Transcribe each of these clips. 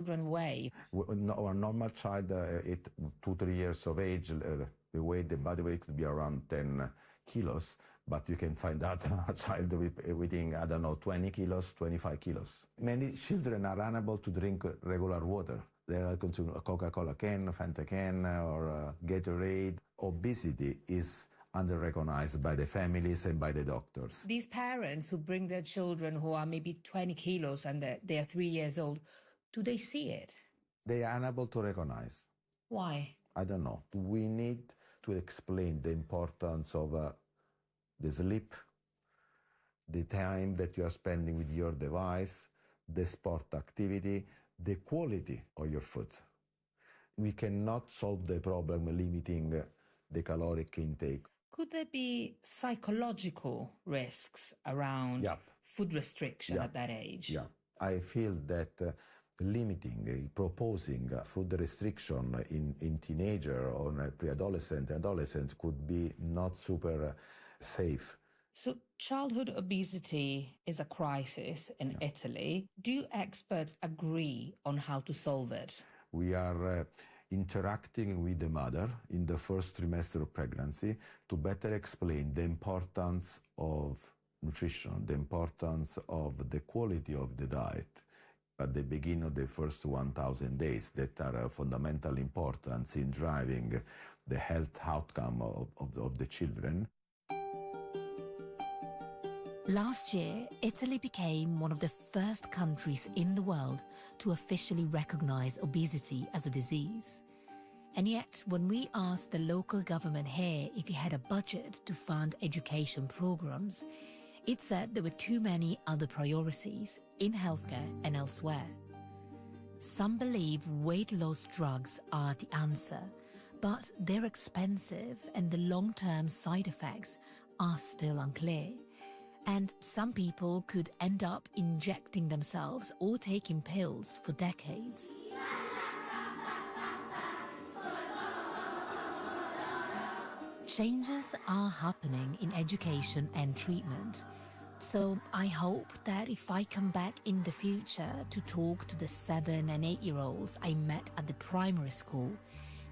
children weigh? Our normal child at 2-3 years of age, the body weight could be around 10 kilos, but you can find out a child weighing, 20 kilos, 25 kilos. Many children are unable to drink regular water. They are consuming a Coca-Cola can, Fanta can, or Gatorade. Obesity is under-recognized by the families and by the doctors. These parents who bring their children who are maybe 20 kilos and they are 3 years old, do they see it? They are unable to recognize. Why? I don't know. We need to explain the importance of the sleep, the time that you are spending with your device, the sport activity, the quality of your food. We cannot solve the problem limiting the caloric intake. Could there be psychological risks around food restriction at that age? Yeah, I feel that proposing food restriction in teenager or pre-adolescent, adolescents could be not super safe. So childhood obesity is a crisis in Italy. Do experts agree on how to solve it? We are interacting with the mother in the first trimester of pregnancy to better explain the importance of nutrition, the importance of the quality of the diet at the beginning of the first 1,000 days that are of fundamental importance in driving the health outcome of the children. Last year, Italy became one of the first countries in the world to officially recognize obesity as a disease. And yet, when we asked the local government here if it had a budget to fund education programs, it said there were too many other priorities in healthcare and elsewhere. Some believe weight loss drugs are the answer, but they're expensive and the long-term side effects are still unclear. And some people could end up injecting themselves or taking pills for decades. Changes are happening in education and treatment. So I hope that if I come back in the future to talk to the 7 and 8-year-olds I met at the primary school,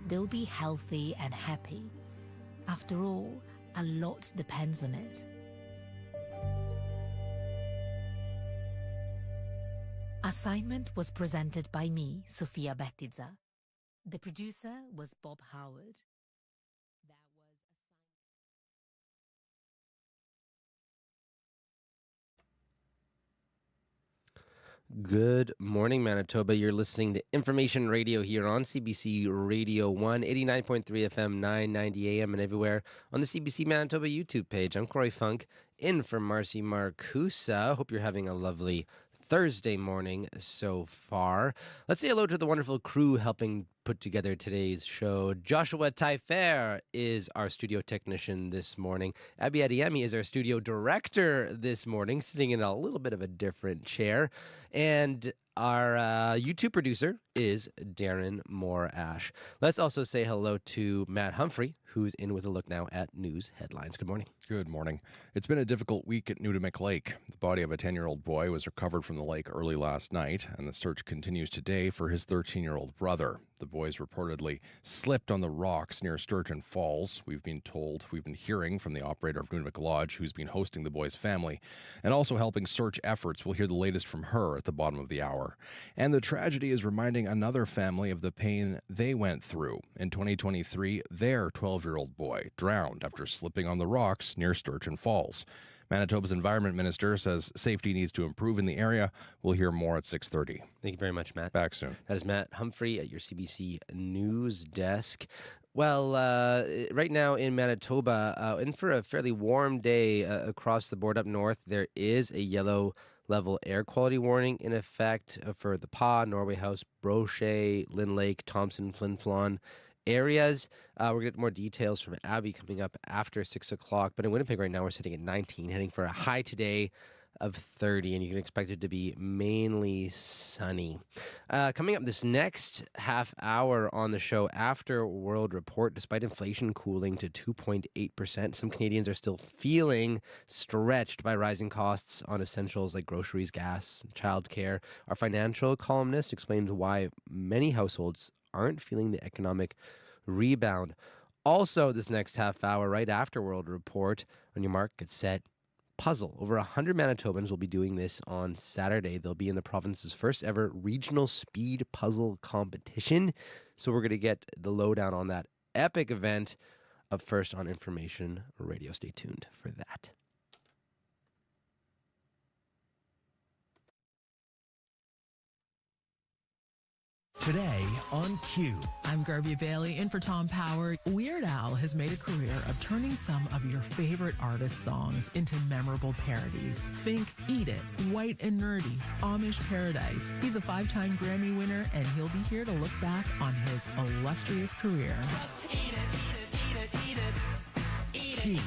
they'll be healthy and happy. After all, a lot depends on it. Assignment was presented by me, Sofia Bettiza. The producer was Bob Howard. Good morning, Manitoba. You're listening to Information Radio here on CBC Radio 1, 89.3 FM, 990 AM, and everywhere on the CBC Manitoba YouTube page. I'm Corey Funk, in for Marcy Marcusa. Hope you're having a lovely Thursday morning so far. Let's say hello to the wonderful crew helping put together today's show. Joshua Taifer is our studio technician this morning. Abby Adiemi is our studio director this morning, sitting in a little bit of a different chair. And our YouTube producer is Darren Moore-Ash. Let's also say hello to Matt Humphrey, who's in with a look now at news headlines. Good morning. Good morning. It's been a difficult week at Nudimick Lake. The body of a 10-year-old boy was recovered from the lake early last night, and the search continues today for his 13-year-old brother. The boys reportedly slipped on the rocks near Sturgeon Falls. We've been hearing from the operator of Nudimick Lodge, who's been hosting the boys' family, and also helping search efforts. We'll hear the latest from her at the bottom of the hour. And the tragedy is reminding another family of the pain they went through. In 2023, their 12-year-old boy drowned after slipping on the rocks near Sturgeon Falls. Manitoba's Environment Minister says safety needs to improve in the area. We'll hear more at 6:30. Thank you very much, Matt. Back soon. That is Matt Humphrey at your CBC News desk. Well, right now in Manitoba, in for a fairly warm day across the board up north, there is a yellow level air quality warning in effect for the Pas, Norway House, Brochet, Lynn Lake, Thompson, Flin Flon areas. We're going to get more details from Abby coming up after 6 o'clock. But in Winnipeg right now, we're sitting at 19, heading for a high today of 30, and you can expect it to be mainly sunny. Coming up this next half hour on the show after World Report, despite inflation cooling to 2.8%, some Canadians are still feeling stretched by rising costs on essentials like groceries, gas, childcare. Our financial columnist explains why many households aren't feeling the economic rebound. Also, this next half hour, right after World Report, on your mark, get set, puzzle. Over 100 Manitobans will be doing this on Saturday. They'll be in the province's first ever regional speed puzzle competition. So we're going to get the lowdown on that epic event. Up first on Information Radio. Stay tuned for that. Today on Q. I'm Garvey Bailey in for Tom Power. Weird Al has made a career of turning some of your favorite artists' songs into memorable parodies. Think Eat It, White and Nerdy, Amish Paradise. He's a 5-time Grammy winner, and he'll be here to look back on his illustrious career. Q.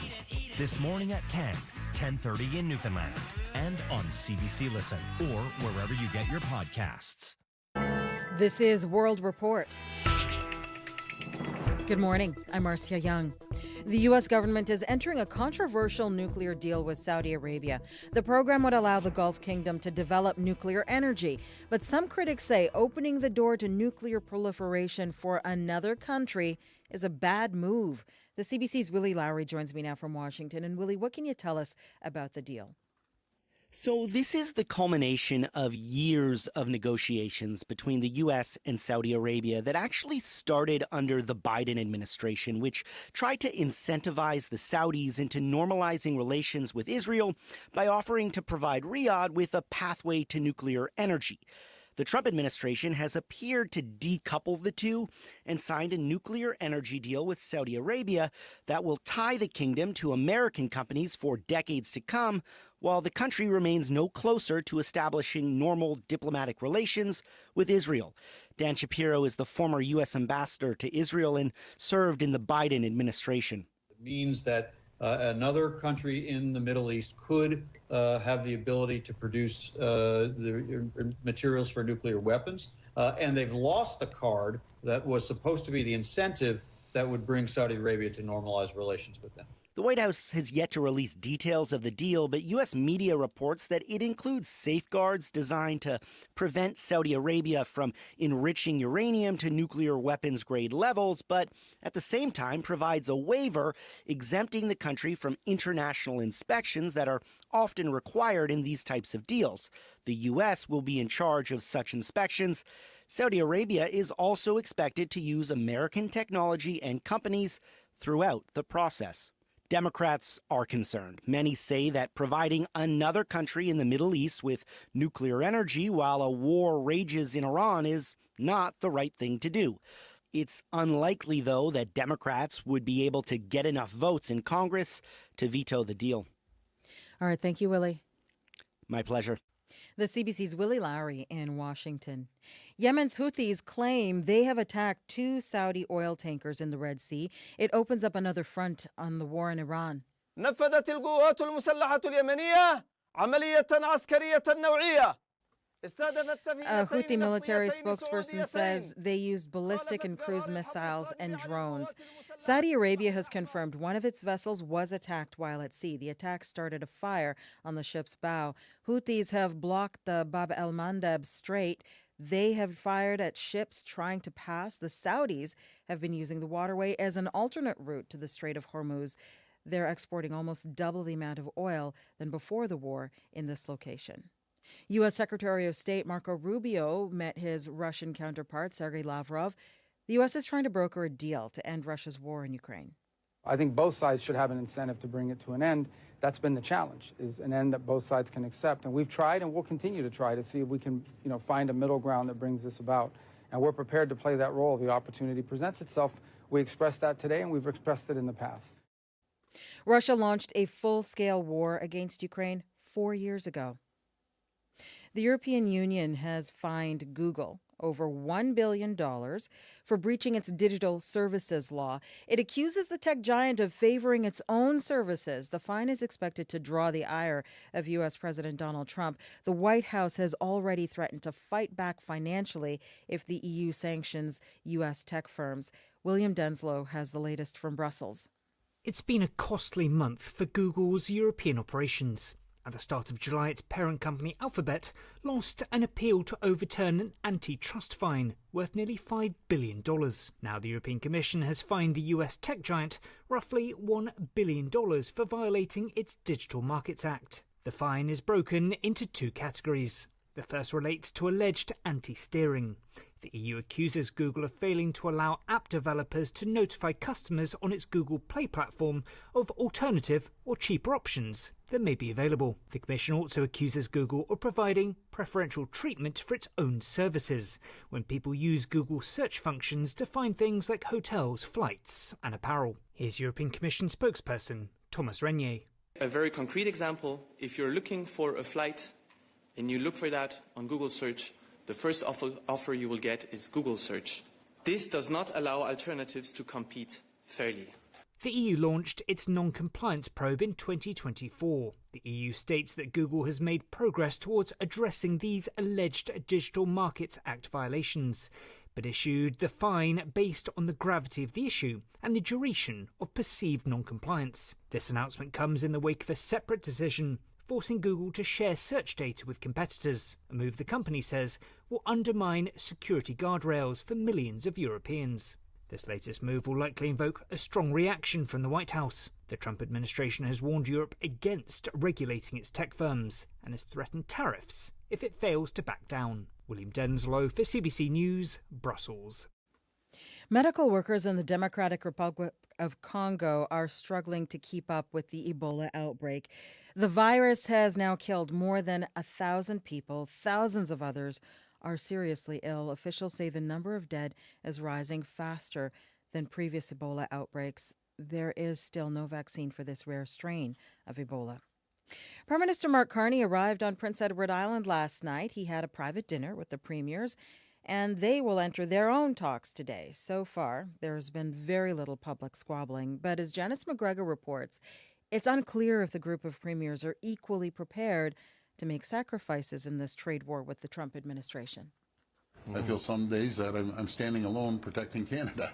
This morning at 10, 10:30 in Newfoundland, and on CBC Listen, or wherever you get your podcasts. This is World Report. Good morning. I'm Marcia Young. The U.S. government is entering a controversial nuclear deal with Saudi Arabia. The program would allow the Gulf Kingdom to develop nuclear energy. But some critics say opening the door to nuclear proliferation for another country is a bad move. The CBC's Willie Lowry joins me now from Washington. And Willie, what can you tell us about the deal? So this is the culmination of years of negotiations between the U.S. and Saudi Arabia that actually started under the Biden administration, which tried to incentivize the Saudis into normalizing relations with Israel by offering to provide Riyadh with a pathway to nuclear energy. The Trump administration has appeared to decouple the two and signed a nuclear energy deal with Saudi Arabia that will tie the kingdom to American companies for decades to come, while the country remains no closer to establishing normal diplomatic relations with Israel. Dan Shapiro is the former U.S. ambassador to Israel and served in the Biden administration. It means that another country in the Middle East could have the ability to produce the materials for nuclear weapons. And they've lost the card that was supposed to be the incentive that would bring Saudi Arabia to normalize relations with them. The White House has yet to release details of the deal, but U.S. media reports that it includes safeguards designed to prevent Saudi Arabia from enriching uranium to nuclear weapons grade levels, but at the same time provides a waiver exempting the country from international inspections that are often required in these types of deals. The U.S. will be in charge of such inspections. Saudi Arabia is also expected to use American technology and companies throughout the process. Democrats are concerned. Many say that providing another country in the Middle East with nuclear energy while a war rages in Iran is not the right thing to do. It's unlikely, though, that Democrats would be able to get enough votes in Congress to veto the deal. All right. Thank you, Willie. My pleasure. The CBC's Willie Lowry in Washington. Yemen's Houthis claim they have attacked 2 Saudi oil tankers in the Red Sea. It opens up another front on the war in Iran. نفذت القوات المسلحة اليمنية عملية عسكرية نوعية. A Houthi military spokesperson says they used ballistic and cruise missiles and drones. Saudi Arabia has confirmed one of its vessels was attacked while at sea. The attack started a fire on the ship's bow. Houthis have blocked the Bab el-Mandeb Strait. They have fired at ships trying to pass. The Saudis have been using the waterway as an alternate route to the Strait of Hormuz. They're exporting almost double the amount of oil than before the war in this location. U.S. Secretary of State Marco Rubio met his Russian counterpart, Sergei Lavrov. The U.S. is trying to broker a deal to end Russia's war in Ukraine. I think both sides should have an incentive to bring it to an end. That's been the challenge, is an end that both sides can accept. And we've tried and we'll continue to try to see if we can, find a middle ground that brings this about. And we're prepared to play that role. The opportunity presents itself. We expressed that today and we've expressed it in the past. Russia launched a full-scale war against Ukraine 4 years ago. The European Union has fined Google over $1 billion for breaching its digital services law. It accuses the tech giant of favoring its own services. The fine is expected to draw the ire of U.S. President Donald Trump. The White House has already threatened to fight back financially if the EU sanctions U.S. tech firms. William Denslow has the latest from Brussels. It's been a costly month for Google's European operations. At the start of July, its parent company Alphabet lost an appeal to overturn an antitrust fine worth nearly $5 billion. Now the European Commission has fined the US tech giant roughly $1 billion for violating its Digital Markets Act. The fine is broken into two categories. The first relates to alleged anti-steering. The EU accuses Google of failing to allow app developers to notify customers on its Google Play platform of alternative or cheaper options that may be available. The Commission also accuses Google of providing preferential treatment for its own services when people use Google search functions to find things like hotels, flights and apparel. Here's European Commission spokesperson Thomas Renier. A very concrete example, if you're looking for a flight and you look for that on Google search, the first offer you will get is Google search. This does not allow alternatives to compete fairly. The EU launched its non-compliance probe in 2024. The EU states that Google has made progress towards addressing these alleged Digital Markets Act violations, but issued the fine based on the gravity of the issue and the duration of perceived non-compliance. This announcement comes in the wake of a separate decision forcing Google to share search data with competitors, a move the company says will undermine security guardrails for millions of Europeans. This latest move will likely invoke a strong reaction from the White House. The Trump administration has warned Europe against regulating its tech firms and has threatened tariffs if it fails to back down. William Denslow for CBC News, Brussels. Medical workers in the Democratic Republic of Congo are struggling to keep up with the Ebola outbreak. The virus has now killed more than 1,000 people. Thousands of others are seriously ill. Officials say the number of dead is rising faster than previous Ebola outbreaks. There is still no vaccine for this rare strain of Ebola. Prime Minister Mark Carney arrived on Prince Edward Island last night. He had a private dinner with the premiers, and they will enter their own talks today. So far, there has been very little public squabbling, but as Janice McGregor reports, it's unclear if the group of premiers are equally prepared to make sacrifices in this trade war with the Trump administration. I feel some days that I'm standing alone protecting Canada,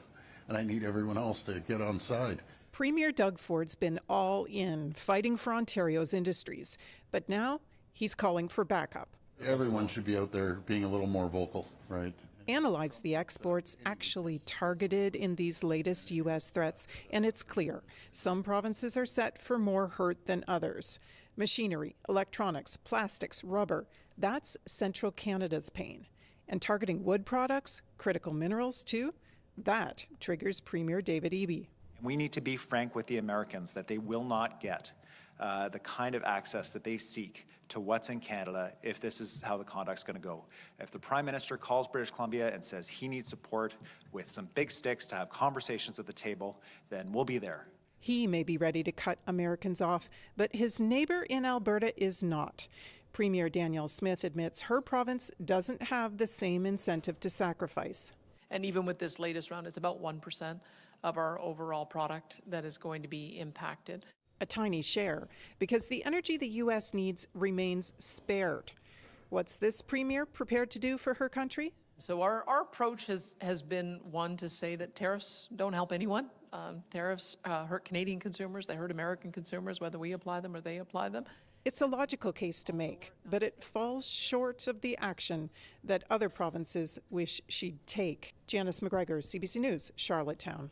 and I need everyone else to get on side. Premier Doug Ford's been all in, fighting for Ontario's industries, but now he's calling for backup. Everyone should be out there being a little more vocal, right? Analyze the exports actually targeted in these latest U.S. threats, and it's clear some provinces are set for more hurt than others. Machinery, electronics, plastics, rubber, that's central Canada's pain. And targeting wood products, critical minerals too, that triggers Premier David Eby. We need to be frank with the Americans that they will not get the kind of access that they seek to what's in Canada if this is how the conduct's going to go. If the Prime Minister calls British Columbia and says he needs support with some big sticks to have conversations at the table, then we'll be there. He may be ready to cut Americans off, but his neighbour in Alberta is not. Premier Danielle Smith admits her province doesn't have the same incentive to sacrifice. And even with this latest round, it's about 1% of our overall product that is going to be impacted. A tiny share, because the energy the U.S. needs remains spared. What's this premier prepared to do for her country? So our approach has been one to say that tariffs don't help anyone. Tariffs hurt Canadian consumers, they hurt American consumers, whether we apply them or they apply them. It's a logical case to make, but it falls short of the action that other provinces wish she'd take. Janice McGregor, CBC News, Charlottetown.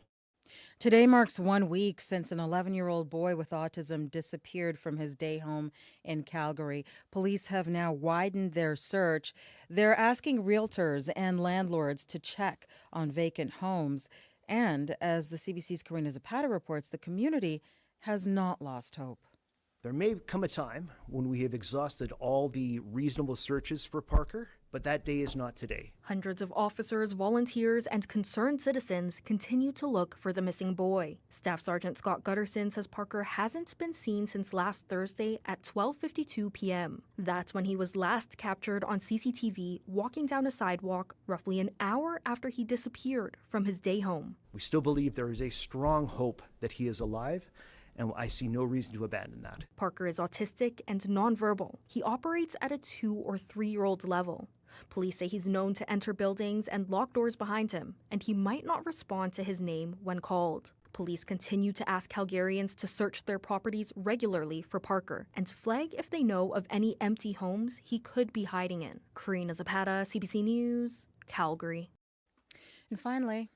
Today marks 1 week since an 11-year-old boy with autism disappeared from his day home in Calgary. Police have now widened their search. They're asking realtors and landlords to check on vacant homes. And as the CBC's Karina Zapata reports, the community has not lost hope. There may come a time when we have exhausted all the reasonable searches for Parker, but that day is not today. Hundreds of officers, volunteers, and concerned citizens continue to look for the missing boy. Staff Sergeant Scott Gutterson says Parker hasn't been seen since last Thursday at 12:52 p.m. That's when he was last captured on CCTV walking down a sidewalk roughly an hour after he disappeared from his day home. We still believe there is a strong hope that he is alive, and I see no reason to abandon that. Parker is autistic and nonverbal. He operates at a 2 or 3-year-old level. Police say he's known to enter buildings and lock doors behind him, and he might not respond to his name when called. Police continue to ask Calgarians to search their properties regularly for Parker and flag if they know of any empty homes he could be hiding in. Karina Zapata, CBC News, Calgary. And finally,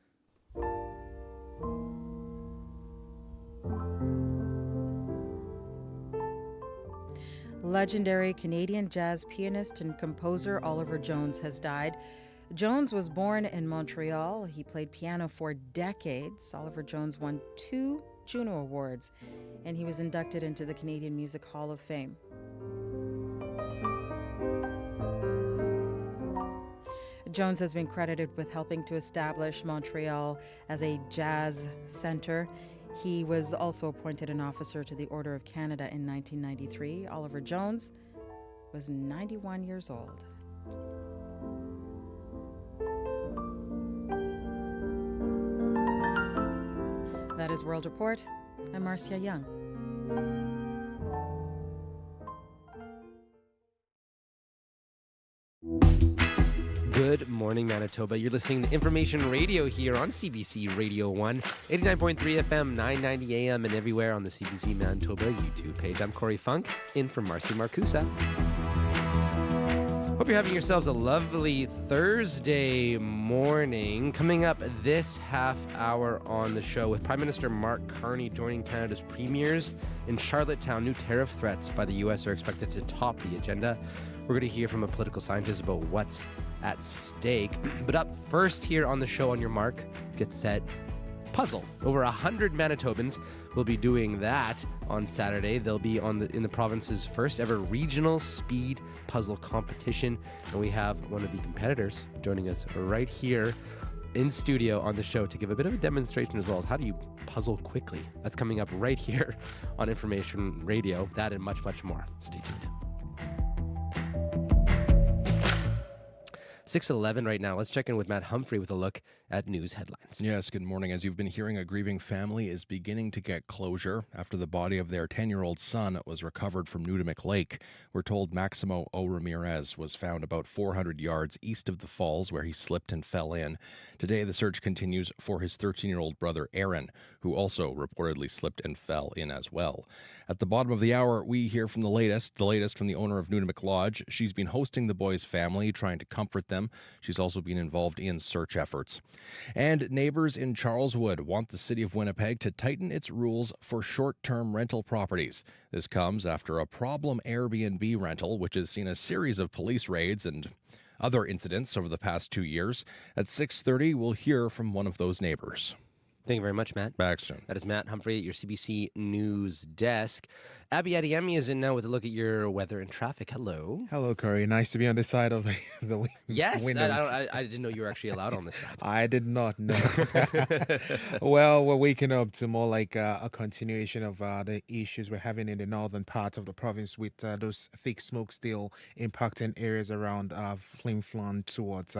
legendary Canadian jazz pianist and composer Oliver Jones has died. Jones was born in Montreal. He played piano for decades. Oliver Jones won 2 Juno Awards, and he was inducted into the Canadian Music Hall of Fame. Jones has been credited with helping to establish Montreal as a jazz center. He was also appointed an officer to the Order of Canada in 1993. Oliver Jones was 91 years old. That is World Report. I'm Marcia Young. Good morning, Manitoba. You're listening to Information Radio here on CBC Radio 1, 89.3 FM, 990 AM, and everywhere on the CBC Manitoba YouTube page. I'm Corey Funk, in for Marcy Marcusa. Hope you're having yourselves a lovely Thursday morning. Coming up this half hour on the show with Prime Minister Mark Carney joining Canada's premiers in Charlottetown. New tariff threats by the U.S. are expected to top the agenda. We're going to hear from a political scientist about what's at stake. But up first here on the show, on your mark, get set, puzzle. Over 100 Manitobans will be doing that on Saturday. They'll be in the province's first ever regional speed puzzle competition. And we have one of the competitors joining us right here in studio on the show to give a bit of a demonstration as well as how do you puzzle quickly. That's coming up right here on Information Radio. That and much, much more. Stay tuned. 6:11 right now. Let's check in with Matt Humphrey with a look at news headlines. Yes, good morning. As you've been hearing, a grieving family is beginning to get closure after the body of their 10-year-old son was recovered from Nudimick Lake. We're told Maximo O. Ramirez was found about 400 yards east of the falls where he slipped and fell in. Today, the search continues for his 13-year-old brother Aaron, who also reportedly slipped and fell in as well. At the bottom of the hour, we hear from the latest from the owner of Nudimick Lodge. She's been hosting the boys' family, trying to comfort them. She's also been involved in search efforts. And neighbors in Charleswood want the city of Winnipeg to tighten its rules for short-term rental properties. This comes after a problem Airbnb rental, which has seen a series of police raids and other incidents over the past 2 years. At 6:30, we'll hear from one of those neighbors. Thank you very much, Matt. Back soon. That is Matt Humphrey at your CBC News desk. Abby Adiemi is in now with a look at your weather and traffic. Hello. Hello, Curry. Nice to be on this side of the Yes, window. I didn't know you were actually allowed on this side. I did not know. Well, we're waking up to more like a continuation of the issues we're having in the northern part of the province with those thick smoke still impacting areas around Flin Flon towards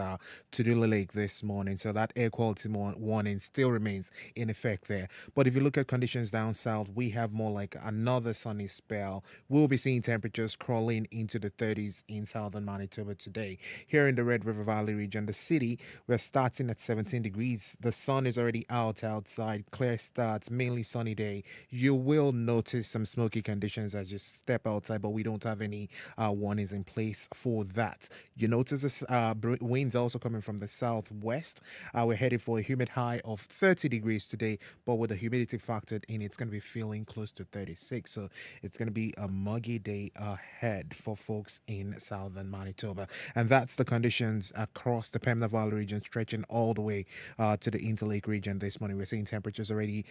Tudula Lake this morning. So that air quality warning still remains in effect there. But if you look at conditions down south, we have more like another sunny spell. We'll be seeing temperatures crawling into the 30s in southern Manitoba today. Here in the Red River Valley region, the city, we're starting at 17 degrees. The sun is already outside. Clear starts, mainly sunny day. You will notice some smoky conditions as you step outside, but we don't have any warnings in place for that. You notice this winds also coming from the southwest. We're headed for a humid high of 30 degrees today, but with the humidity factored in, it's going to be feeling close to 36. So it's going to be a muggy day ahead for folks in southern Manitoba. And that's the conditions across the Pembina Valley region, stretching all the way to the Interlake region this morning. We're seeing temperatures already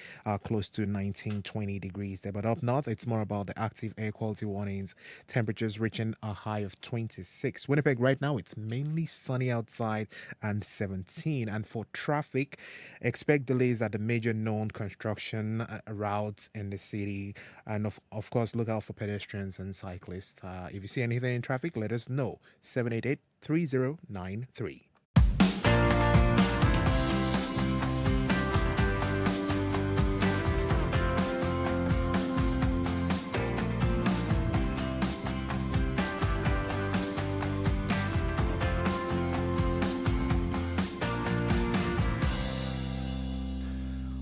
close to 19, 20 degrees there. But up north, it's more about the active air quality warnings. Temperatures reaching a high of 26. Winnipeg right now, it's mainly sunny outside and 17. And for traffic, expect delays at the major known construction routes in the city. And of course, look out for pedestrians and cyclists. If you see anything in traffic, let us know. 788-3093.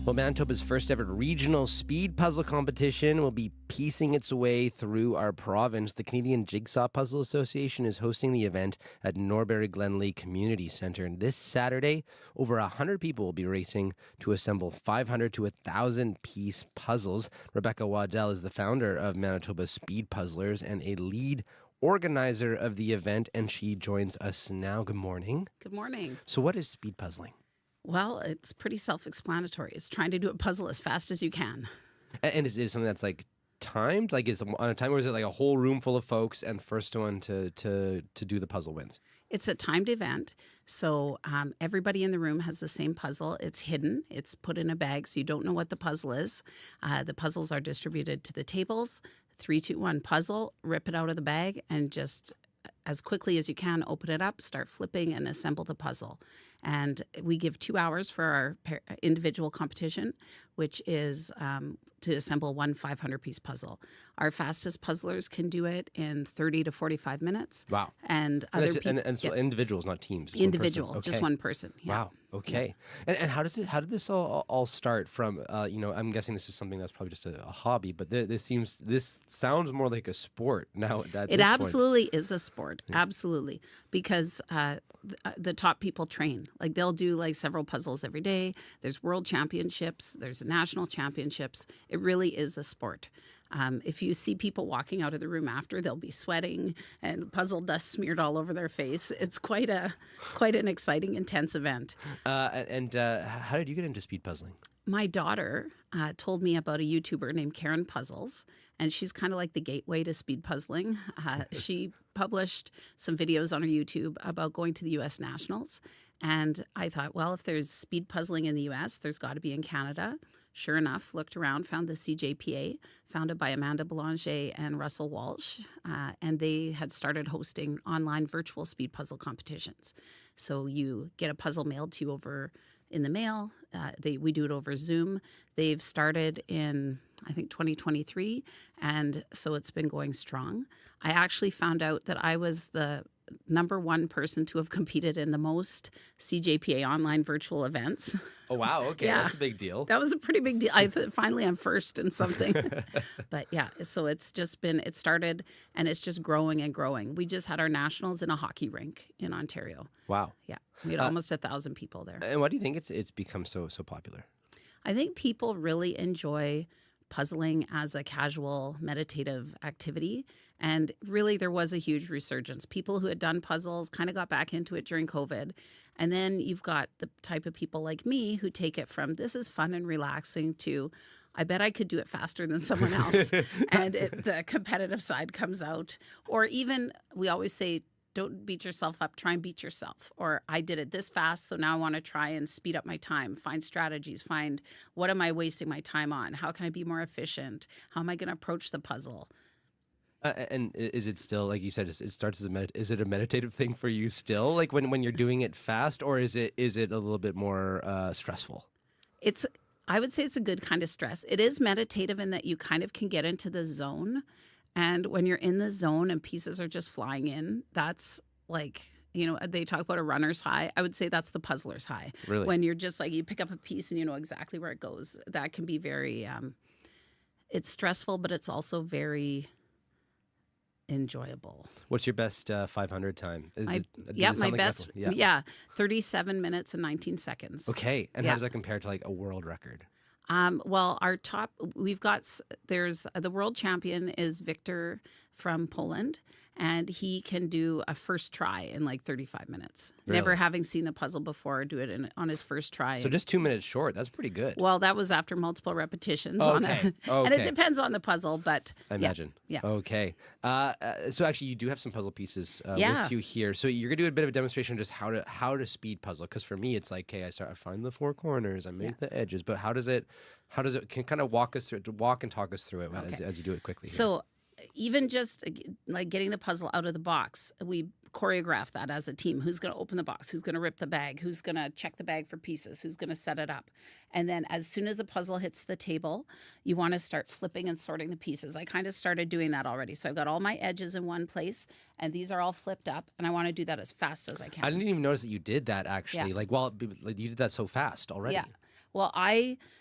Well, Manitoba's first ever regional speed puzzle competition will be piecing its way through our province. The Canadian Jigsaw Puzzle Association is hosting the event at Norbury Glenlea Community Centre. And this Saturday, over 100 people will be racing to assemble 500 to 1,000 piece puzzles. Rebecca Waddell is the founder of Manitoba Speed Puzzlers and a lead organizer of the event, and she joins us now. Good morning. Good morning. So what is speed puzzling? Well, it's pretty self-explanatory. It's trying to do a puzzle as fast as you can. And is it something that's like timed? Like is it on a time, or is it like a whole room full of folks and the first one to do the puzzle wins? It's a timed event. So everybody in the room has the same puzzle. It's hidden. It's put in a bag so you don't know what the puzzle is. The puzzles are distributed to the tables. 3, 2, 1 puzzle, rip it out of the bag and just as quickly as you can, open it up, start flipping and assemble the puzzle. And we give 2 hours for our individual competition, which is to assemble one 500-piece puzzle. Our fastest puzzlers can do it in 30 to 45 minutes. Wow. And other people... And so individuals, not teams. Individual, just one person. Yeah. Wow. Okay. Yeah. And how did this all start from, I'm guessing this is something that's probably just a hobby, but this sounds more like a sport now. It absolutely is a sport. Yeah. Absolutely. Because the top people train. Like they'll do like several puzzles every day. There's world championships. There's national championships. It really is a sport. If you see people walking out of the room after, they'll be sweating and puzzle dust smeared all over their face. It's quite an exciting, intense event. How did you get into speed puzzling? My daughter told me about a YouTuber named Karen Puzzles, and she's kind of like the gateway to speed puzzling. She published some videos on her YouTube about going to the U.S. Nationals, and I thought, well, if there's speed puzzling in the U.S., there's got to be in Canada. Sure enough, looked around, found the CJPA, founded by Amanda Belanger and Russell Walsh, and they had started hosting online virtual speed puzzle competitions. So you get a puzzle mailed to you over in the mail. We do it over Zoom. They've started in, I think, 2023, and so it's been going strong. I actually found out that I was the #1 person to have competed in the most CJPA online virtual events. Oh, wow. Okay. Yeah. That's a big deal. That was a pretty big deal. Finally, I'm first in something. But yeah, so it started and it's just growing and growing. We just had our nationals in a hockey rink in Ontario. Wow. Yeah. We had almost 1,000 people there. And why do you think it's become so popular? I think people really enjoy puzzling as a casual meditative activity. And really, there was a huge resurgence. People who had done puzzles kind of got back into it during COVID. And then you've got the type of people like me who take it from this is fun and relaxing to I bet I could do it faster than someone else. And the competitive side comes out. Or even we always say, don't beat yourself up, try and beat yourself. Or I did it this fast, so now I want to try and speed up my time, find strategies, find what am I wasting my time on? How can I be more efficient? How am I going to approach the puzzle? And is it still, like you said, it starts as is it a meditative thing for you still? Like when you're doing it fast, or is it a little bit more stressful? I would say it's a good kind of stress. It is meditative in that you kind of can get into the zone. And when you're in the zone and pieces are just flying in, that's like, they talk about a runner's high. I would say that's the puzzler's high. Really? When you're just like, you pick up a piece and you know exactly where it goes. That can be very, it's stressful, but it's also very enjoyable. What's your best 500 time? My best, 37 minutes and 19 seconds. Okay. And how does that compare to like a world record? Well, our top, there's the world champion is Victor from Poland, and he can do a first try in like 35 minutes. Really? Never having seen the puzzle before, do it on his first try. So just 2 minutes short. That's pretty good. Well, that was after multiple repetitions Okay. on it. And it depends on the puzzle, but I imagine. Yeah. Okay. So actually, you do have some puzzle pieces Yeah. with you here. So you're gonna do a bit of a demonstration of just how to speed puzzle. Because for me, it's like, okay, I find the four corners, I make the edges, but how does it? Can kind of walk and talk us through it as you do it quickly. Here. So even just like getting the puzzle out of the box, we choreograph that as a team. Who's going to open the box? Who's going to rip the bag? Who's going to check the bag for pieces? Who's going to set it up? And then as soon as a puzzle hits the table, you want to start flipping and sorting the pieces. I kind of started doing that already. So I've got all my edges in one place, and these are all flipped up, and I want to do that as fast as I can. I didn't even notice that you did that actually. Yeah. Like you did that so fast already. Yeah. Well,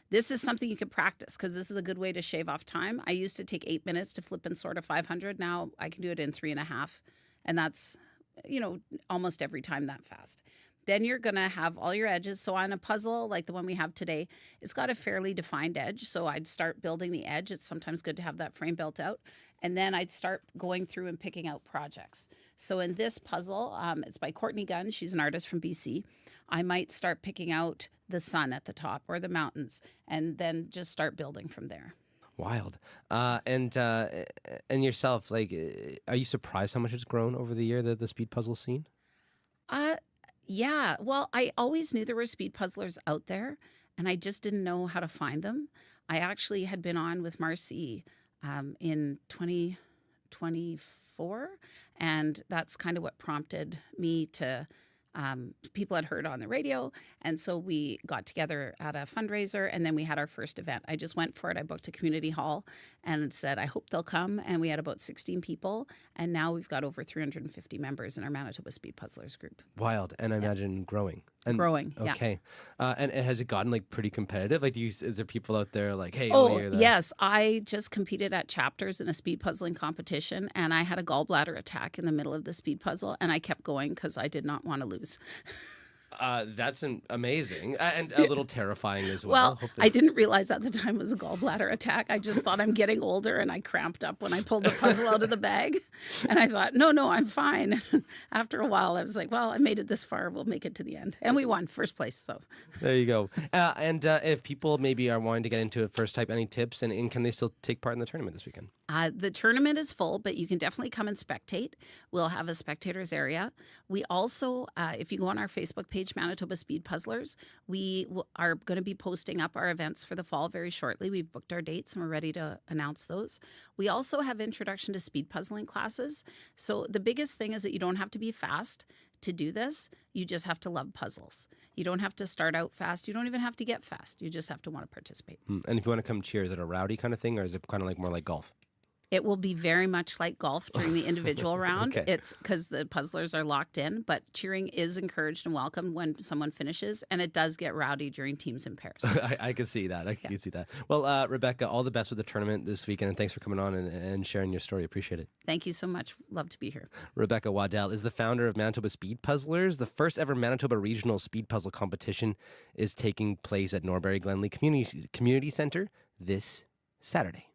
this is something you can practice because this is a good way to shave off time. I used to take 8 minutes to flip and sort a 500. Now I can do it in 3.5. And that's, almost every time that fast. Then you're going to have all your edges. So on a puzzle like the one we have today, it's got a fairly defined edge. So I'd start building the edge. It's sometimes good to have that frame built out. And then I'd start going through and picking out projects. So in this puzzle, it's by Courtney Gunn. She's an artist from BC. I might start picking out the sun at the top or the mountains and then just start building from there. Wild. And yourself, like, are you surprised how much it's grown over the year, the speed puzzle scene? Yeah. Well, I always knew there were speed puzzlers out there, and I just didn't know how to find them. I actually had been on with Marcy in 2024, and that's kind of what prompted me to people had heard on the radio. And so we got together at a fundraiser, and then we had our first event. I just went for it. I booked a community hall and said, I hope they'll come. And we had about 16 people. And now we've got over 350 members in our Manitoba Speed Puzzlers group. Wild. And I imagine growing. Growing, yeah. Okay. And has it gotten like pretty competitive? Like, is there people out there like, hey, oh, yes. I just competed at chapters in a speed puzzling competition, and I had a gallbladder attack in the middle of the speed puzzle, and I kept going because I did not want to lose. That's amazing and a little terrifying as well. Well, I didn't realize at the time it was a gallbladder attack. I just thought I'm getting older, and I cramped up when I pulled the puzzle out of the bag. And I thought, no, I'm fine. After a while, I was like, well, I made it this far. We'll make it to the end. And we won first place. So there you go. And if people maybe are wanting to get into it first type, any tips? And can they still take part in the tournament this weekend? The tournament is full, but you can definitely come and spectate. We'll have a spectators area. We also, if you go on our Facebook page, Manitoba Speed Puzzlers, we are going to be posting up our events for the fall very shortly. We've booked our dates and we're ready to announce those. We also have introduction to speed puzzling classes. So the biggest thing is that you don't have to be fast to do this. You just have to love puzzles. You don't have to start out fast. You don't even have to get fast. You just have to want to participate. And if you want to come cheer, is it a rowdy kind of thing, or is it kind of like more like golf? It will be very much like golf during the individual round. Okay. It's because the puzzlers are locked in, but cheering is encouraged and welcomed when someone finishes, and it does get rowdy during teams in pairs. I can see that. I can see that. Well, Rebecca, all the best with the tournament this weekend, and thanks for coming on and sharing your story. Appreciate it. Thank you so much. Love to be here. Rebecca Waddell is the founder of Manitoba Speed Puzzlers. The first ever Manitoba Regional Speed Puzzle Competition is taking place at Norbury Glenley Community Center this Saturday.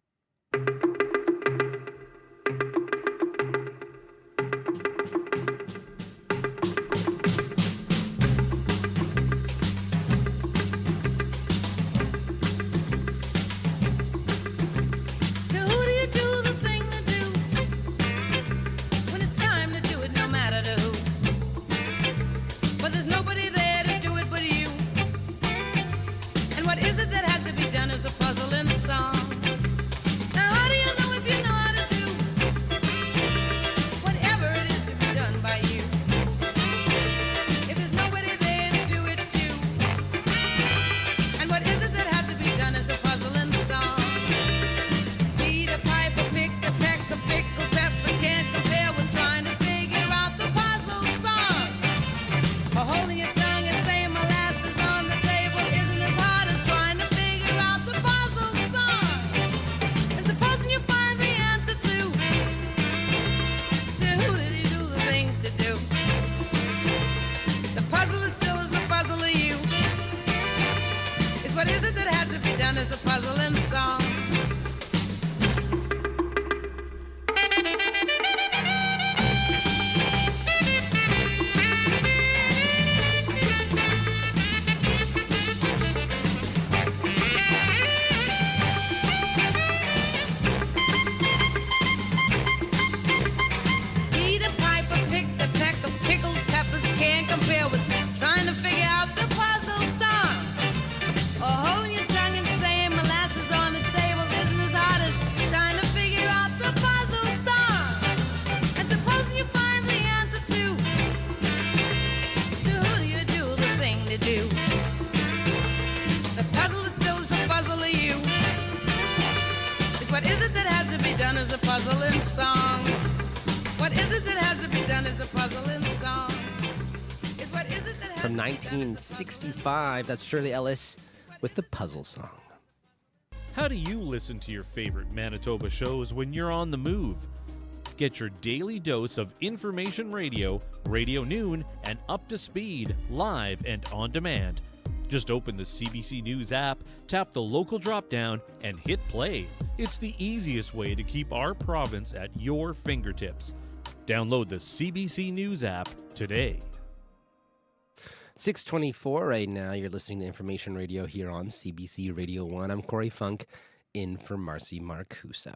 done is a puzzling song. Peter Piper picked a peck of pickled peppers, can't compare with trying to figure out the puzzle song. Or holding your tongue and saying molasses on the table isn't as hard as trying to figure out the puzzle song. And supposing you find the answer to who do you do the thing to do? The puzzle is still as a puzzle to you. It's what is it that has to be done as a puzzling song? What is it that has to be done as a puzzling song? It's what is it that has From to be done as a 1965, that's Shirley Ellis with the puzzle song. How do you listen to your favorite Manitoba shows when you're on the move? Get your daily dose of information radio, Radio Noon, and Up to Speed, live and on demand. Just open the CBC News app, tap the local drop-down, and hit play. It's the easiest way to keep our province at your fingertips. Download the CBC News app today. 6:24 right now. You're listening to Information Radio here on CBC Radio 1. I'm Corey Funk, in for Marcy Marcusa.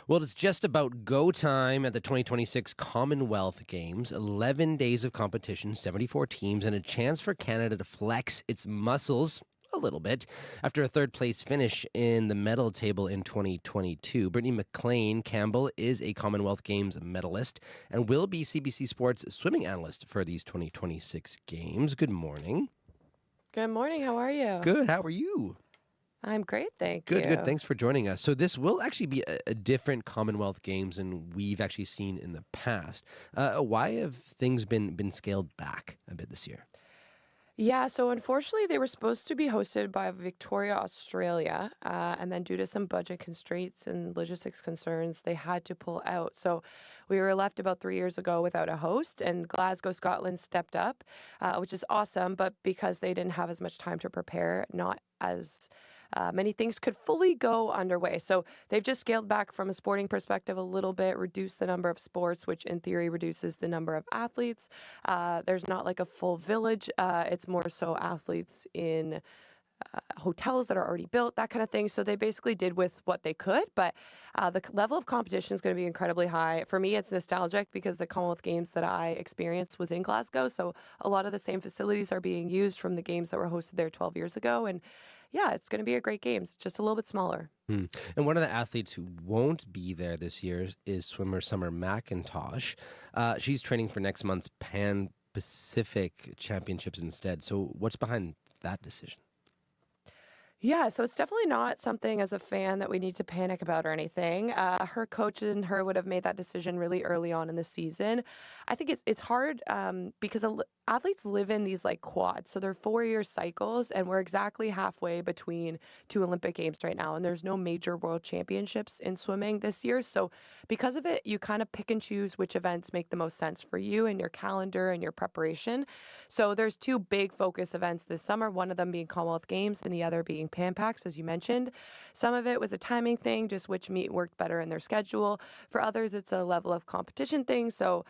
Well, it's just about go time at the 2026 Commonwealth Games. 11 days of competition, 74 teams, and a chance for Canada to flex its muscles a little bit after a third-place finish in the medal table in 2022. Brittany McLean Campbell is a Commonwealth Games medalist and will be CBC Sports swimming analyst for these 2026 Games. Good morning. Good morning. How are you? Good. How are you? I'm great, thank Good, you. good. Thanks for joining us. So this will actually be a different Commonwealth Games than we've actually seen in the past. Why have things been scaled back a bit this year? Yeah, so unfortunately, they were supposed to be hosted by Victoria, Australia, and then due to some budget constraints and logistics concerns, they had to pull out. So we were left about 3 years ago without a host, and Glasgow, Scotland stepped up, which is awesome, but because they didn't have as much time to prepare, not as many things could fully go underway. So they've just scaled back from a sporting perspective a little bit, reduced the number of sports, which in theory reduces the number of athletes. There's not like a full village. It's more so athletes in hotels that are already built, that kind of thing. So they basically did with what they could, but the level of competition is going to be incredibly high. For me, it's nostalgic because the Commonwealth Games that I experienced was in Glasgow. So a lot of the same facilities are being used from the games that were hosted there 12 years ago. And yeah, it's going to be a great Games, just a little bit smaller. And one of the athletes who won't be there this year is swimmer Summer McIntosh. She's training for next month's Pan Pacific Championships instead. So what's behind that decision? Yeah, so it's definitely not something as a fan that we need to panic about or anything. Her coach and her would have made that decision really early on in the season. I think it's hard because athletes live in these like quads. So they're 4-year cycles, and we're exactly halfway between 2 Olympic Games right now. And there's no major world championships in swimming this year. So because of it, you kind of pick and choose which events make the most sense for you and your calendar and your preparation. So there's 2 big focus events this summer, one of them being Commonwealth Games and the other being Pan Pacs, as you mentioned. Some of it was a timing thing, just which meet worked better in their schedule. For others, it's a level of competition thing. So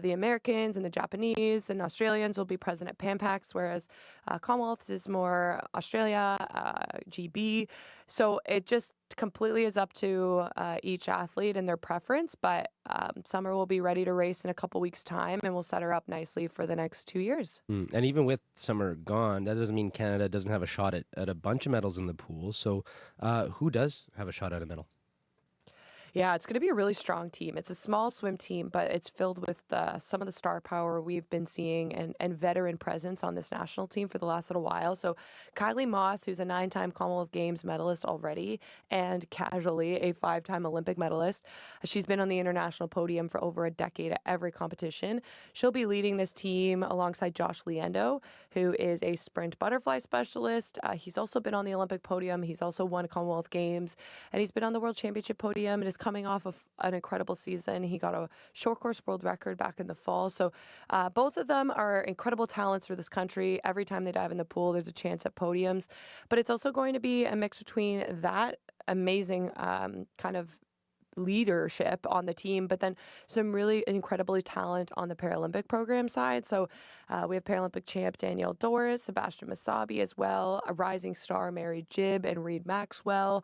the Americans and the Japanese and Australians will be present at Pan Pacs, whereas Commonwealth is more Australia, GB. So it just completely is up to each athlete and their preference. But Summer will be ready to race in a couple weeks' time, and we'll set her up nicely for the next 2 years. And even with Summer gone, that doesn't mean Canada doesn't have a shot at a bunch of medals in the pool. So who does have a shot at a medal? Yeah, it's going to be a really strong team. It's a small swim team, but it's filled with some of the star power we've been seeing and veteran presence on this national team for the last little while. So Kylie Moss, who's a 9-time Commonwealth Games medalist already and casually a 5-time Olympic medalist. She's been on the international podium for over a decade at every competition. She'll be leading this team alongside Josh Leando, who is a sprint butterfly specialist. He's also been on the Olympic podium. He's also won Commonwealth Games, and he's been on the World Championship podium and is coming off of an incredible season. He got a short course world record back in the fall. So both of them are incredible talents for this country. Every time they dive in the pool, there's a chance at podiums. But it's also going to be a mix between that amazing kind of leadership on the team, but then some really incredibly talent on the Paralympic program side. So we have Paralympic champ Danielle Doris, Sebastian Masabi as well, a rising star Mary Gibb and Reed Maxwell.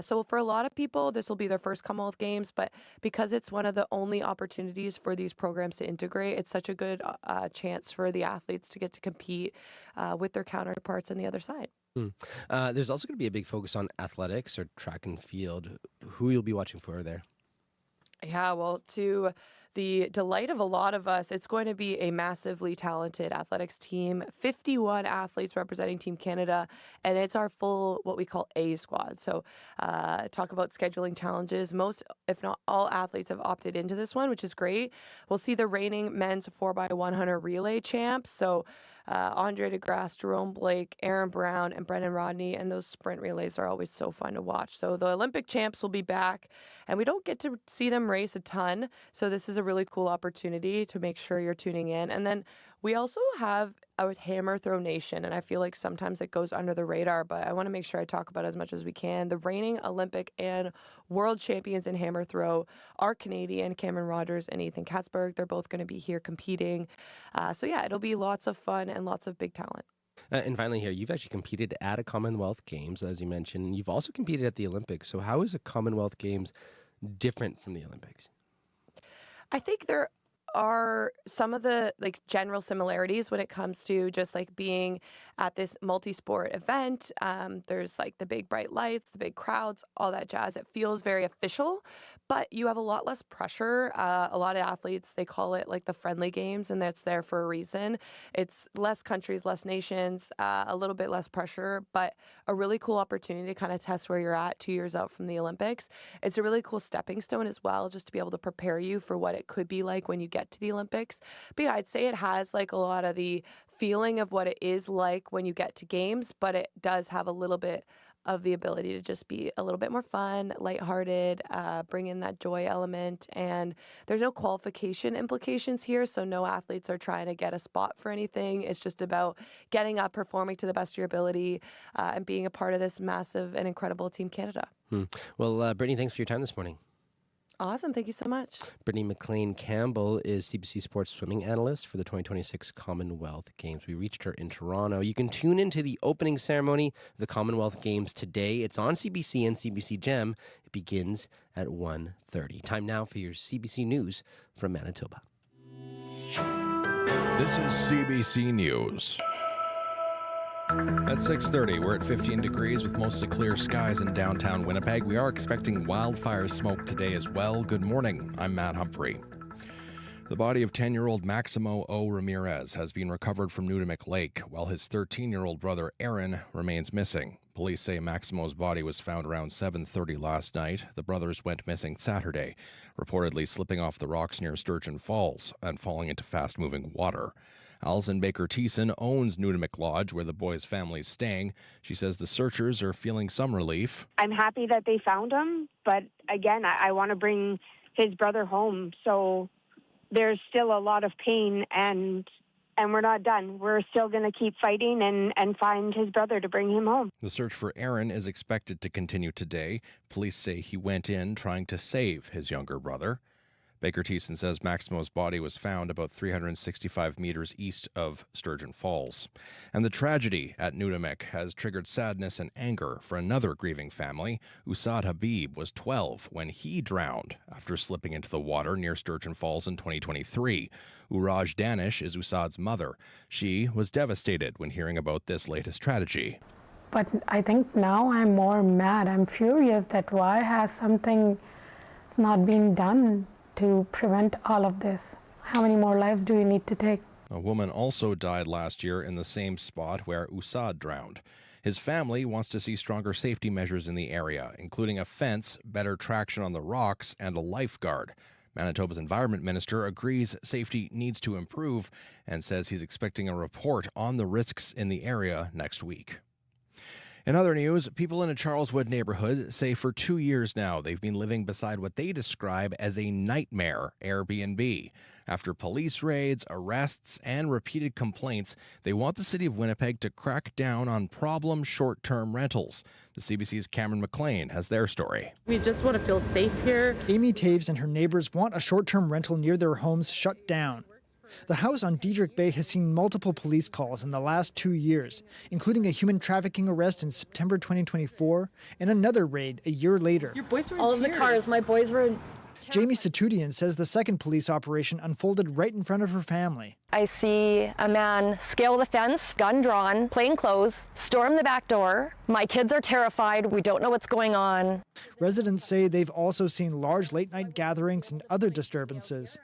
So for a lot of people, this will be their first Commonwealth Games, but because it's one of the only opportunities for these programs to integrate, it's such a good chance for the athletes to get to compete with their counterparts on the other side. There's also going to be a big focus on athletics or track and field. Who you'll be watching for there? Yeah, well, to the delight of a lot of us, it's going to be a massively talented athletics team, 51 athletes representing Team Canada, and it's our full, what we call A squad. So talk about scheduling challenges. Most, if not all, athletes have opted into this one, which is great. We'll see the reigning men's 4x100 relay champs. So Andre DeGrasse, Jerome Blake, Aaron Brown, and Brendan Rodney, and those sprint relays are always so fun to watch. So the Olympic champs will be back, and we don't get to see them race a ton, so this is a really cool opportunity to make sure you're tuning in. And then we also have a hammer throw nation, and I feel like sometimes it goes under the radar, but I want to make sure I talk about it as much as we can. The reigning Olympic and world champions in hammer throw are Canadian, Cameron Rogers and Ethan Katzberg. They're both going to be here competing. So yeah, it'll be lots of fun and lots of big talent. And finally here, you've actually competed at a Commonwealth Games, as you mentioned. You've also competed at the Olympics. So how is a Commonwealth Games different from the Olympics? I think there are some of the general similarities when it comes to just being at this multi-sport event. There's the big bright lights, the big crowds, all that jazz. It feels very official, but you have a lot less pressure. A lot of athletes, they call it the friendly games, and that's there for a reason. It's less countries, less nations, a little bit less pressure, but a really cool opportunity to kind of test where you're at 2 years out from the Olympics. It's a really cool stepping stone as well, just to be able to prepare you for what it could be like when you get to the Olympics. But yeah, I'd say it has a lot of the feeling of what it is like when you get to games, but it does have a little bit of the ability to just be a little bit more fun, lighthearted, bring in that joy element. And there's no qualification implications here, so no athletes are trying to get a spot for anything. It's just about getting up, performing to the best of your ability, and being a part of this massive and incredible Team Canada. Well, Brittany, thanks for your time this morning. Awesome. Thank you so much. Brittany McLean Campbell is CBC Sports swimming analyst for the 2026 Commonwealth Games. We reached her in Toronto. You can tune into the opening ceremony of the Commonwealth Games today. It's on CBC and CBC Gem. It begins at 1:30. Time now for your CBC News from Manitoba. This is CBC News. At 6:30, we're at 15 degrees with mostly clear skies in downtown Winnipeg. We are expecting wildfire smoke today as well. Good morning. I'm Matt Humphrey. The body of 10-year-old Maximo O. Ramirez has been recovered from Nudimick Lake, while his 13-year-old brother Aaron remains missing. Police say Maximo's body was found around 7:30 last night. The brothers went missing Saturday, reportedly slipping off the rocks near Sturgeon Falls and falling into fast-moving water. Alison Baker-Thiessen owns Nudimick Lodge, where the boys' family is staying. She says the searchers are feeling some relief. I'm happy that they found him, but again, I want to bring his brother home. So there's still a lot of pain, and we're not done. We're still going to keep fighting and find his brother to bring him home. The search for Aaron is expected to continue today. Police say he went in trying to save his younger brother. Baker-Thiessen says Maximo's body was found about 365 meters east of Sturgeon Falls. And the tragedy at Nudimick has triggered sadness and anger for another grieving family. Usaid Habib was 12 when he drowned after slipping into the water near Sturgeon Falls in 2023. Uraj Danish is Usaid's mother. She was devastated when hearing about this latest tragedy. But I think now I'm more mad. I'm furious that why has something not been done to prevent all of this? How many more lives do we need to take? A woman also died last year in the same spot where Usaid drowned. His family wants to see stronger safety measures in the area, including a fence, better traction on the rocks, and a lifeguard. Manitoba's Environment Minister agrees safety needs to improve and says he's expecting a report on the risks in the area next week. In other news, people in a Charleswood neighborhood say for 2 years now they've been living beside what they describe as a nightmare Airbnb. After police raids, arrests, and repeated complaints, they want the city of Winnipeg to crack down on problem short-term rentals. The CBC's Cameron McLean has their story. We just want to feel safe here. Amy Taves and her neighbors want a short-term rental near their homes shut down. The house on Diedrich Bay has seen multiple police calls in the last 2 years, including a human trafficking arrest in September 2024 and another raid a year later. Your boys were in All tears. of the cars, my boys were in. Jamie Satudian says the second police operation unfolded right in front of her family. I see a man scale the fence, gun drawn, plain clothes, storm the back door. My kids are terrified. We don't know what's going on. Residents say they've also seen large late-night gatherings and other disturbances.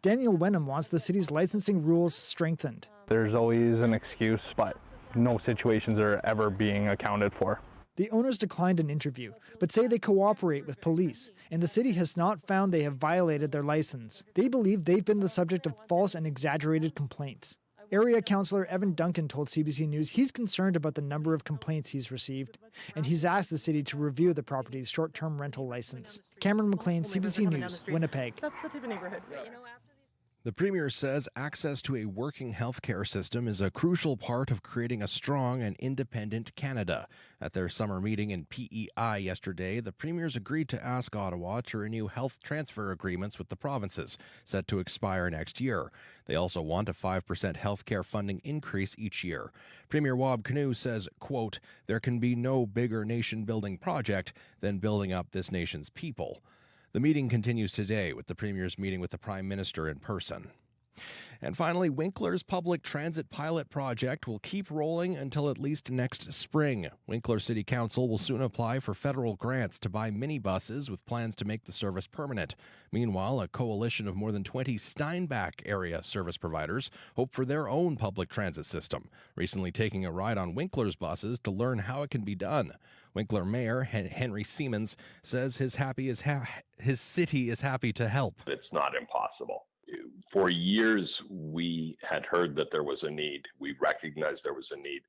Daniel Wenham wants the city's licensing rules strengthened. There's always an excuse, but no situations are ever being accounted for. The owners declined an interview, but say they cooperate with police, and the city has not found they have violated their license. They believe they've been the subject of false and exaggerated complaints. Area Councillor Evan Duncan told CBC News he's concerned about the number of complaints he's received, and he's asked the city to review the property's short-term rental license. Cameron McLean, CBC News, Winnipeg. That's the type of neighborhood. The Premier says access to a working healthcare system is a crucial part of creating a strong and independent Canada. At their summer meeting in PEI yesterday, the Premiers agreed to ask Ottawa to renew health transfer agreements with the provinces, set to expire next year. They also want a 5% healthcare funding increase each year. Premier Wab Kinew says, quote, "There can be no bigger nation-building project than building up this nation's people." The meeting continues today with the Premier's meeting with the Prime Minister in person. And finally, Winkler's public transit pilot project will keep rolling until at least next spring. Winkler City Council will soon apply for federal grants to buy minibuses with plans to make the service permanent. Meanwhile, a coalition of more than 20 Steinbach area service providers hope for their own public transit system, recently taking a ride on Winkler's buses to learn how it can be done. Winkler Mayor Henry Siemens says his city is happy to help. It's not impossible. For years, we had heard that there was a need. We recognized there was a need,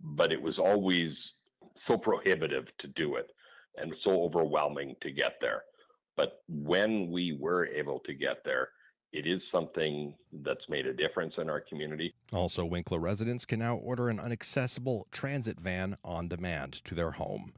but it was always so prohibitive to do it and so overwhelming to get there. But when we were able to get there, it is something that's made a difference in our community. Also, Winkler residents can now order an inaccessible transit van on demand to their home.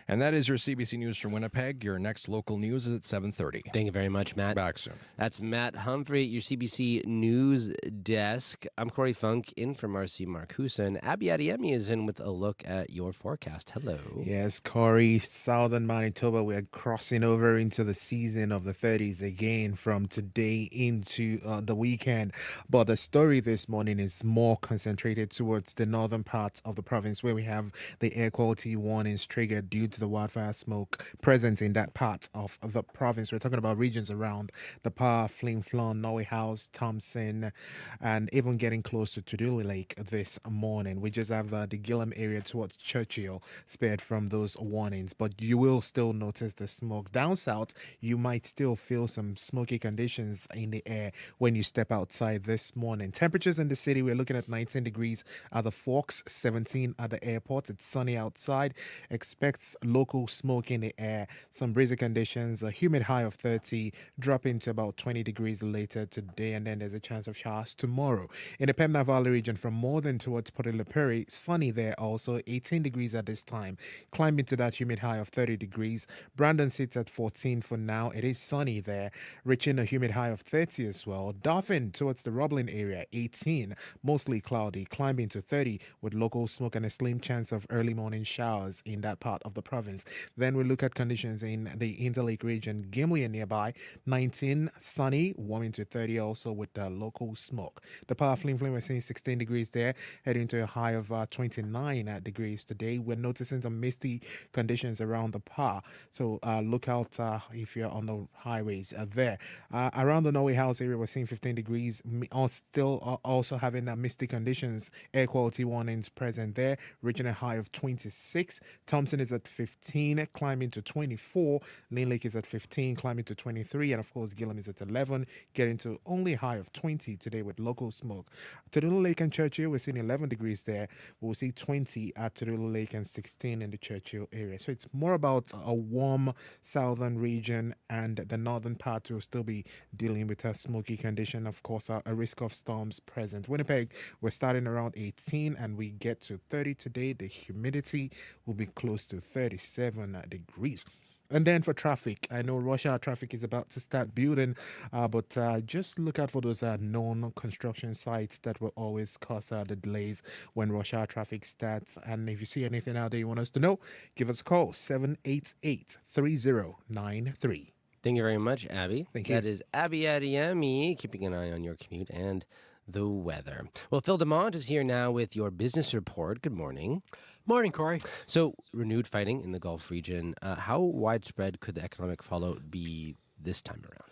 And that is your CBC News from Winnipeg. Your next local news is at 7:30. Thank you very much, Matt. Back soon. That's Matt Humphrey at your CBC News desk. I'm Corey Funk in for Marcy Marcusa, and Abby Adiemi is in with a look at your forecast. Hello. Yes, Corey, southern Manitoba, we are crossing over into the season of the 30s again from today into the weekend. But the story this morning is more concentrated towards the northern parts of the province, where we have the air quality warnings triggered due to the wildfire smoke present in that part of the province. We're talking about regions around the Par, Flin Flon, Norway House, Thompson, and even getting close to Tuduli Lake this morning. We just have the Gillam area towards Churchill spared from those warnings, but you will still notice the smoke. Down south, you might still feel some smoky conditions in the air when you step outside this morning. Temperatures in the city, we're looking at 19 degrees at the Forks, 17 at the airport. It's sunny outside. Expect local smoke in the air, some breezy conditions, a humid high of 30, dropping to about 20 degrees later today, and then there's a chance of showers tomorrow. In the Pembina Valley region, from Morden towards Port Elizabeth, sunny there also, 18 degrees at this time, climbing to that humid high of 30 degrees. Brandon sits at 14 for now. It is sunny there, reaching a humid high of 30 as well. Dauphin towards the Roblin area, 18, mostly cloudy, climbing to 30 with local smoke and a slim chance of early morning showers in that part of the province. Then we look at conditions in the Interlake region, Gimli and nearby, 19, sunny, warming to 30 also with the local smoke. The Par Flin Flin, we're seeing 16 degrees there, heading to a high of 29 degrees today. We're noticing some misty conditions around the Par, so look out if you're on the highways there. Around the Norway House area, we're seeing 15 degrees, still also having misty conditions, air quality warnings present there, reaching a high of 26. Thompson is at 15. 15, climbing to 24. Lynn Lake is at 15, climbing to 23. And of course, Gillam is at 11, getting to only a high of 20 today with local smoke. Tudulu Lake and Churchill, we're seeing 11 degrees there. We'll see 20 at Tudulu Lake and 16 in the Churchill area. So it's more about a warm southern region, and the northern part will still be dealing with a smoky condition. Of course, a risk of storms present. Winnipeg, we're starting around 18 and we get to 30 today. The humidity will be close to 37 degrees. And then for traffic, I know rush hour traffic is about to start building, but just look out for those known construction sites that will always cause the delays when rush hour traffic starts. And if you see anything out there you want us to know, give us a call, 788-3093. Thank you very much, Abby. Thank you. That is Abby Adiemi, keeping an eye on your commute and the weather. Well, Phil DeMont is here now with your business report. Good morning. Morning, Corey. So, renewed fighting in the Gulf region. How widespread could the economic fallout be this time around?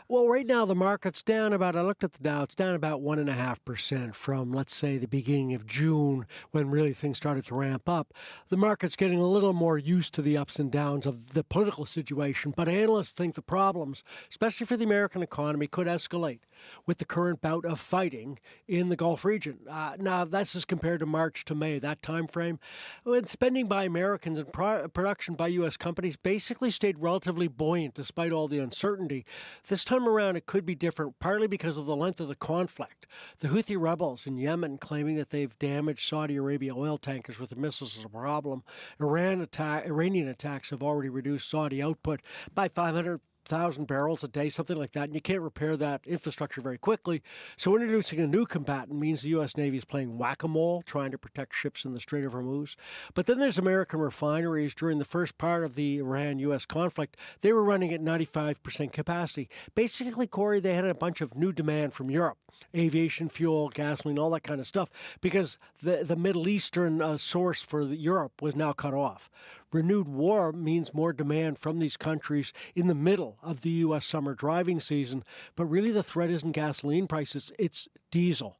Well, right now the market's down about, I looked at the Dow, it's down about 1.5% from, let's say, the beginning of June when really things started to ramp up. The market's getting a little more used to the ups and downs of the political situation, but analysts think the problems, especially for the American economy, could escalate with the current bout of fighting in the Gulf region. Now, that's as compared to March to May, that time frame. When spending by Americans and production by U.S. companies basically stayed relatively buoyant despite all the uncertainty. This time around, it could be different, partly because of the length of the conflict. The Houthi rebels in Yemen claiming that they've damaged Saudi Arabia oil tankers with the missiles is a problem. Iranian attacks have already reduced Saudi output by 500,000 barrels a day, something like that, and you can't repair that infrastructure very quickly. So introducing a new combatant means the U.S. Navy is playing whack-a-mole, trying to protect ships in the Strait of Hormuz. But then there's American refineries. During the first part of the Iran-U.S. conflict, they were running at 95% capacity. Basically, Corey, they had a bunch of new demand from Europe. Aviation fuel, gasoline, all that kind of stuff, because the Middle Eastern source for Europe was now cut off. Renewed war means more demand from these countries in the middle of the U.S. summer driving season, but really the threat isn't gasoline prices, it's diesel.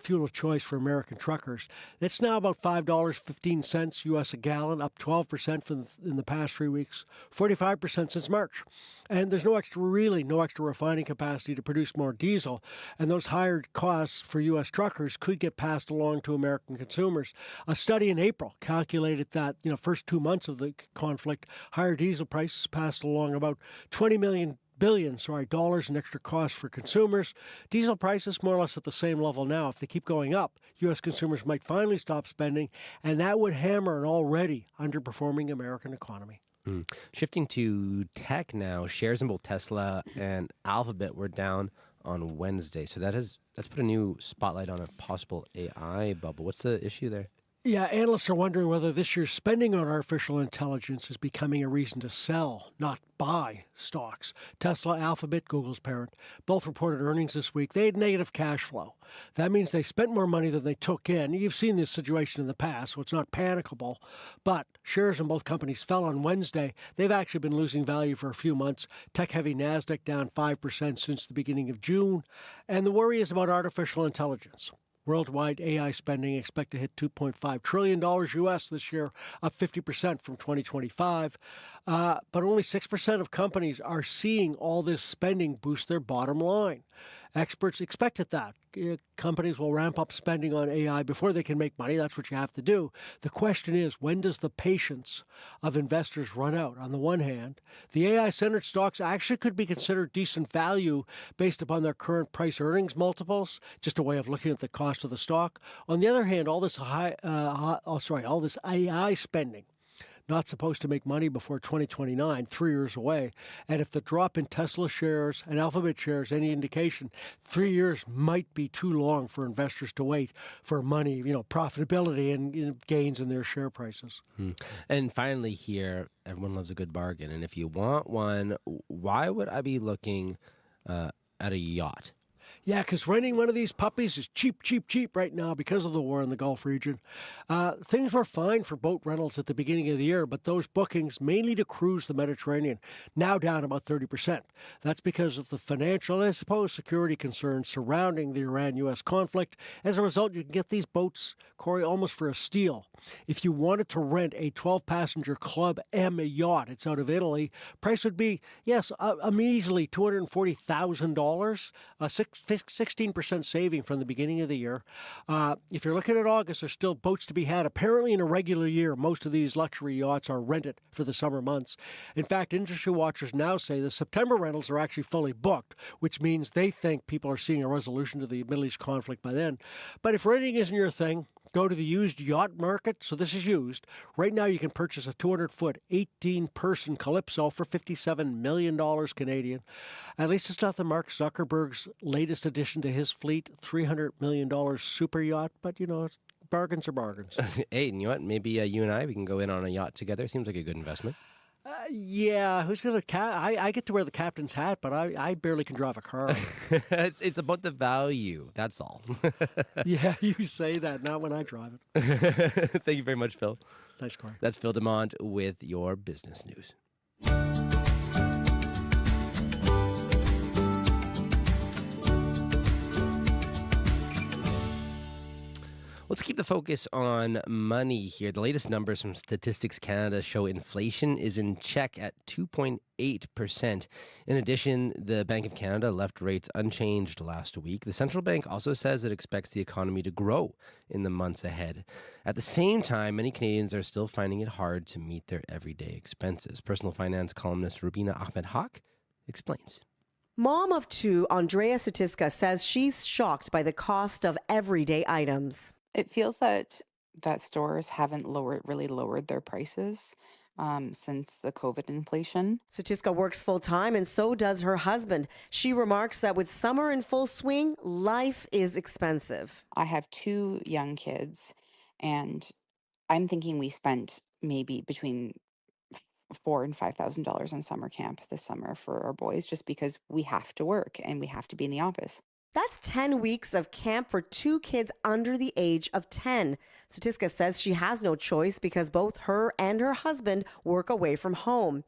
Fuel of choice for American truckers. It's now about $5.15 U.S. a gallon, up 12% in the past 3 weeks, 45% since March. And there's no extra refining capacity to produce more diesel. And those higher costs for U.S. truckers could get passed along to American consumers. A study in April calculated that, first 2 months of the conflict, higher diesel prices passed along about $20 billion in extra costs for consumers. Diesel prices more or less at the same level now. If they keep going up, U.S. consumers might finally stop spending, and that would hammer an already underperforming American economy. Shifting to tech now, shares in both Tesla and Alphabet were down on Wednesday. So that's put a new spotlight on a possible AI bubble. What's the issue there? Yeah, analysts are wondering whether this year's spending on artificial intelligence is becoming a reason to sell, not buy stocks. Tesla, Alphabet, Google's parent, both reported earnings this week. They had negative cash flow. That means they spent more money than they took in. You've seen this situation in the past, so it's not panicable. But shares in both companies fell on Wednesday. They've actually been losing value for a few months. Tech-heavy NASDAQ down 5% since the beginning of June. And the worry is about artificial intelligence. Worldwide AI spending expected to hit $2.5 trillion U.S. this year, up 50% from 2025. But only 6% of companies are seeing all this spending boost their bottom line. Experts expected that. Companies will ramp up spending on AI before they can make money. That's what you have to do. The question is, when does the patience of investors run out? On the one hand, the AI-centered stocks actually could be considered decent value based upon their current price-earnings multiples, just a way of looking at the cost of the stock. On the other hand, all this AI spending, not supposed to make money before 2029, 3 years away. And if the drop in Tesla shares and Alphabet shares any indication, 3 years might be too long for investors to wait for money, profitability and gains in their share prices. And finally here, everyone loves a good bargain. And if you want one, why would I be looking at a yacht? Yeah, because renting one of these puppies is cheap, cheap, cheap right now because of the war in the Gulf region. Things were fine for boat rentals at the beginning of the year, but those bookings, mainly to cruise the Mediterranean, now down about 30%. That's because of the financial and, I suppose, security concerns surrounding the Iran-U.S. conflict. As a result, you can get these boats, Corey, almost for a steal. If you wanted to rent a 12-passenger Club M yacht, it's out of Italy, price would be, yes, a measly $240,000, 16% saving from the beginning of the year. If you're looking at August, there's still boats to be had. Apparently, in a regular year, most of these luxury yachts are rented for the summer months. In fact, industry watchers now say the September rentals are actually fully booked, which means they think people are seeing a resolution to the Middle East conflict by then. But if renting isn't your thing, go to the used yacht market. So this is used. Right now, you can purchase a 200-foot, 18-person Calypso for $57 million Canadian. At least it's not the Mark Zuckerberg's latest addition to his fleet, $300 million super yacht. But, bargains are bargains. Hey, you know what? Maybe you and we can go in on a yacht together. Seems like a good investment. Yeah, who's going to... I get to wear the captain's hat, but I barely can drive a car. It's about the value. That's all. Yeah, you say that, not when I drive it. Thank you very much, Phil. Thanks, Corey. That's Phil DeMont with your business news. Let's keep the focus on money here. The latest numbers from Statistics Canada show inflation is in check at 2.8%. In addition, the Bank of Canada left rates unchanged last week. The central bank also says it expects the economy to grow in the months ahead. At the same time, many Canadians are still finding it hard to meet their everyday expenses. Personal finance columnist Rubina Ahmed-Haq explains. Mom of two, Andrea Satiska, says she's shocked by the cost of everyday items. It feels that stores haven't really lowered their prices since the COVID inflation. Satiska works full-time and so does her husband. She remarks that with summer in full swing, life is expensive. I have two young kids, and I'm thinking we spent maybe between $4,000 and $5,000 on summer camp this summer for our boys, just because we have to work and we have to be in the office. That's 10 weeks of camp for two kids under the age of 10. Satiska says she has no choice because both her and her husband work away from home.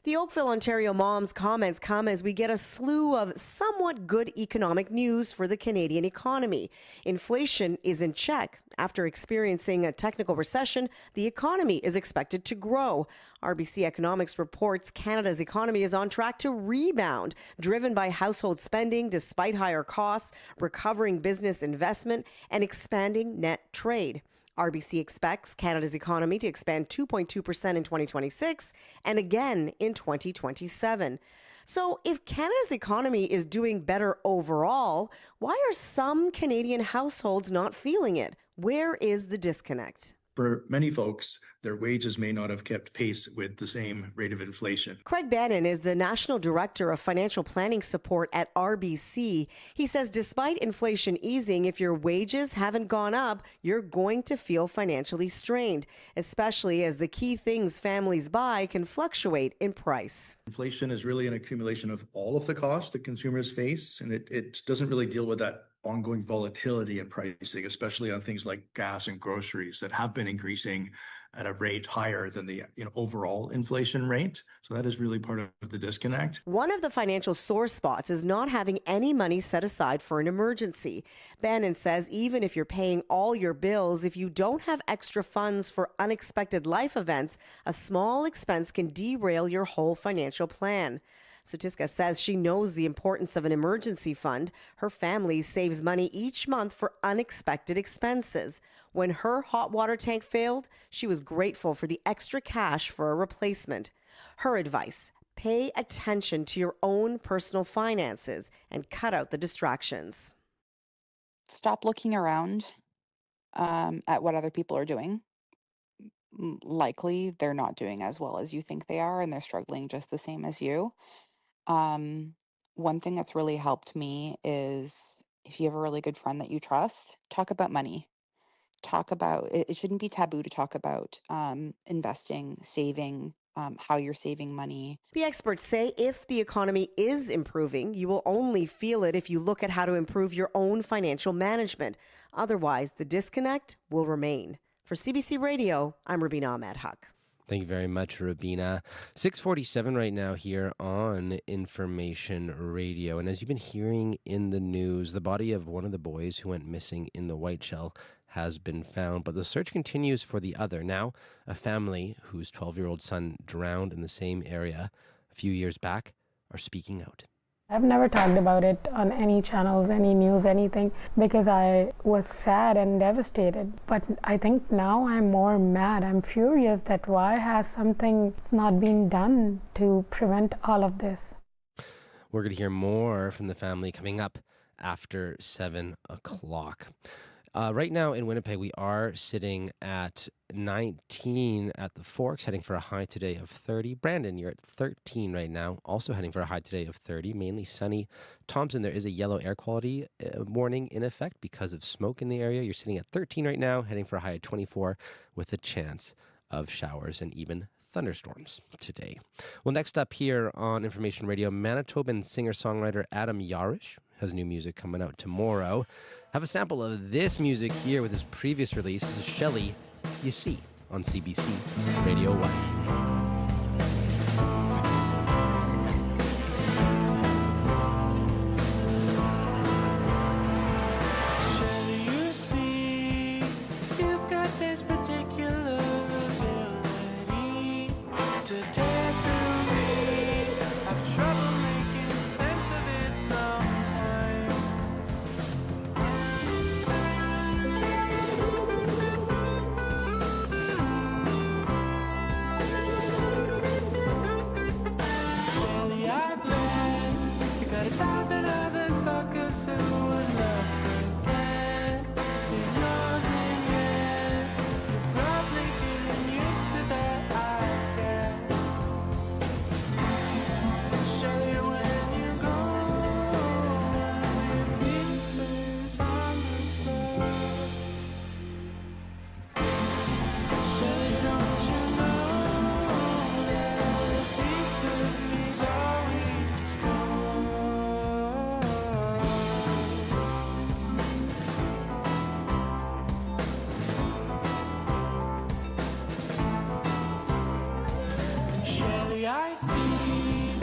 The Oakville, Ontario mom's comments come as we get a slew of somewhat good economic news for the Canadian economy. Inflation is in check. After experiencing a technical recession, the economy is expected to grow. RBC Economics reports Canada's economy is on track to rebound, driven by household spending despite higher costs, recovering business investment, and expanding net trade. RBC expects Canada's economy to expand 2.2% in 2026 and again in 2027. So if Canada's economy is doing better overall, why are some Canadian households not feeling it? Where is the disconnect? For many folks, their wages may not have kept pace with the same rate of inflation. Craig Bannon is the National Director of Financial Planning Support at RBC. He says despite inflation easing, if your wages haven't gone up, you're going to feel financially strained, especially as the key things families buy can fluctuate in price. Inflation is really an accumulation of all of the costs that consumers face, and it doesn't really deal with that ongoing volatility in pricing, especially on things like gas and groceries that have been increasing at a rate higher than the overall inflation rate. So that is really part of the disconnect. One of the financial sore spots is not having any money set aside for an emergency. Bannon says even if you're paying all your bills, if you don't have extra funds for unexpected life events, a small expense can derail your whole financial plan. Satiska says she knows the importance of an emergency fund. Her family saves money each month for unexpected expenses. When her hot water tank failed, she was grateful for the extra cash for a replacement. Her advice: pay attention to your own personal finances and cut out the distractions. Stop looking around at what other people are doing. Likely they're not doing as well as you think they are, and they're struggling just the same as you. One thing that's really helped me is if you have a really good friend that you trust, talk about money. Talk about it. It shouldn't be taboo to talk about investing, saving, how you're saving money. The experts say if the economy is improving, you will only feel it if you look at how to improve your own financial management. Otherwise, the disconnect will remain. For CBC Radio, I'm Rubina Ahmed-Huck. Thank you very much, Rubina. 6:47 right now here on Information Radio. And as you've been hearing in the news, the body of one of the boys who went missing in the Whiteshell has been found, but the search continues for the other. Now, a family whose 12-year-old son drowned in the same area a few years back are speaking out. I've never talked about it on any channels, any news, anything, because I was sad and devastated. But I think now I'm more mad. I'm furious that why has something not been done to prevent all of this? We're going to hear more from the family coming up after 7 o'clock. Right now in Winnipeg, we are sitting at 19 at the Forks, heading for a high today of 30. Brandon, you're at 13 right now, also heading for a high today of 30, mainly sunny. Thompson, there is a yellow air quality warning in effect because of smoke in the area. You're sitting at 13 right now, heading for a high of 24 with a chance of showers and even thunderstorms today. Well, next up here on Information Radio, Manitoban singer-songwriter Adam Yarish has new music coming out tomorrow. Have a sample of this music here with his previous release. This is Shelly, You See, on CBC Radio 1. I see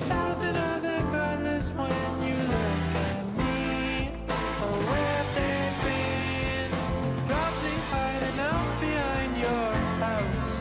1,000 other colors when you look at me. Oh, where they've been, probably hiding out behind your house.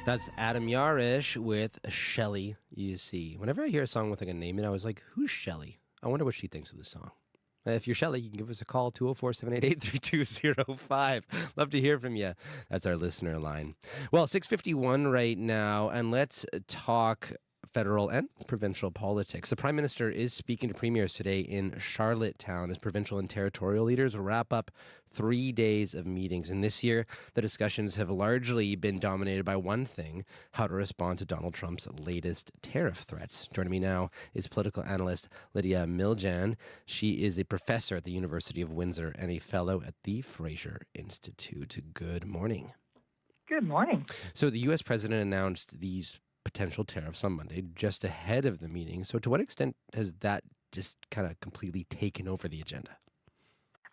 That's Adam Yarish with Shelly, You See. Whenever I hear a song with like a name in it, I was like, who's Shelly? I wonder what she thinks of the song. If you're Shelly, you can give us a call, 204-788-3205. Love to hear from you. That's our listener line. Well, 6:51 right now, and let's talk federal and provincial politics. The Prime Minister is speaking to premiers today in Charlottetown as provincial and territorial leaders wrap up 3 days of meetings. And this year, the discussions have largely been dominated by one thing: how to respond to Donald Trump's latest tariff threats. Joining me now is political analyst Lydia Miljan. She is a professor at the University of Windsor and a fellow at the Fraser Institute. Good morning. Good morning. So the U.S. president announced these potential tariffs on Monday just ahead of the meeting. So to what extent has that just kind of completely taken over the agenda?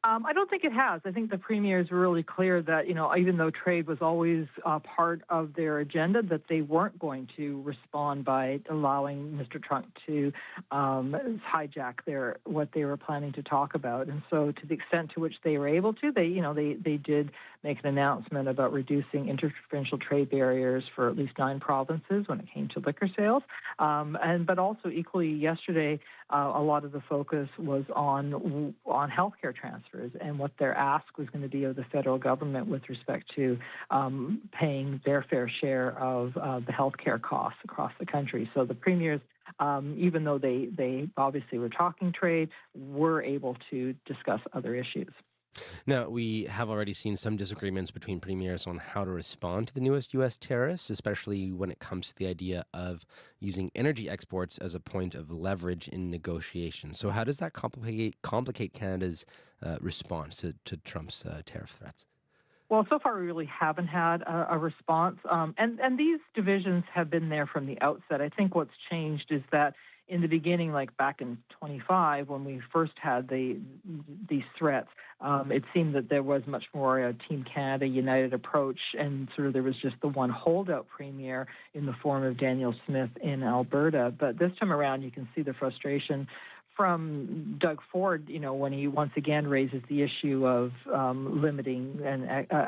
I don't think it has. I think the premiers were really clear that, even though trade was always part of their agenda, that they weren't going to respond by allowing Mr. Trump to hijack what they were planning to talk about. And so to the extent to which they were able to, they did make an announcement about reducing interprovincial trade barriers for at least 9 provinces when it came to liquor sales. But also equally yesterday, a lot of the focus was on healthcare transfers and what their ask was going to be of the federal government with respect to paying their fair share of the healthcare costs across the country. So the premiers, even though they obviously were talking trade, were able to discuss other issues. Now, we have already seen some disagreements between premiers on how to respond to the newest U.S. tariffs, especially when it comes to the idea of using energy exports as a point of leverage in negotiations. So how does that complicate Canada's response to Trump's tariff threats? Well, so far we really haven't had a response, and these divisions have been there from the outset. I think what's changed is that in the beginning, like back in 25, when we first had these threats, it seemed that there was much more a Team Canada United approach, and sort of there was just the one holdout premier in the form of Daniel Smith in Alberta. But this time around, you can see the frustration from Doug Ford, when he once again raises the issue of limiting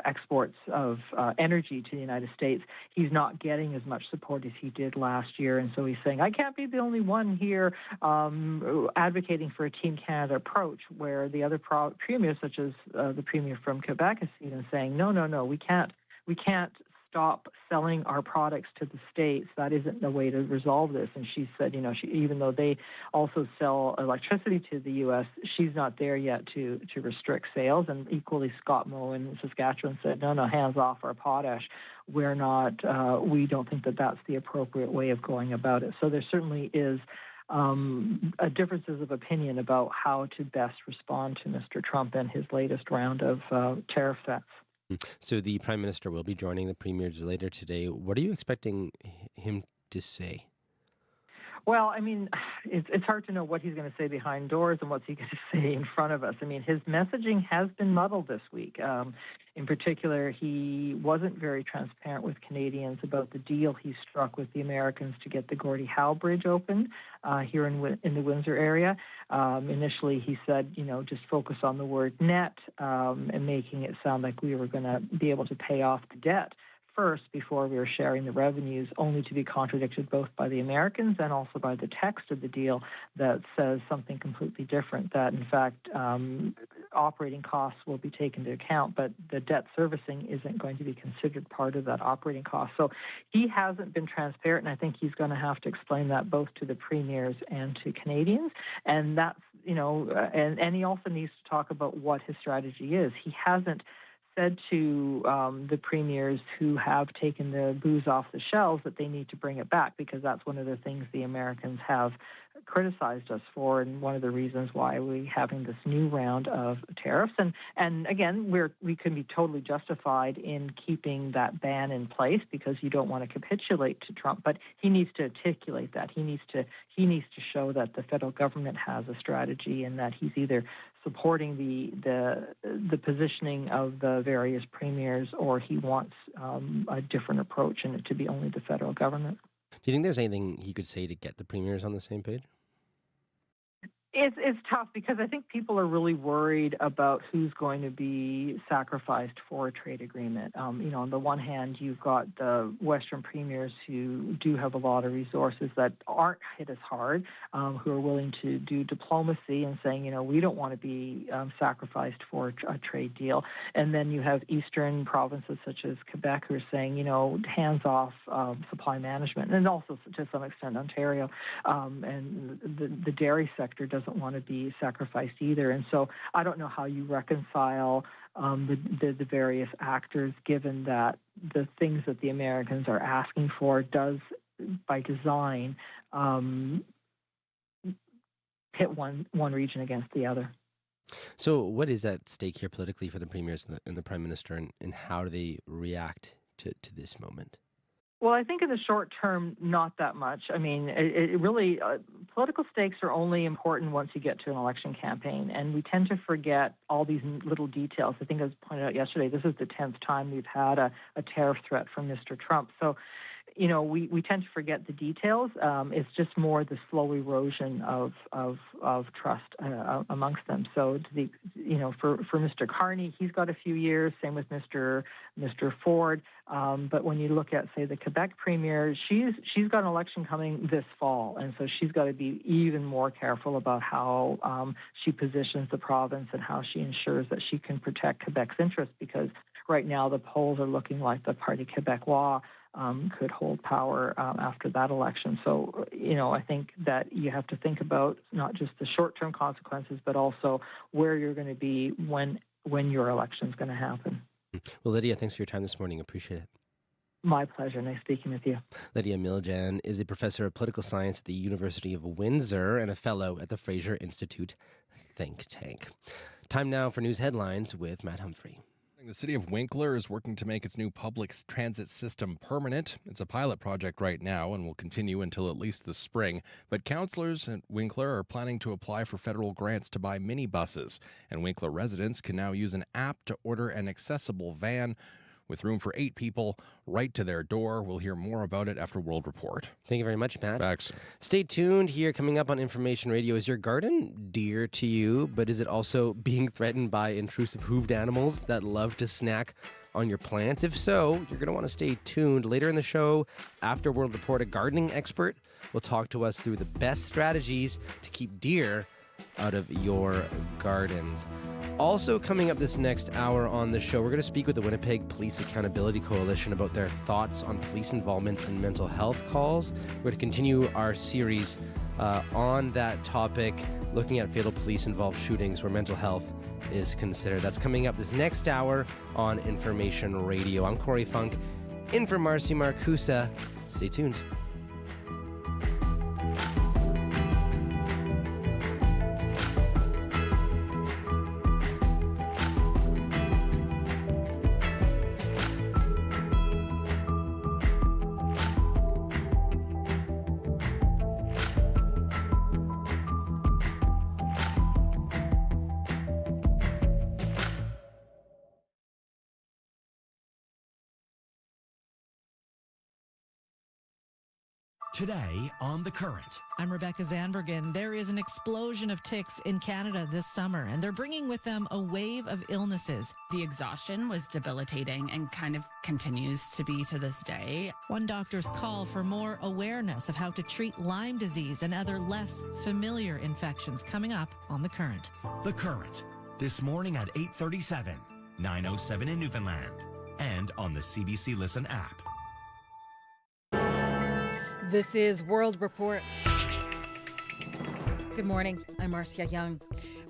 exports of energy to the United States. He's not getting as much support as he did last year, and so he's saying, I can't be the only one here advocating for a Team Canada approach, where the other premiers, such as the premier from Quebec, is even saying, no, we can't stop selling our products to the States. That isn't the way to resolve this. And she said, even though they also sell electricity to the U.S., she's not there yet to restrict sales. And equally, Scott Moe in Saskatchewan said, no, hands off our potash. We don't think that that's the appropriate way of going about it. So there certainly is differences of opinion about how to best respond to Mr. Trump and his latest round of tariff threats. So the Prime Minister will be joining the premiers later today. What are you expecting him to say? Well, I mean, it's hard to know what he's going to say behind doors and what's he going to say in front of us. I mean, his messaging has been muddled this week. In particular, he wasn't very transparent with Canadians about the deal he struck with the Americans to get the Gordie Howe Bridge open here in the Windsor area. Initially, he said, just focus on the word net and making it sound like we were going to be able to pay off the debt first before we were sharing the revenues, only to be contradicted both by the Americans and also by the text of the deal that says something completely different, that in fact operating costs will be taken into account, but the debt servicing isn't going to be considered part of that operating cost. So he hasn't been transparent, and I think he's going to have to explain that both to the premiers and to Canadians. And that's, and he also needs to talk about what his strategy is. He hasn't said to the premiers who have taken the booze off the shelves that they need to bring it back, because that's one of the things the Americans have criticized us for, and one of the reasons why we're having this new round of tariffs. And again, we can be totally justified in keeping that ban in place because you don't want to capitulate to Trump, but he needs to articulate that. He needs to show that the federal government has a strategy and that he's either supporting the positioning of the various premiers, or he wants a different approach and it to be only the federal government. Do you think there's anything he could say to get the premiers on the same page? It's tough because I think people are really worried about who's going to be sacrificed for a trade agreement. On the one hand, you've got the Western premiers who do have a lot of resources that aren't hit as hard, who are willing to do diplomacy and saying, we don't want to be sacrificed for a trade deal. And then you have Eastern provinces such as Quebec who are saying, hands off supply management, and also to some extent Ontario. And the dairy sector doesn't want to be sacrificed either. And so I don't know how you reconcile the various actors, given that the things that the Americans are asking for does, by design, pit one region against the other. So what is at stake here politically for the premiers and the Prime Minister, and how do they react to this moment? Well, I think in the short term, not that much. I mean, it really, political stakes are only important once you get to an election campaign, and we tend to forget all these little details. I think, as pointed out yesterday, this is the 10th time we've had a tariff threat from Mr. Trump. So, you know, we tend to forget the details. It's just more the slow erosion of trust amongst them. So, for Mr. Carney, he's got a few years. Same with Mr. Ford. But when you look at, say, the Quebec premier, she's got an election coming this fall, and so she's got to be even more careful about how she positions the province and how she ensures that she can protect Quebec's interests, because right now the polls are looking like the Parti Québécois could hold power after that election. So, I think that you have to think about not just the short-term consequences, but also where you're going to be when your election is going to happen. Well, Lydia, thanks for your time this morning. Appreciate it. My pleasure. Nice speaking with you. Lydia Miljan is a professor of political science at the University of Windsor and a fellow at the Fraser Institute think tank. Time now for news headlines with Matt Humphrey. The city of Winkler is working to make its new public transit system permanent. It's a pilot project right now and will continue until at least the spring. But councillors at Winkler are planning to apply for federal grants to buy minibuses. And Winkler residents can now use an app to order an accessible van with room for 8 people right to their door. We'll hear more about it after World Report. Thank you very much, Matt. Thanks. Stay tuned here. Coming up on Information Radio, is your garden dear to you, but is it also being threatened by intrusive hooved animals that love to snack on your plants? If so, you're going to want to stay tuned. Later in the show, after World Report, a gardening expert will talk to us through the best strategies to keep deer out of your gardens. Also coming up this next hour on the show, we're going to speak with the Winnipeg Police Accountability Coalition about their thoughts on police involvement in mental health calls. We're going to continue our series on that topic, looking at fatal police-involved shootings where mental health is considered. That's coming up this next hour on Information Radio. I'm Corey Funk, in for Marcy Marcusa. Stay tuned. Today on The Current. I'm Rebecca Zandbergen. There is an explosion of ticks in Canada this summer, and they're bringing with them a wave of illnesses. The exhaustion was debilitating and kind of continues to be to this day. One doctor's call for more awareness of how to treat Lyme disease and other less familiar infections coming up on The Current. The Current, this morning at 8:37, 9:07 in Newfoundland, and on the CBC Listen app. This is World Report. Good morning. I'm Marcia Young.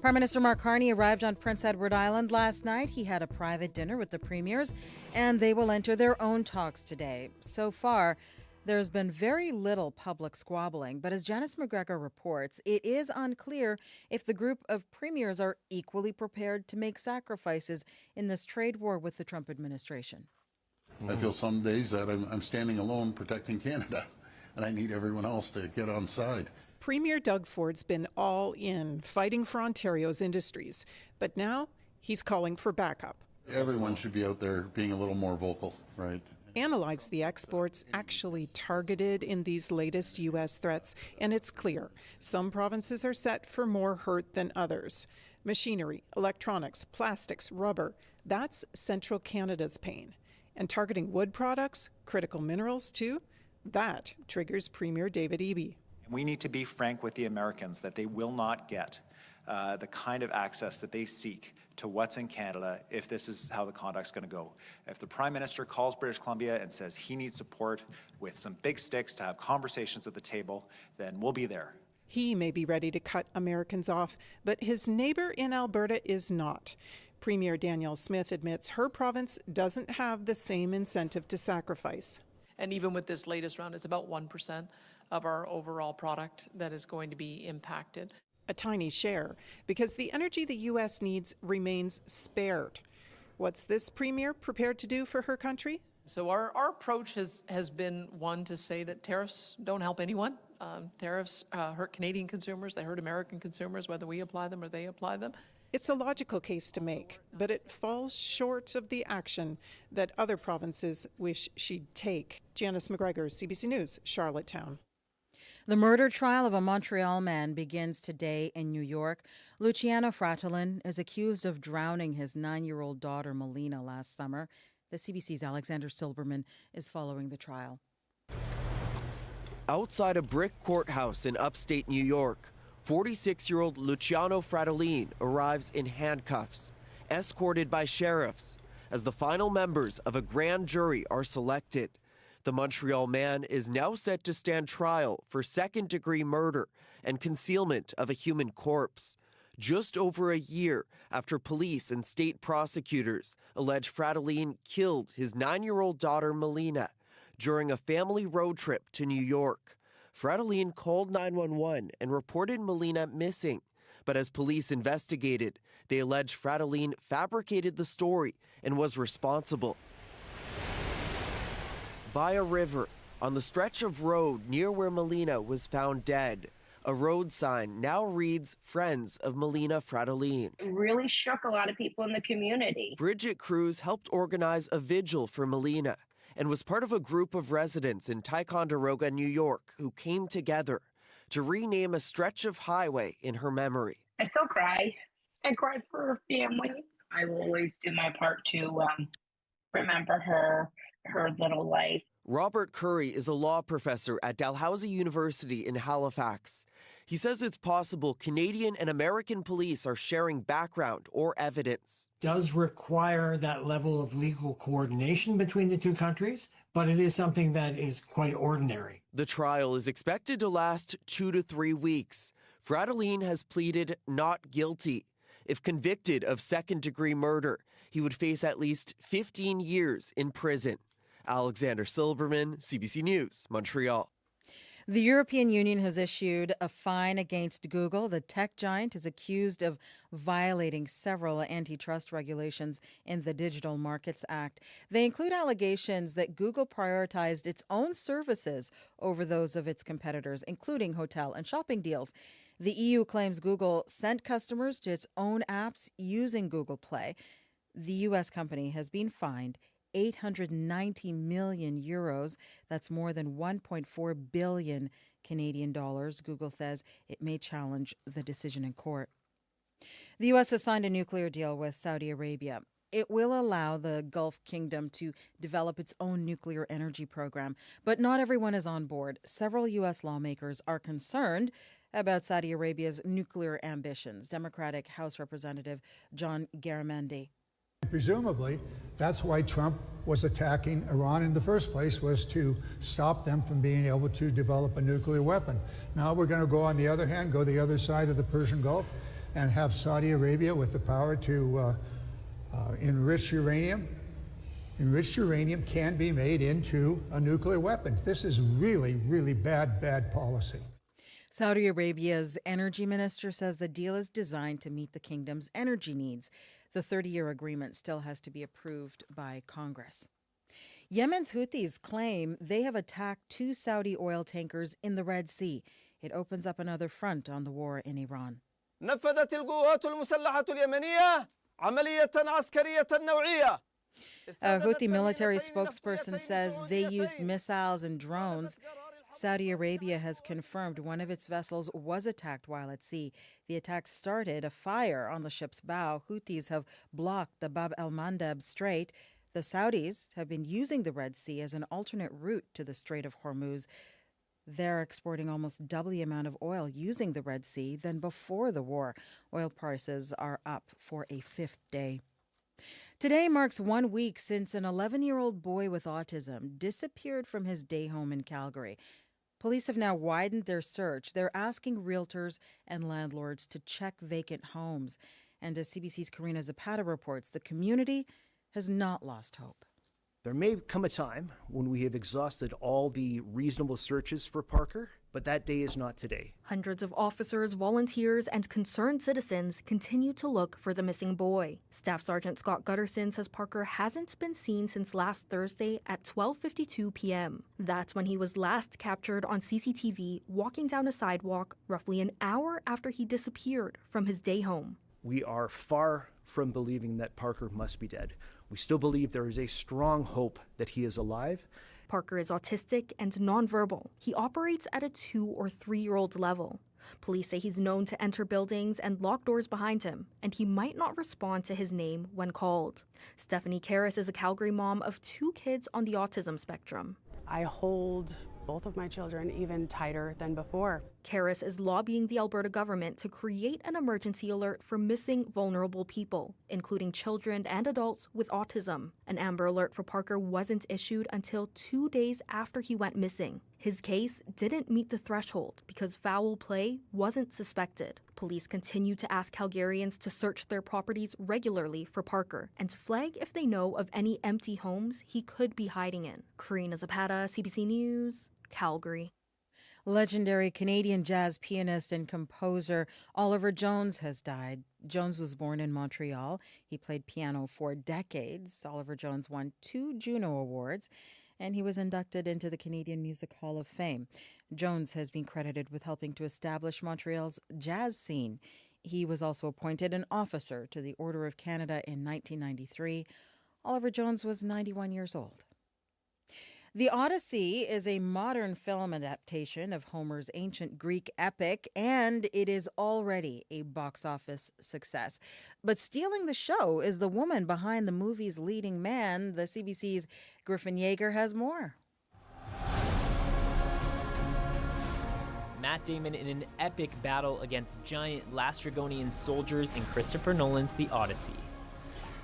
Prime Minister Mark Carney arrived on Prince Edward Island last night. He had a private dinner with the premiers, and they will enter their own talks today. So far, there's been very little public squabbling, but as Janice McGregor reports, it is unclear if the group of premiers are equally prepared to make sacrifices in this trade war with the Trump administration. I feel some days that I'm standing alone protecting Canada, and I need everyone else to get on side. Premier Doug Ford's been all in, fighting for Ontario's industries. But now he's calling for backup. Everyone should be out there being a little more vocal, right? Analyze the exports actually targeted in these latest U.S. threats, and it's clear some provinces are set for more hurt than others. Machinery, electronics, plastics, rubber, that's central Canada's pain. And targeting wood products, critical minerals too, that triggers Premier David Eby. We need to be frank with the Americans that they will not get the kind of access that they seek to what's in Canada if this is how the conduct's going to go. If the Prime Minister calls British Columbia and says he needs support with some big sticks to have conversations at the table, then we'll be there. He may be ready to cut Americans off, but his neighbor in Alberta is not. Premier Danielle Smith admits her province doesn't have the same incentive to sacrifice. And even with this latest round, it's about 1% of our overall product that is going to be impacted. A tiny share, because the energy the U.S. needs remains spared. What's this premier prepared to do for her country? So our approach has been one to say that tariffs don't help anyone. Tariffs hurt Canadian consumers, they hurt American consumers, whether we apply them or they apply them. It's a logical case to make, but it falls short of the action that other provinces wish she'd take. Janice McGregor, CBC News, Charlottetown. The murder trial of a Montreal man begins today in New York. Luciano Fratellin is accused of drowning his 9-year-old daughter, Melina, last summer. The CBC's Alexander Silberman is following the trial. Outside a brick courthouse in upstate New York, 46-year-old Luciano Fratellin arrives in handcuffs, escorted by sheriffs, as the final members of a grand jury are selected. The Montreal man is now set to stand trial for second-degree murder and concealment of a human corpse, just over a year after police and state prosecutors allege Fratellin killed his 9-year-old daughter Melina during a family road trip to New York. Fratellin called 911 and reported Melina missing, but as police investigated, they allege Fratellin fabricated the story and was responsible. By a river, on the stretch of road near where Melina was found dead, a road sign now reads Friends of Melina Fratellin. It really shook a lot of people in the community. Bridget Cruz helped organize a vigil for Melina and was part of a group of residents in Ticonderoga, New York, who came together to rename a stretch of highway in her memory. I still cry. I cried for her family. I will always do my part to remember her little life. Robert Curry is a law professor at Dalhousie University in Halifax. He says it's possible Canadian and American police are sharing background or evidence. Does require that level of legal coordination between the two countries, but it is something that is quite ordinary. The trial is expected to last 2 to 3 weeks. Fratellin has pleaded not guilty. If convicted of second-degree murder, he would face at least 15 years in prison. Alexander Silberman, CBC News, Montreal. The European Union has issued a fine against Google. The tech giant is accused of violating several antitrust regulations in the Digital Markets Act. They include allegations that Google prioritized its own services over those of its competitors, including hotel and shopping deals. The EU claims Google sent customers to its own apps using Google Play. The U.S. company has been fined 890 million euros. That's more than 1.4 billion Canadian dollars. Google says it may challenge the decision in court. The U.S. has signed a nuclear deal with Saudi Arabia. It will allow the Gulf Kingdom to develop its own nuclear energy program, but not everyone is on board. Several U.S. lawmakers are concerned about Saudi Arabia's nuclear ambitions. Democratic House Representative John Garamendi. Presumably, that's why Trump was attacking Iran in the first place, was to stop them from being able to develop a nuclear weapon. Now we're going to go on the other hand, go the other side of the Persian Gulf and have Saudi Arabia with the power to enrich uranium. Enriched uranium can be made into a nuclear weapon. This is really, really bad policy. Saudi Arabia's energy minister says the deal is designed to meet the kingdom's energy needs. The 30-year agreement still has to be approved by Congress. Yemen's Houthis claim they have attacked 2 Saudi oil tankers in the Red Sea. It opens up another front on the war in Iran. نفذت القوات المسلحة اليمنية عملية عسكرية نوعية. A Houthi military spokesperson says they used missiles and drones. Saudi Arabia has confirmed one of its vessels was attacked while at sea. The attack started a fire on the ship's bow. Houthis have blocked the Bab el-Mandeb Strait. The Saudis have been using the Red Sea as an alternate route to the Strait of Hormuz. They're exporting almost double the amount of oil using the Red Sea than before the war. Oil prices are up for a 5th day. Today marks 1 week since an 11-year-old boy with autism disappeared from his day home in Calgary. Police have now widened their search. They're asking realtors and landlords to check vacant homes. And as CBC's Karina Zapata reports, the community has not lost hope. There may come a time when we have exhausted all the reasonable searches for Parker, but that day is not today. Hundreds of officers, volunteers, and concerned citizens continue to look for the missing boy. Staff Sergeant Scott Gutterson says Parker hasn't been seen since last Thursday at 12:52 p.m. That's when he was last captured on CCTV walking down a sidewalk roughly an hour after he disappeared from his day home. We are far from believing that Parker must be dead. We still believe there is a strong hope that he is alive. Parker is autistic and nonverbal. He operates at a 2 or 3-year-old level. Police say he's known to enter buildings and lock doors behind him, and he might not respond to his name when called. Stephanie Karras is a Calgary mom of 2 kids on the autism spectrum. I hold both of my children even tighter than before. Karras is lobbying the Alberta government to create an emergency alert for missing vulnerable people, including children and adults with autism. An Amber Alert for Parker wasn't issued until 2 days after he went missing. His case didn't meet the threshold because foul play wasn't suspected. Police continue to ask Calgarians to search their properties regularly for Parker and to flag if they know of any empty homes he could be hiding in. Karina Zapata, CBC News, Calgary. Legendary Canadian jazz pianist and composer Oliver Jones has died. Jones was born in Montreal. He played piano for decades. Oliver Jones won 2 Juno Awards, and he was inducted into the Canadian Music Hall of Fame. Jones has been credited with helping to establish Montreal's jazz scene. He was also appointed an officer to the Order of Canada in 1993. Oliver Jones was 91 years old. The Odyssey is a modern film adaptation of Homer's ancient Greek epic, and it is already a box office success. But stealing the show is the woman behind the movie's leading man. The CBC's Griffin Yeager has more. Matt Damon in an epic battle against giant Lastrygonian soldiers in Christopher Nolan's The Odyssey.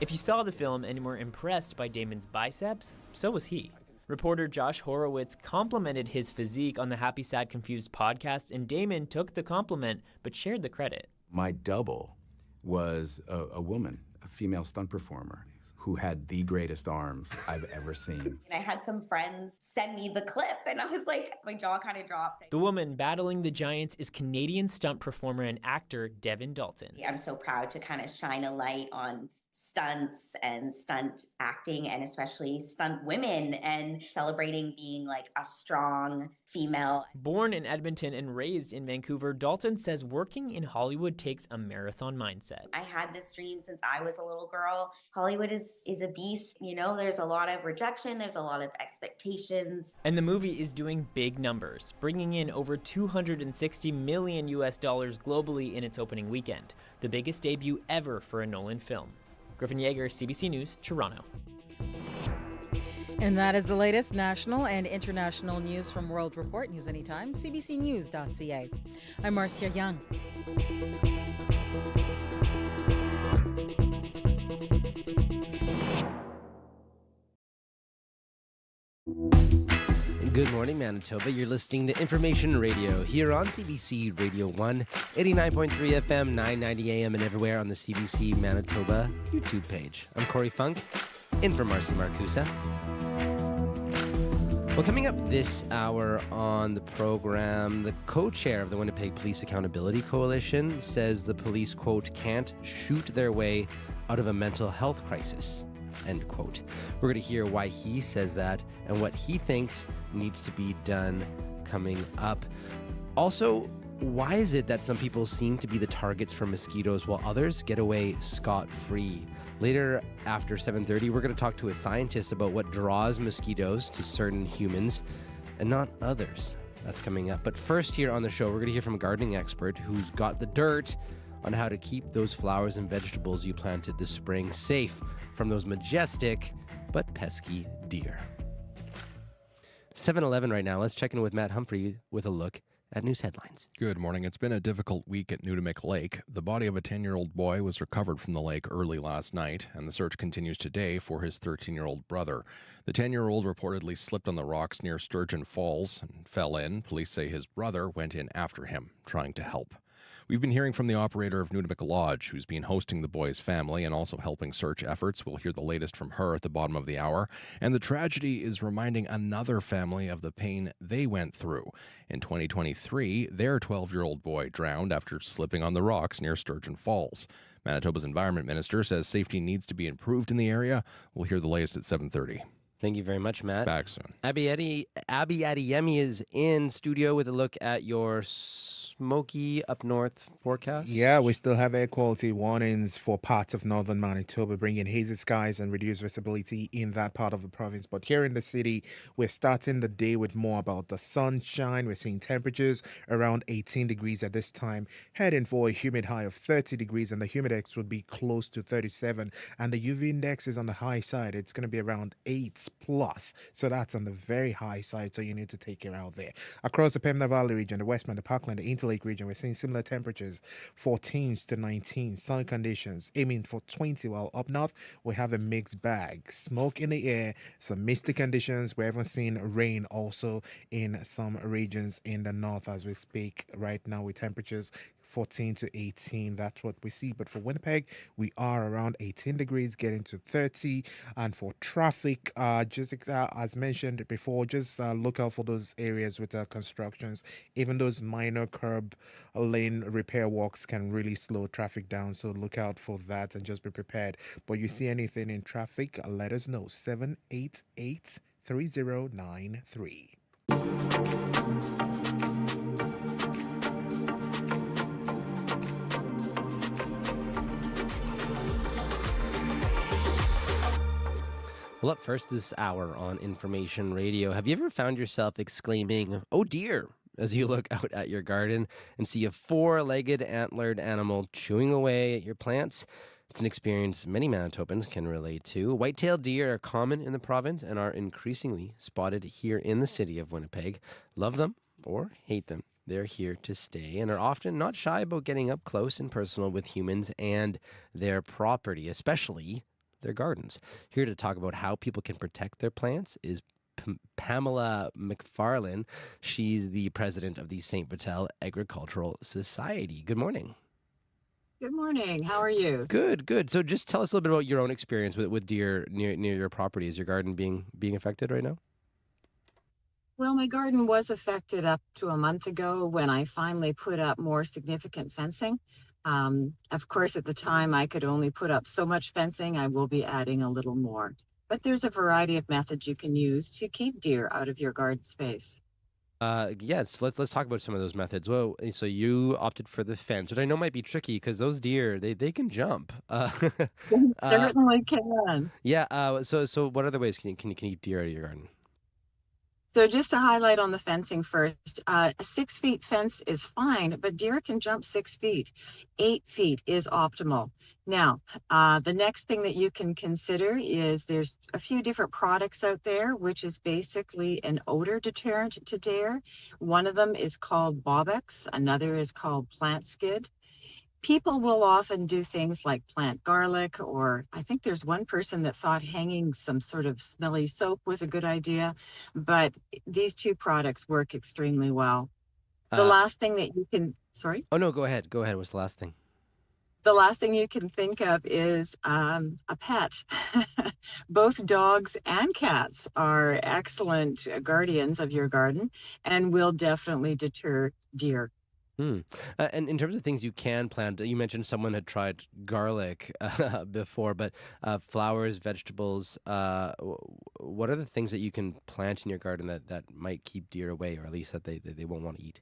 If you saw the film and were impressed by Damon's biceps, so was he. Reporter Josh Horowitz complimented his physique on the Happy Sad Confused podcast, and Damon took the compliment but shared the credit. My double was a woman, a female stunt performer, who had the greatest arms I've ever seen. I had some friends send me the clip, and I was like, my jaw kind of dropped. The woman battling the giants is Canadian stunt performer and actor Devin Dalton. I'm so proud to kind of shine a light on stunts and stunt acting, and especially stunt women, and celebrating being like a strong female. Born in Edmonton and raised in Vancouver, Dalton says working in Hollywood takes a marathon mindset. I had this dream since I was a little girl. Hollywood is a beast, you know, there's a lot of rejection, there's a lot of expectations. And the movie is doing big numbers, bringing in over $260 million globally in its opening weekend, the biggest debut ever for a Nolan film. Griffin Yeager, CBC News, Toronto. And that is the latest national and international news from World Report News Anytime, cbcnews.ca. I'm Marcia Young. Good morning, Manitoba. You're listening to Information Radio here on CBC Radio 1, 89.3 FM, 990 AM, and everywhere on the CBC Manitoba YouTube page. I'm Corey Funk, in for Marcy Marcusa. Well, coming up this hour on the program, the co-chair of the Winnipeg Police Accountability Coalition says the police, quote, can't shoot their way out of a mental health crisis, end quote. We're going to hear why he says that and what he thinks needs to be done coming up. Also, why is it that some people seem to be the targets for mosquitoes while others get away scot-free? Later, after 7:30, we're going to talk to a scientist about what draws mosquitoes to certain humans and not others. That's coming up. But first, here on the show, we're going to hear from a gardening expert who's got the dirt on how to keep those flowers and vegetables you planted this spring safe from those majestic but pesky deer. 7:11 right now. Let's check in with Matt Humphrey with a look at news headlines. Good morning. It's been a difficult week at Nudimick Lake. The body of a 10-year-old boy was recovered from the lake early last night, and the search continues today for his 13-year-old brother. The 10-year-old reportedly slipped on the rocks near Sturgeon Falls and fell in. Police say his brother went in after him, trying to help. We've been hearing from the operator of Nunavik Lodge, who's been hosting the boys' family and also helping search efforts. We'll hear the latest from her at the bottom of the hour. And the tragedy is reminding another family of the pain they went through. In 2023, their 12-year-old boy drowned after slipping on the rocks near Sturgeon Falls. Manitoba's Environment Minister says safety needs to be improved in the area. We'll hear the latest at 7:30. Thank you very much, Matt. Back soon. Abby Adiyemi is in studio with a look at your smoky up north forecast. Yeah, we still have air quality warnings for parts of northern Manitoba, bringing hazy skies and reduced visibility in that part of the province. But here in the city, we're starting the day with more about the sunshine. We're seeing temperatures around 18 degrees at this time, heading for a humid high of 30 degrees, and the humidex would be close to 37. And the UV index is on the high side. It's going to be around 8 plus. So that's on the very high side. So you need to take care out there. Across the Pembina Valley region, the Westman, the Parkland, the Interlake region, we're seeing similar temperatures, 14s to 19, sun conditions aiming for 20, while up north we have a mixed bag, smoke in the air, some misty conditions. We're even seeing rain also in some regions in the north as we speak right now, with temperatures 14 to 18. That's what we see. But for Winnipeg, we are around 18 degrees, getting to 30. And for traffic, as mentioned before, just look out for those areas with constructions. Even those minor curb lane repair works can really slow traffic down. So look out for that and just be prepared. But you see anything in traffic, let us know. 788-3093. Well, up first this hour on Information Radio, have you ever found yourself exclaiming, "Oh dear," as you look out at your garden and see a four-legged antlered animal chewing away at your plants? It's an experience many Manitobans can relate to. White-tailed deer are common in the province and are increasingly spotted here in the city of Winnipeg. Love them or hate them, they're here to stay and are often not shy about getting up close and personal with humans and their property, especially their gardens. Here to talk about how people can protect their plants is Pamela McFarlane. She's the president of the St. Vital Agricultural Society. Good morning. Good morning. How are you? Good, good. So just tell us a little bit about your own experience with deer near your property. Is your garden being affected right now? Well, my garden was affected up to a month ago when I finally put up more significant fencing. Of course, at the time, I could only put up so much fencing. I will be adding a little more. But there's a variety of methods you can use to keep deer out of your garden space. Yes, let's talk about some of those methods. Well, so you opted for the fence, which I know might be tricky because those deer, they can jump. Certainly can. Yeah. So what other ways can you keep deer out of your garden? So just to highlight on the fencing first, a 6 feet fence is fine, but deer can jump 6 feet. 8 feet is optimal. Now, the next thing that you can consider is there's a few different products out there, which is basically an odor deterrent to deer. One of them is called Bobex. Another is called Plant Skid. People will often do things like plant garlic, or I think there's one person that thought hanging some sort of smelly soap was a good idea, but these two products work extremely well. The last thing that you can, sorry? Oh, no, go ahead. Go ahead. What's the last thing? The last thing you can think of is a pet. Both dogs and cats are excellent guardians of your garden and will definitely deter deer. And in terms of things you can plant, you mentioned someone had tried garlic before, but flowers, vegetables, what are the things that you can plant in your garden that might keep deer away, or at least that they won't want to eat?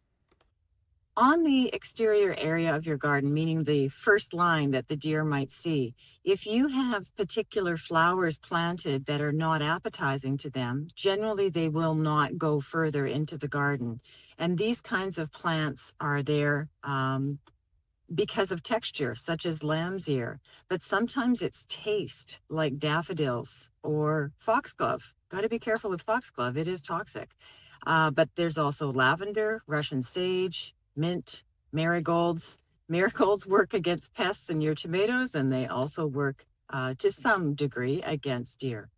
On the exterior area of your garden, meaning the first line that the deer might see, if you have particular flowers planted that are not appetizing to them, generally they will not go further into the garden. And these kinds of plants are there because of texture, such as lamb's ear, but sometimes it's taste, like daffodils or foxglove. Got to be careful with foxglove, it is toxic. But there's also lavender, Russian sage, mint, marigolds. Marigolds work against pests in your tomatoes, and they also work to some degree against deer.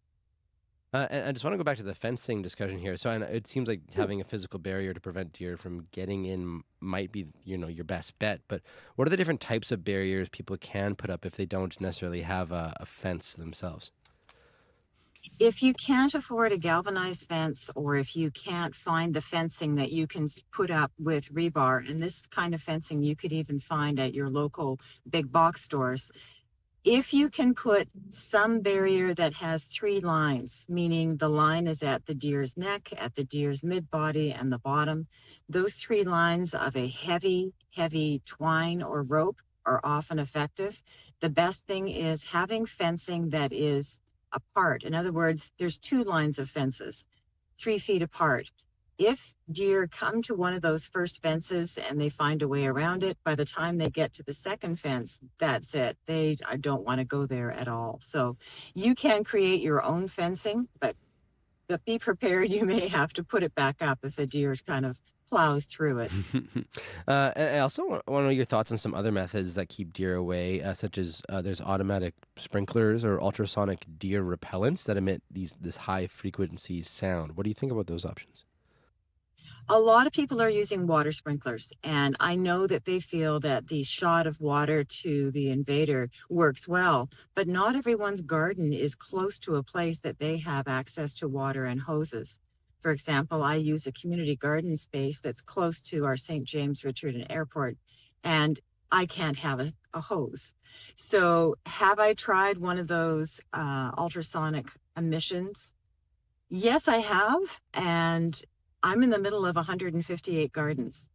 And I just want to go back to the fencing discussion here. So it seems like having a physical barrier to prevent deer from getting in might be, your best bet. But what are the different types of barriers people can put up if they don't necessarily have a fence themselves? If you can't afford a galvanized fence, or if you can't find the fencing that you can put up with rebar, and this kind of fencing you could even find at your local big box stores, if you can put some barrier that has 3 lines, meaning the line is at the deer's neck, at the deer's mid-body, and the bottom, those 3 lines of a heavy twine or rope are often effective. The best thing is having fencing that is apart. In other words, there's 2 lines of fences, 3 feet apart. If deer come to one of those first fences and they find a way around it, by the time they get to the second fence, that's it. I don't want to go there at all. So you can create your own fencing, but be prepared. You may have to put it back up if a deer kind of plows through it. And I also want to know your thoughts on some other methods that keep deer away, such as there's automatic sprinklers or ultrasonic deer repellents that emit this high frequency sound. What do you think about those options? A lot of people are using water sprinklers, and I know that they feel that the shot of water to the invader works well, but not everyone's garden is close to a place that they have access to water and hoses. For example, I use a community garden space that's close to our St. James Richardson Airport, and I can't have a hose. So have I tried one of those ultrasonic emissions? Yes, I have, and I'm in the middle of 158 gardens.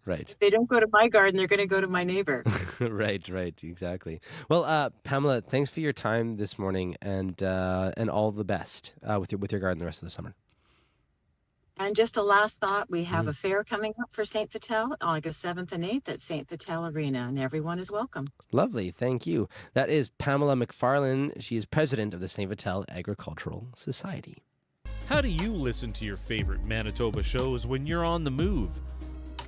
Right. If they don't go to my garden, they're going to go to my neighbor. Right, exactly. Well, Pamela, thanks for your time this morning, and all the best with your garden the rest of the summer. And just a last thought, we have a fair coming up for St. Vital, August 7th and 8th at St. Vital Arena, and everyone is welcome. Lovely, thank you. That is Pamela McFarlane. She is president of the St. Vital Agricultural Society. How do you listen to your favorite Manitoba shows when you're on the move?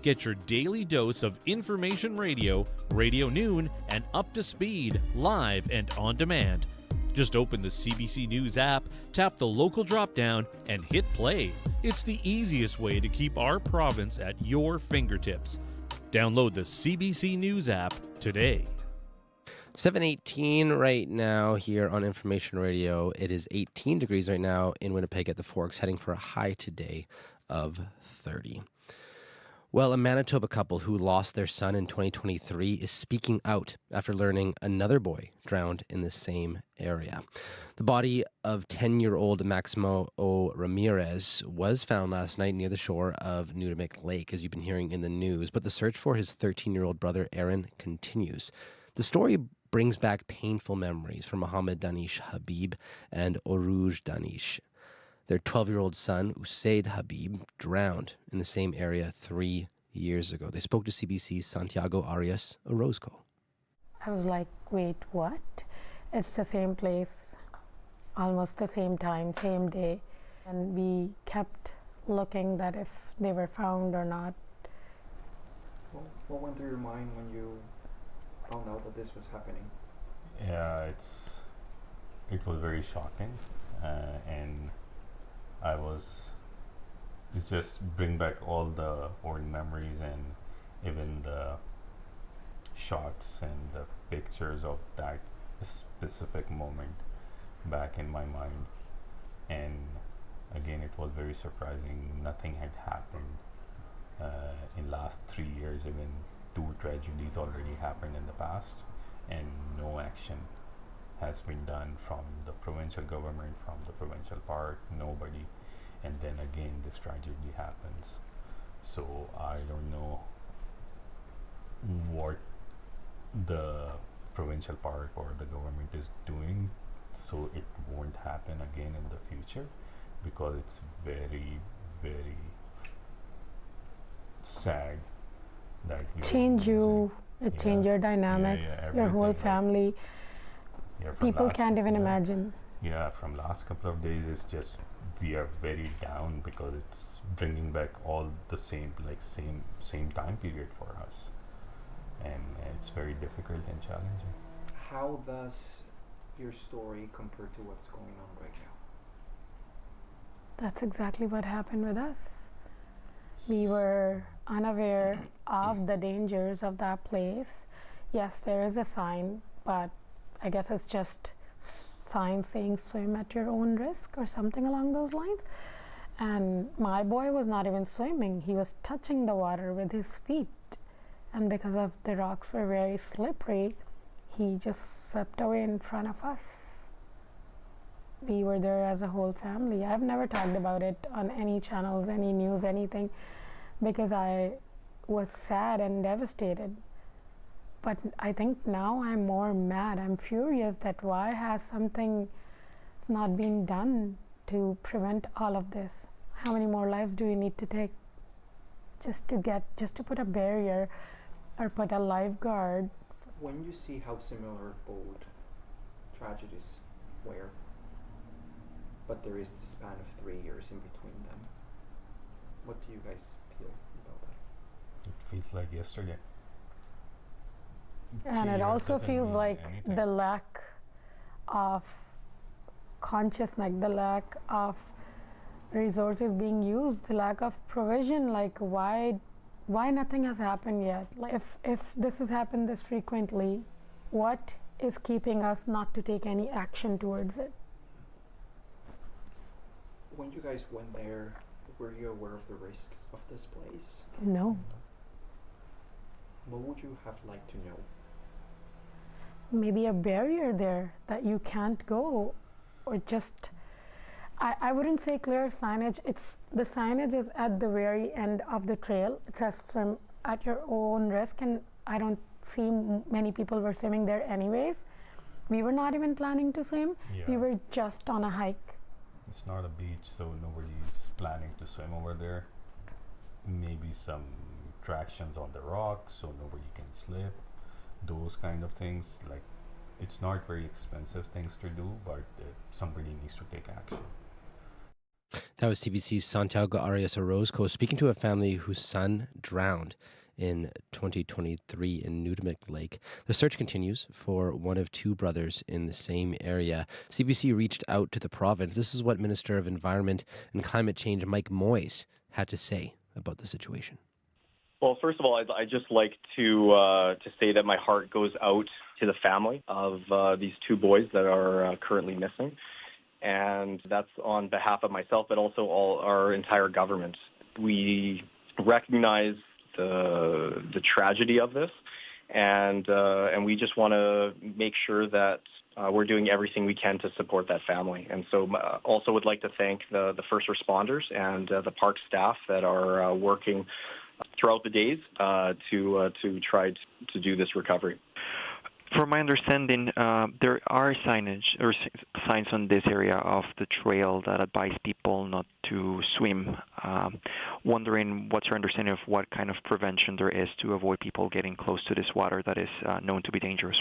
Get your daily dose of information radio, Radio Noon, and Up to Speed, live and on demand. Just open the CBC News app, tap the local drop-down, and hit play. It's the easiest way to keep our province at your fingertips. Download the CBC News app today. 7:18 right now here on Information Radio. It is 18 degrees right now in Winnipeg at the Forks, heading for a high today of 30. Well, a Manitoba couple who lost their son in 2023 is speaking out after learning another boy drowned in the same area. The body of 10-year-old Maximo O. Ramirez was found last night near the shore of Nudimic Lake, as you've been hearing in the news, but the search for his 13-year-old brother Aaron continues. The story brings back painful memories for Mohammed Danish Habib and Orouge Danish. Their 12-year-old son, Usaid Habib, drowned in the same area 3 years ago. They spoke to CBC's Santiago Arias Orozco. I was like, wait, what? It's the same place, almost the same time, same day. And we kept looking that if they were found or not. What went through your mind when you found out that this was happening? Yeah, it was very shocking, and it's just bring back all the old memories and even the shots and the pictures of that specific moment back in my mind. And again, it was very surprising. Nothing had happened in last 3 years. Even 2 tragedies already happened in the past, and no action has been done from the provincial government, from the provincial park, nobody. And then again, this tragedy happens. So I don't know what the provincial park or the government is doing so it won't happen again in the future, because it's very, very sad that change your dynamics, your whole family. People can't even imagine. Yeah, from last couple of days, it's just we are very down because it's bringing back all the same time period for us, and it's very difficult and challenging. How does your story compared to what's going on right now? That's exactly what happened with us. We were unaware of the dangers of that place. Yes, there is a sign, but I guess it's just sign saying swim at your own risk or something along those lines. And my boy was not even swimming. He was touching the water with his feet. And because of the rocks were very slippery, he just swept away in front of us. We were there as a whole family. I've never talked about it on any channels, any news, anything, because I was sad and devastated. But I think now I'm more mad. I'm furious that why has something not been done to prevent all of this? How many more lives do we need to take just to put a barrier or put a lifeguard? When you see how similar both tragedies were, but there is the span of 3 years in between them, what do you guys feel about that? It feels like yesterday. And it also feels like the lack of consciousness, the lack of resources being used, the lack of provision. Like why nothing has happened yet? Like if this has happened this frequently, what is keeping us not to take any action towards it? When you guys went there, were you aware of the risks of this place? No. What would you have liked to know? Maybe a barrier there that you can't go, or just I wouldn't say clear signage. It's the signage is at the very end of the trail. It says swim at your own risk, and I don't see many people were swimming there anyways. We were not even planning to swim. Yeah. We were just on a hike. It's not a beach, so nobody's planning to swim over there. Maybe some tractions on the rocks so nobody can slip. Those kind of things. Like, it's not very expensive things to do, but somebody needs to take action. That was CBC's Santiago Arias Orozco speaking to a family whose son drowned in 2023 in Nudamik Lake. The search continues for one of two brothers in the same area. CBC reached out to the province. This is what Minister of Environment and Climate Change Mike Moyes had to say about the situation. Well, first of all, I'd just like to say that my heart goes out to the family of these two boys that are currently missing. And that's on behalf of myself, but also all our entire government. We recognize the tragedy of this, and we just want to make sure that we're doing everything we can to support that family. And so also would like to thank the first responders and the park staff that are working throughout the days to try to do this recovery. From my understanding, there are signage or signs on this area of the trail that advise people not to swim. Wondering what's your understanding of what kind of prevention there is to avoid people getting close to this water that is known to be dangerous?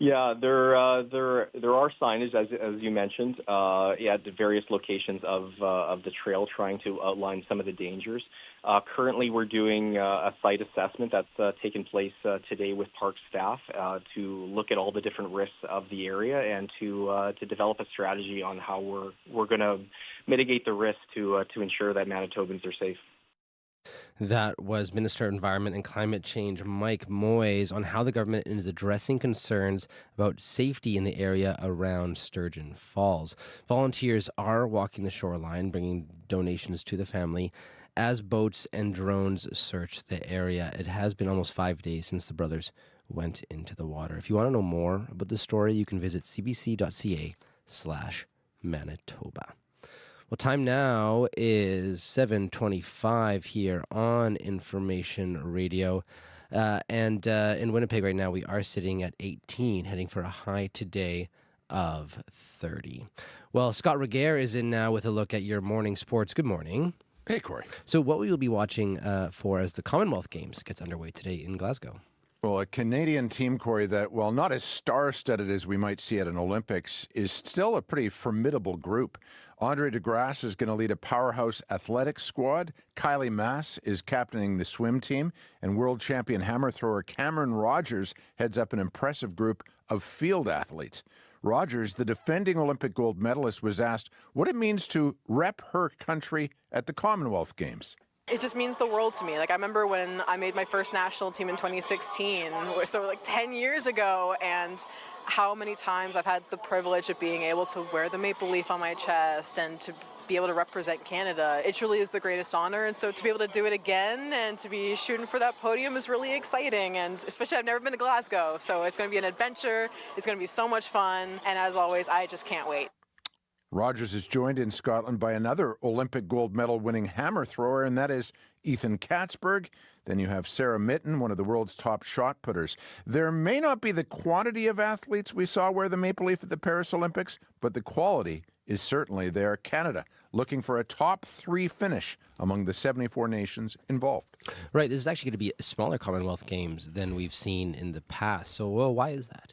Yeah, there are signage, as you mentioned, at the various locations of the trail, trying to outline some of the dangers. Currently, we're doing a site assessment that's taken place today with park staff to look at all the different risks of the area and to develop a strategy on how we're going to mitigate the risk to ensure that Manitobans are safe. That was Minister of Environment and Climate Change Mike Moyes on how the government is addressing concerns about safety in the area around Sturgeon Falls. Volunteers are walking the shoreline, bringing donations to the family as boats and drones search the area. It has been almost 5 days since the brothers went into the water. If you want to know more about the story, you can visit cbc.ca/Manitoba. Well, time now is 7:25 here on Information Radio. And in Winnipeg right now, we are sitting at 18, heading for a high today of 30. Well, Scott Reguer is in now with a look at your morning sports. Good morning. Hey, Corey. So what will you be watching for as the Commonwealth Games gets underway today in Glasgow? Well, a Canadian team, Corey, that, while not as star-studded as we might see at an Olympics, is still a pretty formidable group. Andre DeGrasse is going to lead a powerhouse athletics squad. Kylie Mass is captaining the swim team. And world champion hammer thrower Cameron Rogers heads up an impressive group of field athletes. Rogers, the defending Olympic gold medalist, was asked what it means to rep her country at the Commonwealth Games. It just means the world to me. Like, I remember when I made my first national team in 2016, so like 10 years ago, and how many times I've had the privilege of being able to wear the maple leaf on my chest and to be able to represent Canada. It truly is the greatest honor, and so to be able to do it again and to be shooting for that podium is really exciting, and especially I've never been to Glasgow, so it's going to be an adventure, it's going to be so much fun, and as always, I just can't wait. Rogers is joined in Scotland by another Olympic gold medal winning hammer thrower, and that is Ethan Katzberg. Then you have Sarah Mitten, one of the world's top shot putters. There may not be the quantity of athletes we saw wear the maple leaf at the Paris Olympics, but the quality is certainly there. Canada looking for a top 3 finish among the 74 nations involved. Right, this is actually going to be smaller Commonwealth Games than we've seen in the past. So, well, why is that?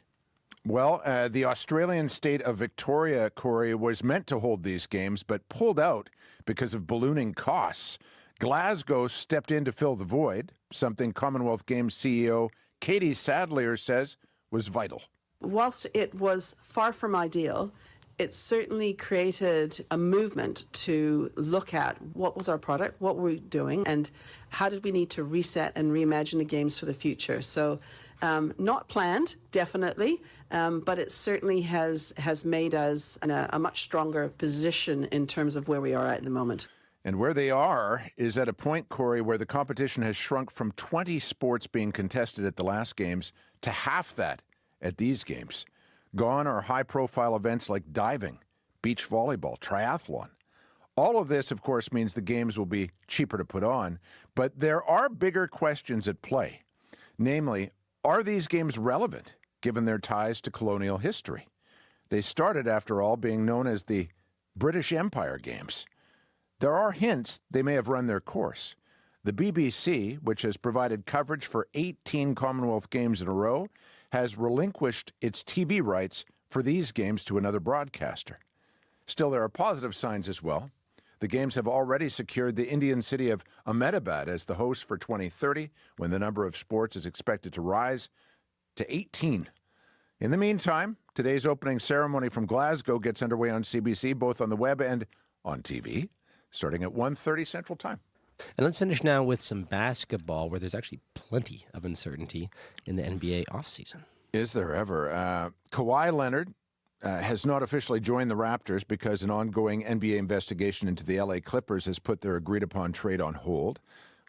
Well, the Australian state of Victoria, Corey, was meant to hold these games, but pulled out because of ballooning costs. Glasgow stepped in to fill the void, something Commonwealth Games CEO Katie Sadlier says was vital. Whilst it was far from ideal, it certainly created a movement to look at what was our product, what were we doing, and how did we need to reset and reimagine the games for the future. So not planned, definitely, but it certainly has made us in a much stronger position in terms of where we are at the moment. And where they are is at a point, Corey, where the competition has shrunk from 20 sports being contested at the last games to half that at these games. Gone are high-profile events like diving, beach volleyball, triathlon. All of this, of course, means the games will be cheaper to put on, but there are bigger questions at play. Namely, are these games relevant, given their ties to colonial history? They started, after all, being known as the British Empire Games. There are hints they may have run their course. The BBC, which has provided coverage for 18 Commonwealth Games in a row, has relinquished its TV rights for these games to another broadcaster. Still, there are positive signs as well. The Games have already secured the Indian city of Ahmedabad as the host for 2030, when the number of sports is expected to rise to 18. In the meantime, today's opening ceremony from Glasgow gets underway on CBC, both on the web and on TV, starting at 1:30 Central Time. And let's finish now with some basketball, where there's actually plenty of uncertainty in the NBA offseason. Is there ever? Kawhi Leonard has not officially joined the Raptors because an ongoing NBA investigation into the LA Clippers has put their agreed-upon trade on hold,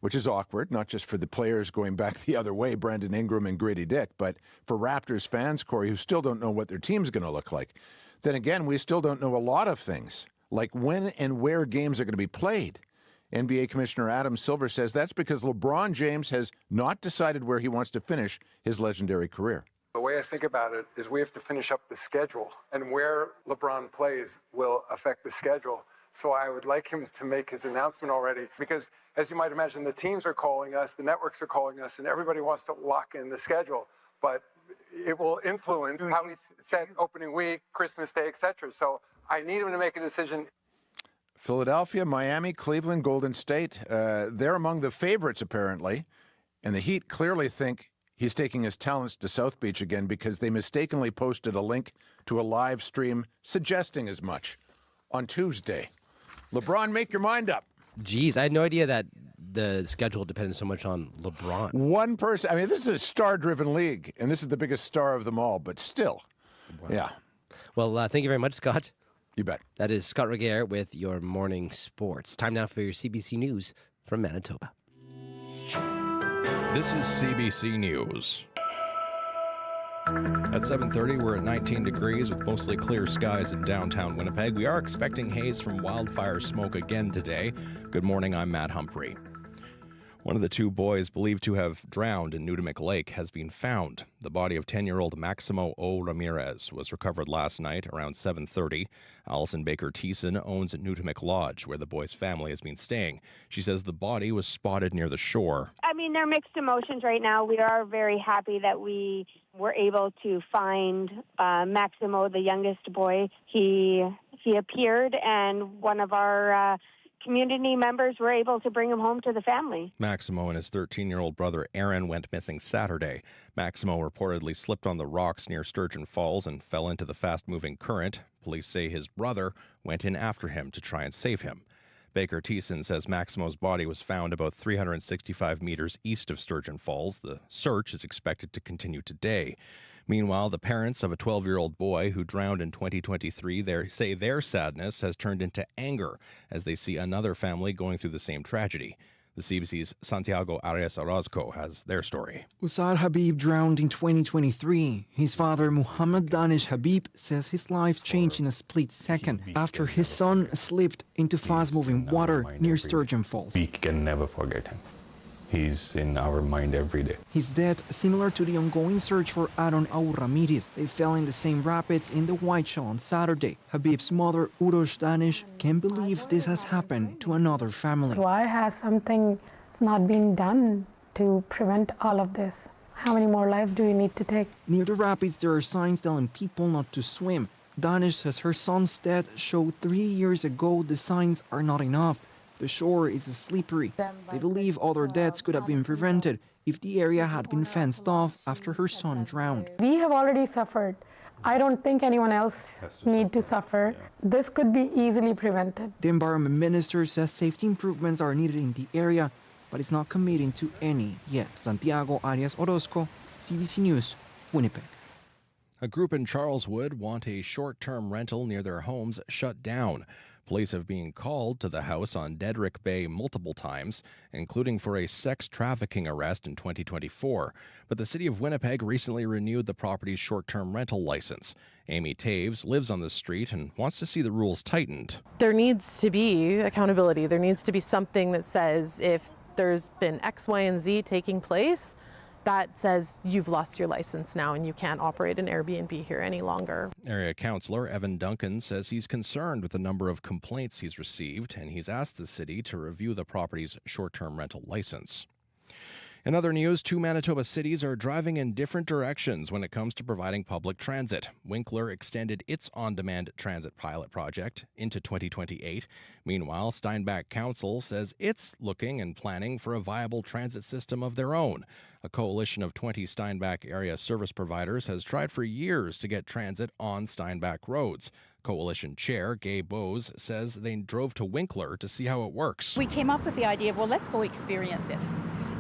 which is awkward, not just for the players going back the other way, Brandon Ingram and Grady Dick, but for Raptors fans, Corey, who still don't know what their team's going to look like. Then again, we still don't know a lot of things, like when and where games are going to be played. NBA Commissioner Adam Silver says that's because LeBron James has not decided where he wants to finish his legendary career. The way I think about it is we have to finish up the schedule, and where LeBron plays will affect the schedule. So I would like him to make his announcement already, because as you might imagine, the teams are calling us, the networks are calling us, and everybody wants to lock in the schedule. But it will influence how we set opening week, Christmas Day, etc. So I need him to make a decision. Philadelphia, Miami, Cleveland, Golden State, they're among the favorites, apparently. And the Heat clearly think he's taking his talents to South Beach again because they mistakenly posted a link to a live stream suggesting as much on Tuesday. LeBron, make your mind up. Geez, I had no idea that the schedule depended so much on LeBron. One person. I mean, this is a star-driven league, and this is the biggest star of them all, but still. Wow. Yeah. Well, thank you very much, Scott. You bet. That is Scott Regier with your morning sports. Time now for your CBC News from Manitoba. This is CBC News. At 7:30, we're at 19 degrees with mostly clear skies in downtown Winnipeg. We are expecting haze from wildfire smoke again today. Good morning, I'm Matt Humphrey. One of the two boys believed to have drowned in Nudimick Lake has been found. The body of 10-year-old Maximo O. Ramirez was recovered last night around 7:30. Allison Baker Thiessen owns Nudimick Lodge, where the boy's family has been staying. She says the body was spotted near the shore. I mean, there are mixed emotions right now. We are very happy that we were able to find Maximo, the youngest boy. He appeared, and one of our community members were able to bring him home to the family. Maximo and his 13-year-old brother Aaron went missing Saturday. Maximo reportedly slipped on the rocks near Sturgeon Falls and fell into the fast-moving current. Police say his brother went in after him to try and save him. Baker Thiessen says Maximo's body was found about 365 meters east of Sturgeon Falls. The search is expected to continue today. Meanwhile, the parents of a 12-year-old boy who drowned in 2023 say their sadness has turned into anger as they see another family going through the same tragedy. The CBC's Santiago Arias Orozco has their story. Usar Habib drowned in 2023. His father, Muhammad Danish Habib, says his life changed in a split second after his son slipped into fast-moving water near Sturgeon Falls. We can never forget him. He's in our mind every day. His death, similar to the ongoing search for Aaron Aur Ramirez. They fell in the same rapids in the Whiteshell on Saturday. Habib's mother, Urosh Danish, can't believe this has happened to another family. Why has something not been done to prevent all of this? How many more lives do we need to take? Near the rapids, there are signs telling people not to swim. Danish says her son's death showed 3 years ago the signs are not enough. The shore is slippery. They believe other deaths could have been prevented if the area had been fenced off after her son drowned. We have already suffered. I don't think anyone else need to suffer. This could be easily prevented. The environment minister says safety improvements are needed in the area, but is not committing to any yet. Santiago Arias Orozco, CBC News, Winnipeg. A group in Charleswood want a short-term rental near their homes shut down. Police have been called to the house on Dedrick Bay multiple times, including for a sex trafficking arrest in 2024. But the city of Winnipeg recently renewed the property's short-term rental license. Amy Taves lives on the street and wants to see the rules tightened. There needs to be accountability. There needs to be something that says if there's been X, Y, and Z taking place, that says you've lost your license now and you can't operate an Airbnb here any longer. Area Councillor Evan Duncan says he's concerned with the number of complaints he's received, and he's asked the city to review the property's short-term rental license. In other news, two Manitoba cities are driving in different directions when it comes to providing public transit. Winkler extended its on-demand transit pilot project into 2028. Meanwhile, Steinbach Council says it's looking and planning for a viable transit system of their own. A coalition of 20 Steinbach area service providers has tried for years to get transit on Steinbach roads. Coalition Chair Gay Bose says they drove to Winkler to see how it works. We came up with the idea of, well, let's go experience it.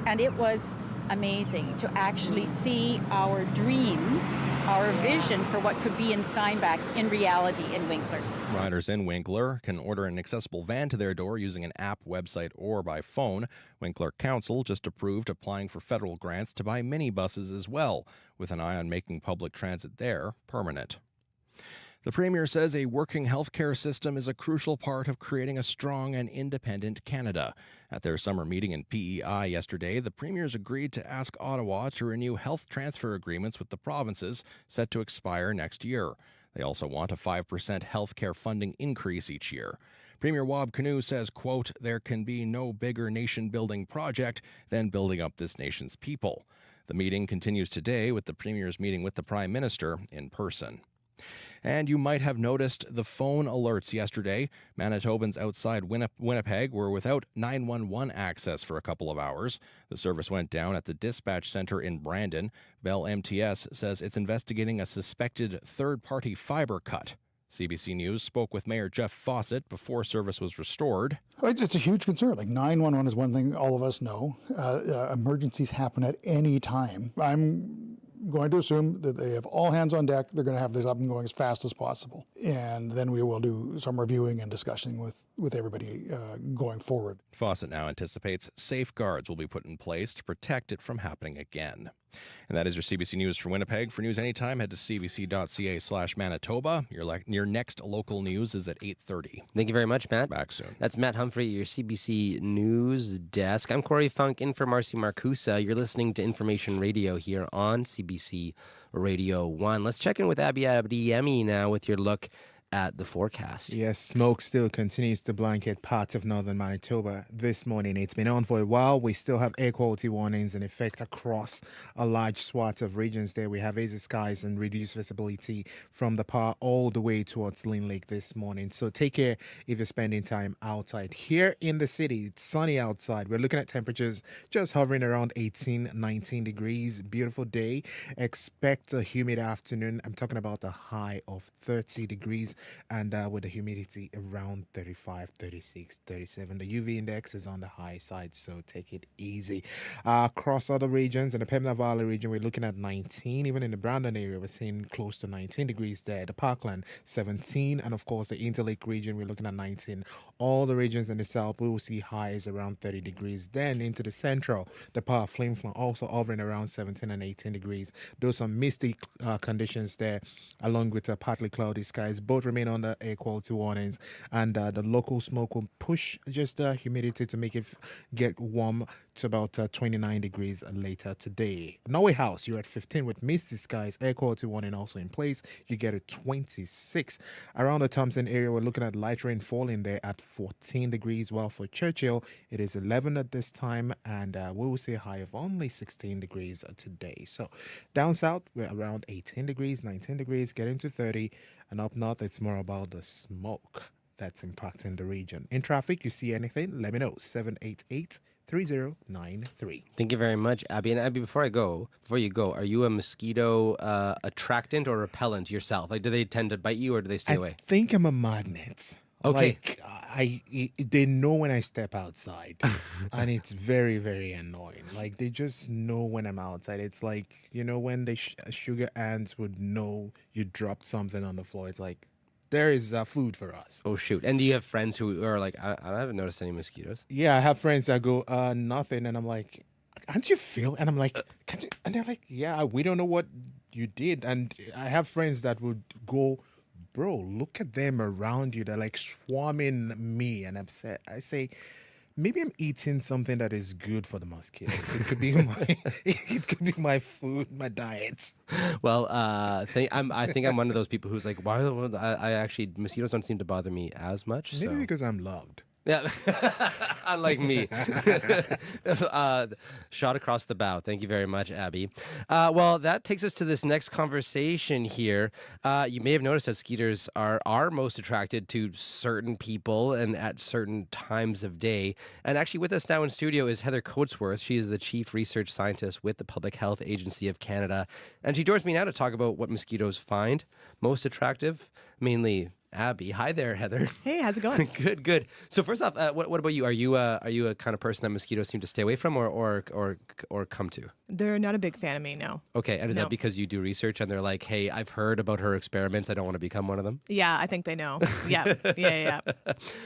And it was amazing to actually see our dream, our vision for what could be in Steinbach in reality in Winkler. Riders in Winkler can order an accessible van to their door using an app, website, or by phone. Winkler Council just approved applying for federal grants to buy minibuses as well, with an eye on making public transit there permanent. The Premier says a working healthcare system is a crucial part of creating a strong and independent Canada. At their summer meeting in PEI yesterday, the Premiers agreed to ask Ottawa to renew health transfer agreements with the provinces set to expire next year. They also want a 5% healthcare funding increase each year. Premier Wab Kinew says, quote, there can be no bigger nation-building project than building up this nation's people. The meeting continues today with the Premiers meeting with the Prime Minister in person. And you might have noticed the phone alerts yesterday. Manitobans outside Winnipeg were without 911 access for a couple of hours. The service went down at the dispatch center in Brandon. Bell MTS says it's investigating a suspected third-party fiber cut. CBC News spoke with Mayor Jeff Fawcett before service was restored. It's a huge concern. Like 911 is one thing all of us know. Emergencies happen at any time. I'm going to assume that they have all hands on deck. They're going to have this up and going as fast as possible. And then we will do some reviewing and discussing with everybody going forward. Fawcett now anticipates safeguards will be put in place to protect it from happening again. And that is your CBC News for Winnipeg. For news anytime, head to cbc.ca/Manitoba. Your next local news is at 8:30. Thank you very much, Matt. Back soon. That's Matt Humphrey, your CBC News desk. I'm Corey Funk, in for Marcy Marcusa. You're listening to Information Radio here on CBC Radio 1. Let's check in with Abby Abdiemi now with your look at the forecast. Yes, smoke still continues to blanket parts of northern Manitoba this morning. It's been on for a while. We still have air quality warnings in effect across a large swath of regions there. We have hazy skies and reduced visibility from the Par all the way towards Lynn Lake this morning. So take care if you're spending time outside. Here in the city, it's sunny outside. We're looking at temperatures just hovering around 18, 19 degrees. Beautiful day. Expect a humid afternoon. I'm talking about a high of 30 degrees and with the humidity around 35, 36, 37. The UV index is on the high side, so take it easy. Across other regions, in the Pembina Valley region, we're looking at 19. Even in the Brandon area, we're seeing close to 19 degrees there. The Parkland, 17. And of course, the Interlake region, we're looking at 19. All the regions in the south, we will see highs around 30 degrees. Then into the central, the Par Flin Flon also hovering around 17 and 18 degrees. Those are misty conditions there, along with partly cloudy skies. Both remain under air quality warnings, and the local smoke will push just the humidity to make it get warm to about 29 degrees later today. Norway House, you're at 15 with misty skies, air quality warning also in place. You get a 26. Around the Thompson area, we're looking at light rain falling there at 14 degrees, while for Churchill, it is 11 at this time, and we will see a high of only 16 degrees today. So down south, we're around 18 degrees, 19 degrees, getting to 30, and up north, it's more about the smoke that's impacting the region. In traffic, you see anything, let me know. 788-3093. Thank you very much, Abby. And Abby, before you go, are you a mosquito attractant or repellent yourself? Like, do they tend to bite you or do they stay away? I think I'm a magnet. Okay. Like, they know when I step outside, and it's very, very annoying. Like, they just know when I'm outside. It's like, when the sugar ants would know you dropped something on the floor. It's like, there is food for us. Oh, shoot. And do you have friends who are like, I haven't noticed any mosquitoes? Yeah, I have friends that go, nothing. And I'm like, aren't you feel? And I'm like, can't you? And they're like, yeah, we don't know what you did. And I have friends that would go, bro, look at them around you. They're like swarming me. And upset. I say, maybe I'm eating something that is good for the mosquitoes. It could be my food, my diet. Well, I think I'm one of those people who's like, why? I actually, mosquitoes don't seem to bother me as much. Maybe because I'm loved. Yeah, unlike me. Shot across the bow. Thank you very much, Abby. Well, that takes us to this next conversation here. You may have noticed that skeeters are most attracted to certain people and at certain times of day. And actually with us now in studio is Heather Coatsworth. She is the Chief Research Scientist with the Public Health Agency of Canada. And she joins me now to talk about what mosquitoes find most attractive, mainly Abby. Hi there, Heather. Hey, how's it going? Good. So first off, what about you? Are you a kind of person that mosquitoes seem to stay away from or come to? They're not a big fan of me, no. Okay, and is that because you do research and they're like, hey, I've heard about her experiments. I don't want to become one of them? Yeah, I think they know. Yeah.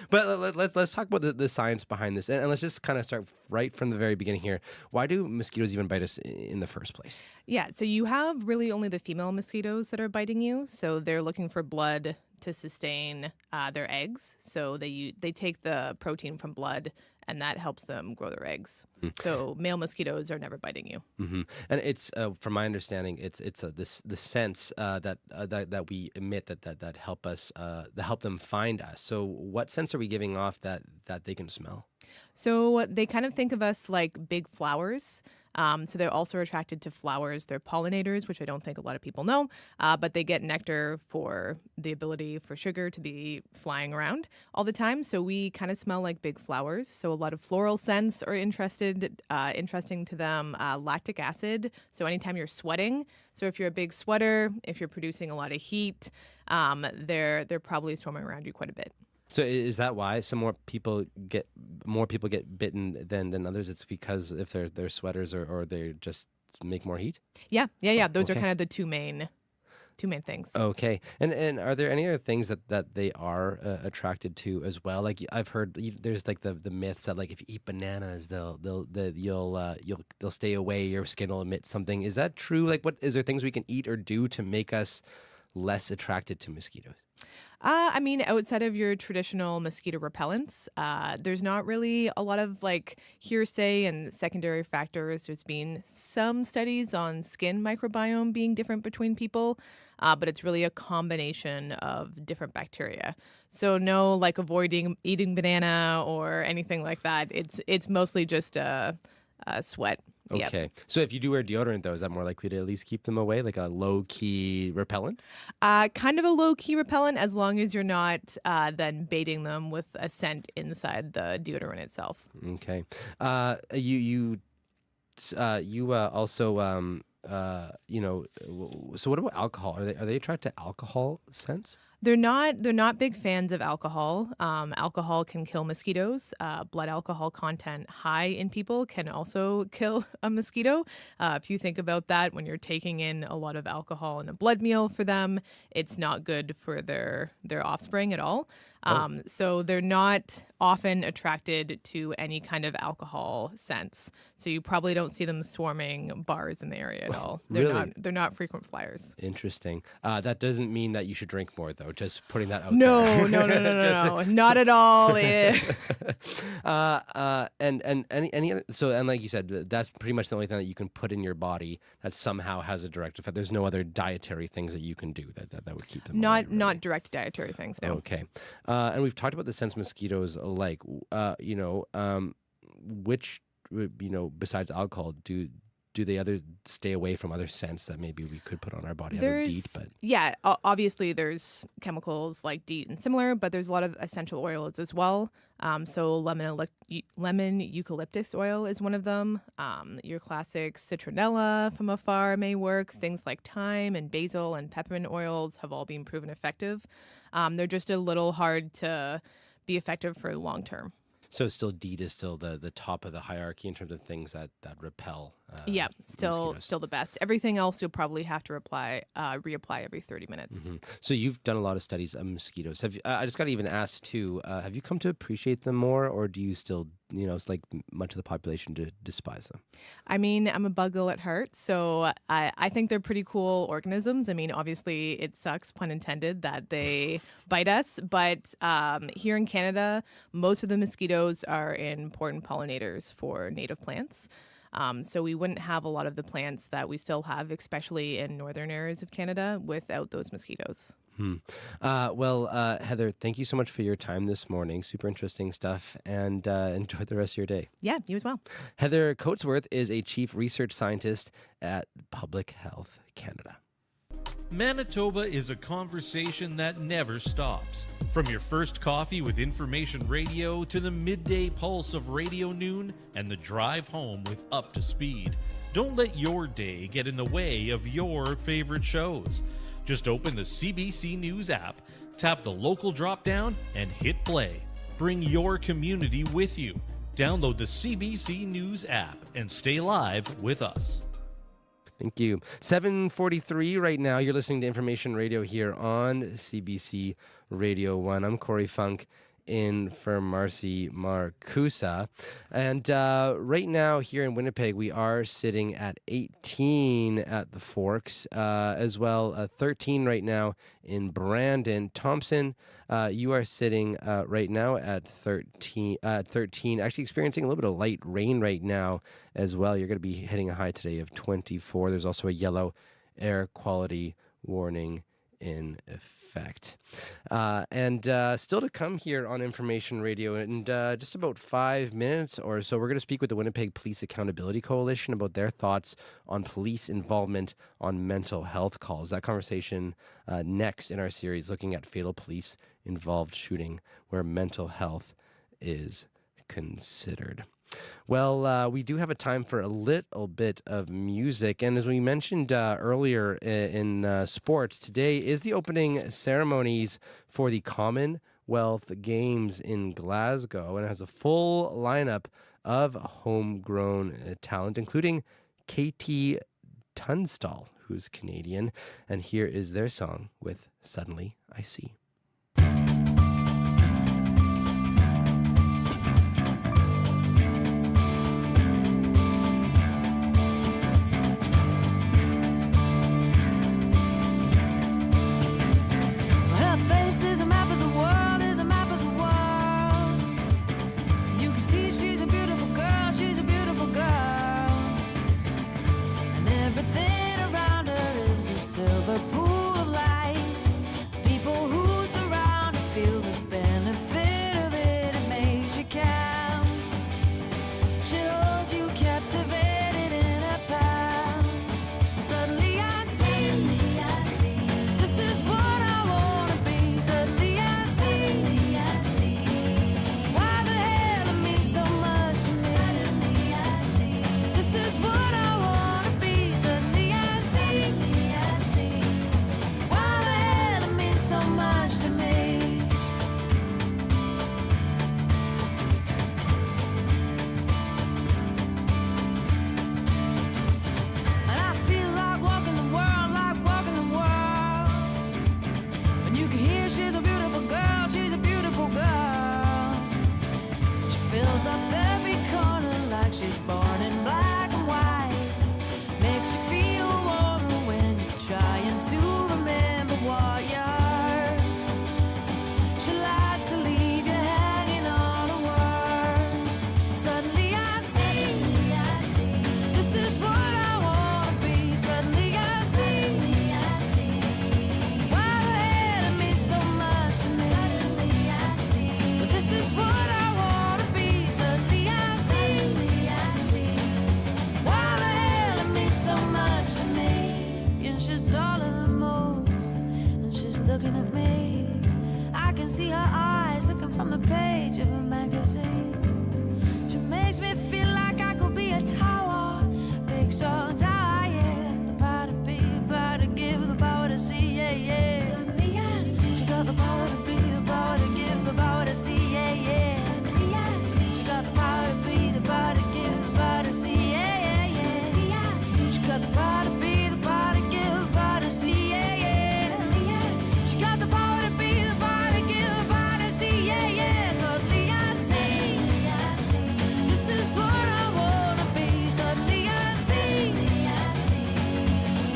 But let's talk about the science behind this, and let's just kind of start right from the very beginning here. Why do mosquitoes even bite us in the first place? Yeah, so you have really only the female mosquitoes that are biting you. So they're looking for blood to sustain their eggs. So they take the protein from blood, and that helps them grow their eggs. So male mosquitoes are never biting you. Mm-hmm. And it's from my understanding, it's the sense that we emit that help us that help them find us. So what sense are we giving off that they can smell? So they kind of think of us like big flowers. So they're also attracted to flowers. They're pollinators, which I don't think a lot of people know, but they get nectar for the ability for sugar to be flying around all the time. So we kind of smell like big flowers. So a lot of floral scents are interesting to them. Lactic acid. So anytime you're sweating, so if you're a big sweater, if you're producing a lot of heat, they're probably swarming around you quite a bit. So is that why some more people get bitten than others? It's because if they're sweaters or they just make more heat? Yeah. Those are kind of the two main things. Okay. And are there any other things that they are attracted to as well? Like I've heard there's like the myths that like if you eat bananas you'll stay away, your skin will emit something. Is that true? Like what is there things we can eat or do to make us less attracted to mosquitoes? I mean, outside of your traditional mosquito repellents, there's not really a lot of like hearsay and secondary factors. There's been some studies on skin microbiome being different between people, but it's really a combination of different bacteria. So no, like avoiding eating banana or anything like that. It's mostly just sweat. Yep. Okay. So if you do wear deodorant, though, is that more likely to at least keep them away, like a low-key repellent? Kind of a low-key repellent, as long as you're not then baiting them with a scent inside the deodorant itself. Okay. You also so what about alcohol? Are they attracted to alcohol scents? They're not big fans of alcohol. Alcohol can kill mosquitoes. Blood alcohol content high in people can also kill a mosquito. If you think about that, when you're taking in a lot of alcohol in a blood meal for them, it's not good for their offspring at all. So they're not often attracted to any kind of alcohol scents. So you probably don't see them swarming bars in the area at all. They're not frequent flyers. Interesting. That doesn't mean that you should drink more, though. Just putting that out No, there. no, not at all. And any other, so, and like you said, that's pretty much the only thing that you can put in your body that somehow has a direct effect. There's no other dietary things that you can do that would keep them away, not direct dietary things. No. Okay. And we've talked about the scents mosquitoes like. Which besides alcohol do they stay away from other scents that maybe we could put on our body? Yeah, obviously there's chemicals like DEET and similar, but there's a lot of essential oils as well. So lemon eucalyptus oil is one of them. Your classic citronella from afar may work. Things like thyme and basil and peppermint oils have all been proven effective. They're just a little hard to be effective for long term. So DEET is still the top of the hierarchy in terms of things that repel. Yeah, still mosquitoes. the best. Everything else you'll probably have to reapply every 30 minutes. Mm-hmm. So you've done a lot of studies of mosquitoes. I just got to even ask too, have you come to appreciate them more, or do you still, it's like much of the population to despise them? I mean, I'm a buggle at heart, so I think they're pretty cool organisms. I mean, obviously it sucks, pun intended, that they bite us, but here in Canada, most of the mosquitoes are important pollinators for native plants. So we wouldn't have a lot of the plants that we still have, especially in northern areas of Canada, without those mosquitoes. Heather, thank you so much for your time this morning. Super interesting stuff, and enjoy the rest of your day. Yeah, you as well. Heather Coatsworth is a chief research scientist at Public Health Canada. Manitoba is a conversation that never stops. From your first coffee with information radio to the midday pulse of Radio Noon and the drive home with Up to Speed. Don't let your day get in the way of your favorite shows. Just open the CBC News app, tap the local drop-down, and hit play. Bring your community with you. Download the CBC News app and stay live with us. Thank you. 7:43 right now. You're listening to Information Radio here on CBC Radio 1. I'm Corey Funk in for Marcy Marcusa. And right now here in Winnipeg, we are sitting at 18 at the Forks, as well 13 right now in Brandon. Thompson, you are sitting right now at 13, actually experiencing a little bit of light rain right now as well. You're going to be hitting a high today of 24. There's also a yellow air quality warning in effect. And still to come here on Information Radio in just about 5 minutes or so, we're going to speak with the Winnipeg Police Accountability Coalition about their thoughts on police involvement on mental health calls. That conversation next in our series, looking at fatal police-involved shooting where mental health is considered. Well, we do have a time for a little bit of music. And as we mentioned earlier in sports, today is the opening ceremonies for the Commonwealth Games in Glasgow. And it has a full lineup of homegrown talent, including KT Tunstall, who's Canadian. And here is their song with Suddenly I See. Her face is a see her eyes looking from the page of a magazine. She makes me feel like I could be a tower, big strong tower, yeah. The power to be, the power to give, the power to see, yeah, yeah. Suddenly I see she got the power to be, the power to give, the power to see, yeah, yeah. Suddenly I see she got the power to be, the power to give, the power to see, yeah, yeah, yeah. Suddenly I see she got the power to be, the power to give, the power to see, yeah, yeah. Suddenly I see she got the power to be, the power to give, the power to see, yeah, yeah. Suddenly I see this is what I wanna be. Suddenly I see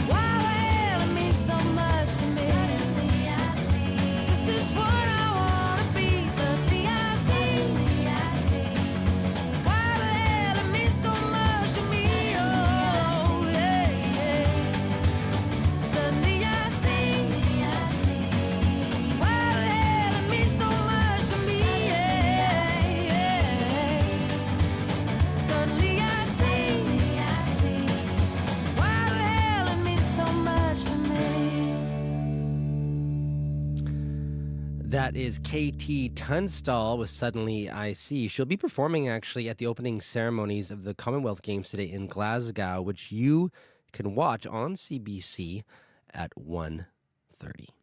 why the hell it means so much to me. This is what I wanna be. Suddenly I see why the hell it means so much to me. Oh yeah, yeah. Suddenly I see why the hell it means so much to me. Yeah, yeah. Suddenly I see why the hell it means so much to me. That is KT Tunstall with Suddenly I See. She'll be performing actually at the opening ceremonies of the Commonwealth Games today in Glasgow, which you can watch on CBC at 1:30.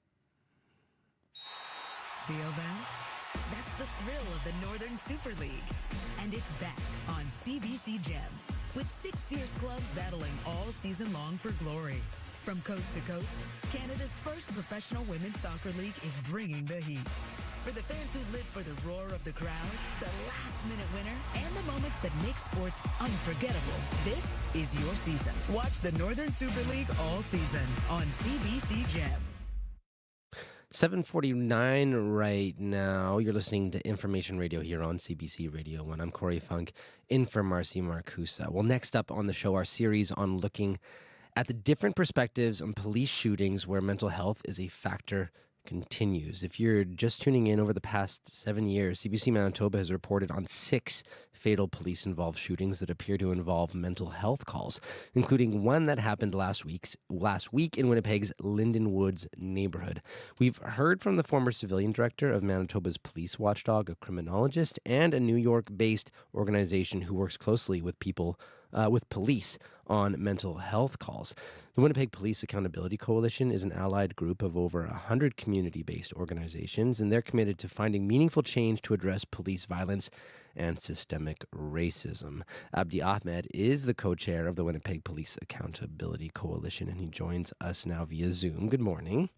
Feel that? That's the thrill of the Northern Super League. And it's back on CBC Gem with 6 fierce clubs battling all season long for glory. From coast to coast, Canada's first professional women's soccer league is bringing the heat. For the fans who live for the roar of the crowd, the last-minute winner, and the moments that make sports unforgettable, this is your season. Watch the Northern Super League all season on CBC Gem. 7:49 right now. You're listening to Information Radio here on CBC Radio 1. I'm Corey Funk, in for Marcy Marcusa. Well, next up on the show, our series on looking at the different perspectives on police shootings where mental health is a factor continues. If you're just tuning in, over the past 7 years, CBC Manitoba has reported on 6 fatal police-involved shootings that appear to involve mental health calls, including one that happened last week in Winnipeg's Linden Woods neighborhood. We've heard from the former civilian director of Manitoba's police watchdog, a criminologist, and a New York-based organization who works closely with police on mental health calls. The Winnipeg Police Accountability Coalition is an allied group of over 100 community-based organizations, and they're committed to finding meaningful change to address police violence and systemic racism. Abdi Ahmed is the co-chair of the Winnipeg Police Accountability Coalition, and he joins us now via Zoom. Good morning.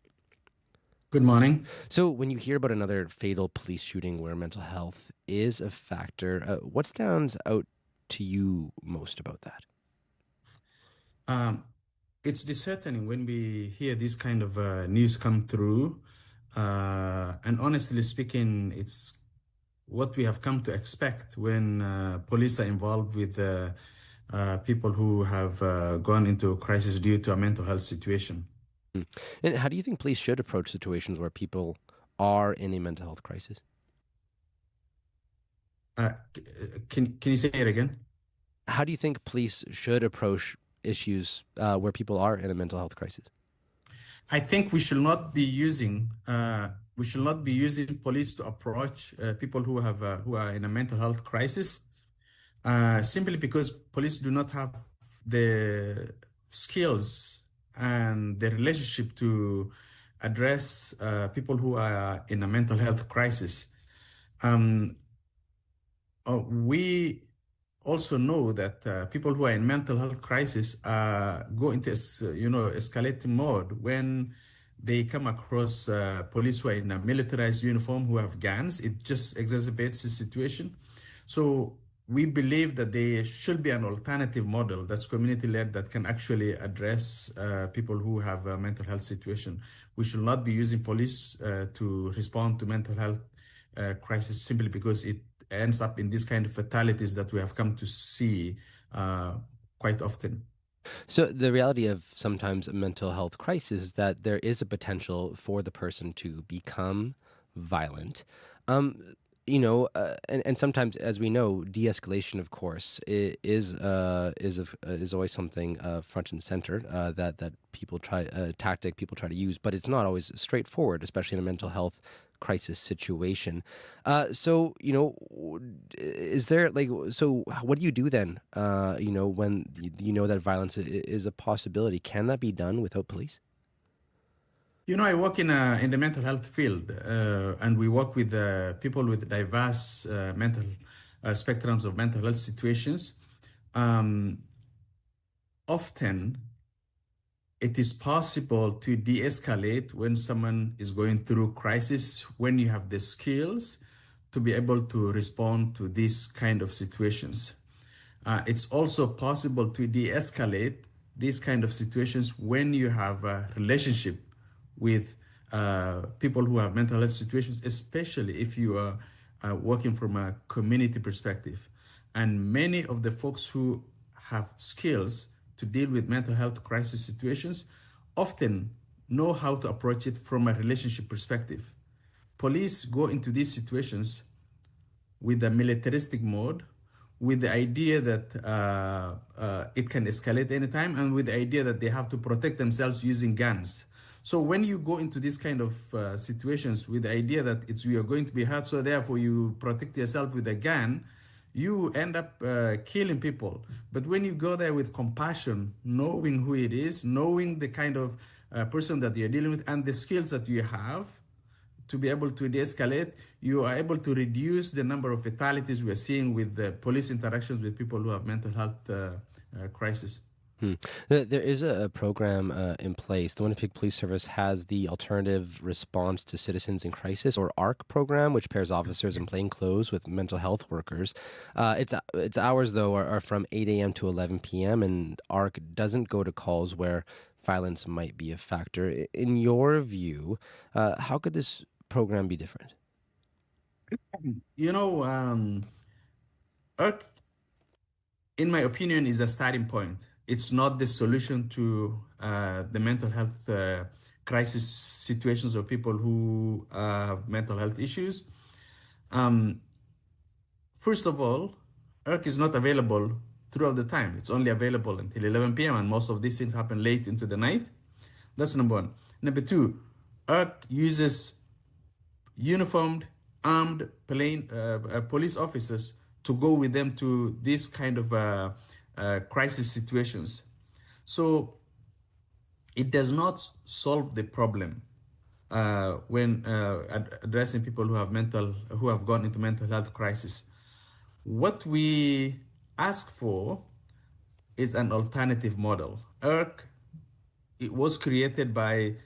Good morning. So when you hear about another fatal police shooting where mental health is a factor, what stands out to you most about that? It's disheartening when we hear this kind of news come through. And honestly speaking, it's what we have come to expect when police are involved with people who have gone into a crisis due to a mental health situation. And how do you think police should approach situations where people are in a mental health crisis? Can you say it again? How do you think police should approach issues where people are in a mental health crisis? I think we should not be using police to approach people who are in a mental health crisis, simply because police do not have the skills and the relationship to address people who are in a mental health crisis. We also know that people who are in mental health crisis go into escalating mode when they come across police who are in a militarized uniform who have guns. It just exacerbates the situation. So we believe that there should be an alternative model that's community-led that can actually address people who have a mental health situation. We should not be using police to respond to mental health crisis simply because it ends up in these kind of fatalities that we have come to see quite often. So the reality of sometimes a mental health crisis is that there is a potential for the person to become violent. and sometimes, as we know, de-escalation, of course, is always something front and center that people try tactic people try to use, but it's not always straightforward, especially in a mental health crisis situation. So, is there so what do you do then? When you know that violence is a possibility, can that be done without police? I work in the mental health field, and we work with people with diverse mental spectrums of mental health situations. Often, it is possible to de-escalate when someone is going through crisis, when you have the skills to be able to respond to these kind of situations. It's also possible to de-escalate these kind of situations when you have a relationship with people who have mental health situations, especially if you are working from a community perspective. And many of the folks who have skills to deal with mental health crisis situations often know how to approach it from a relationship perspective. Police go into these situations with a militaristic mode, with the idea that it can escalate anytime, and with the idea that they have to protect themselves using guns. So when you go into these kind of situations with the idea that you are going to be hurt, so therefore you protect yourself with a gun, you end up killing people. But when you go there with compassion, knowing who it is, knowing the kind of person that you're dealing with and the skills that you have to be able to de-escalate, you are able to reduce the number of fatalities we are seeing with the police interactions with people who have mental health crisis. There is a program in place. The Winnipeg Police Service has the Alternative Response to Citizens in Crisis, or ARC program, which pairs officers in plain clothes with mental health workers. Its hours, though, are from 8 a.m. to 11 p.m., and ARC doesn't go to calls where violence might be a factor. In your view, how could this program be different? ARC, in my opinion, is a starting point. It's not the solution to the mental health crisis situations of people who have mental health issues. First of all, ARC is not available throughout the time. It's only available until 11 p.m. and most of these things happen late into the night. That's number one. Number two, ARC uses uniformed, armed police officers to go with them to these kind of crisis situations. So it does not solve the problem when addressing people who have gone into mental health crisis. What we ask for is an alternative model. ARC, it was created by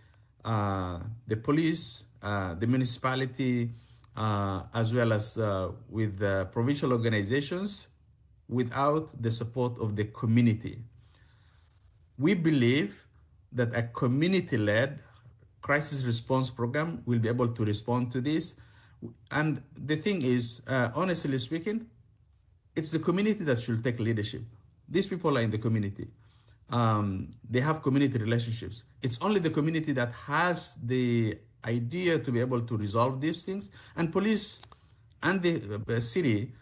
the police, the municipality, as well as with provincial organizations, without the support of the community. We believe that a community-led crisis response program will be able to respond to this. And the thing is, honestly speaking, it's the community that should take leadership. These people are in the community. They have community relationships. It's only the community that has the idea to be able to resolve these things. And police and the city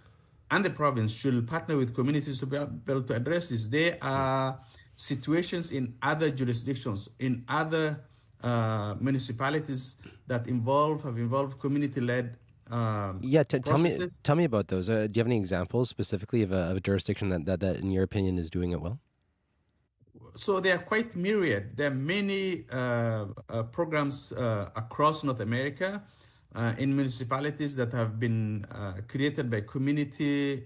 and the province should partner with communities to be able to address this. There are situations in other jurisdictions, in other municipalities that have involved community-led processes. Tell me about those. Do you have any examples specifically of a jurisdiction that in your opinion is doing it well? So they are quite myriad. There are many programs across North America in municipalities that have been created by community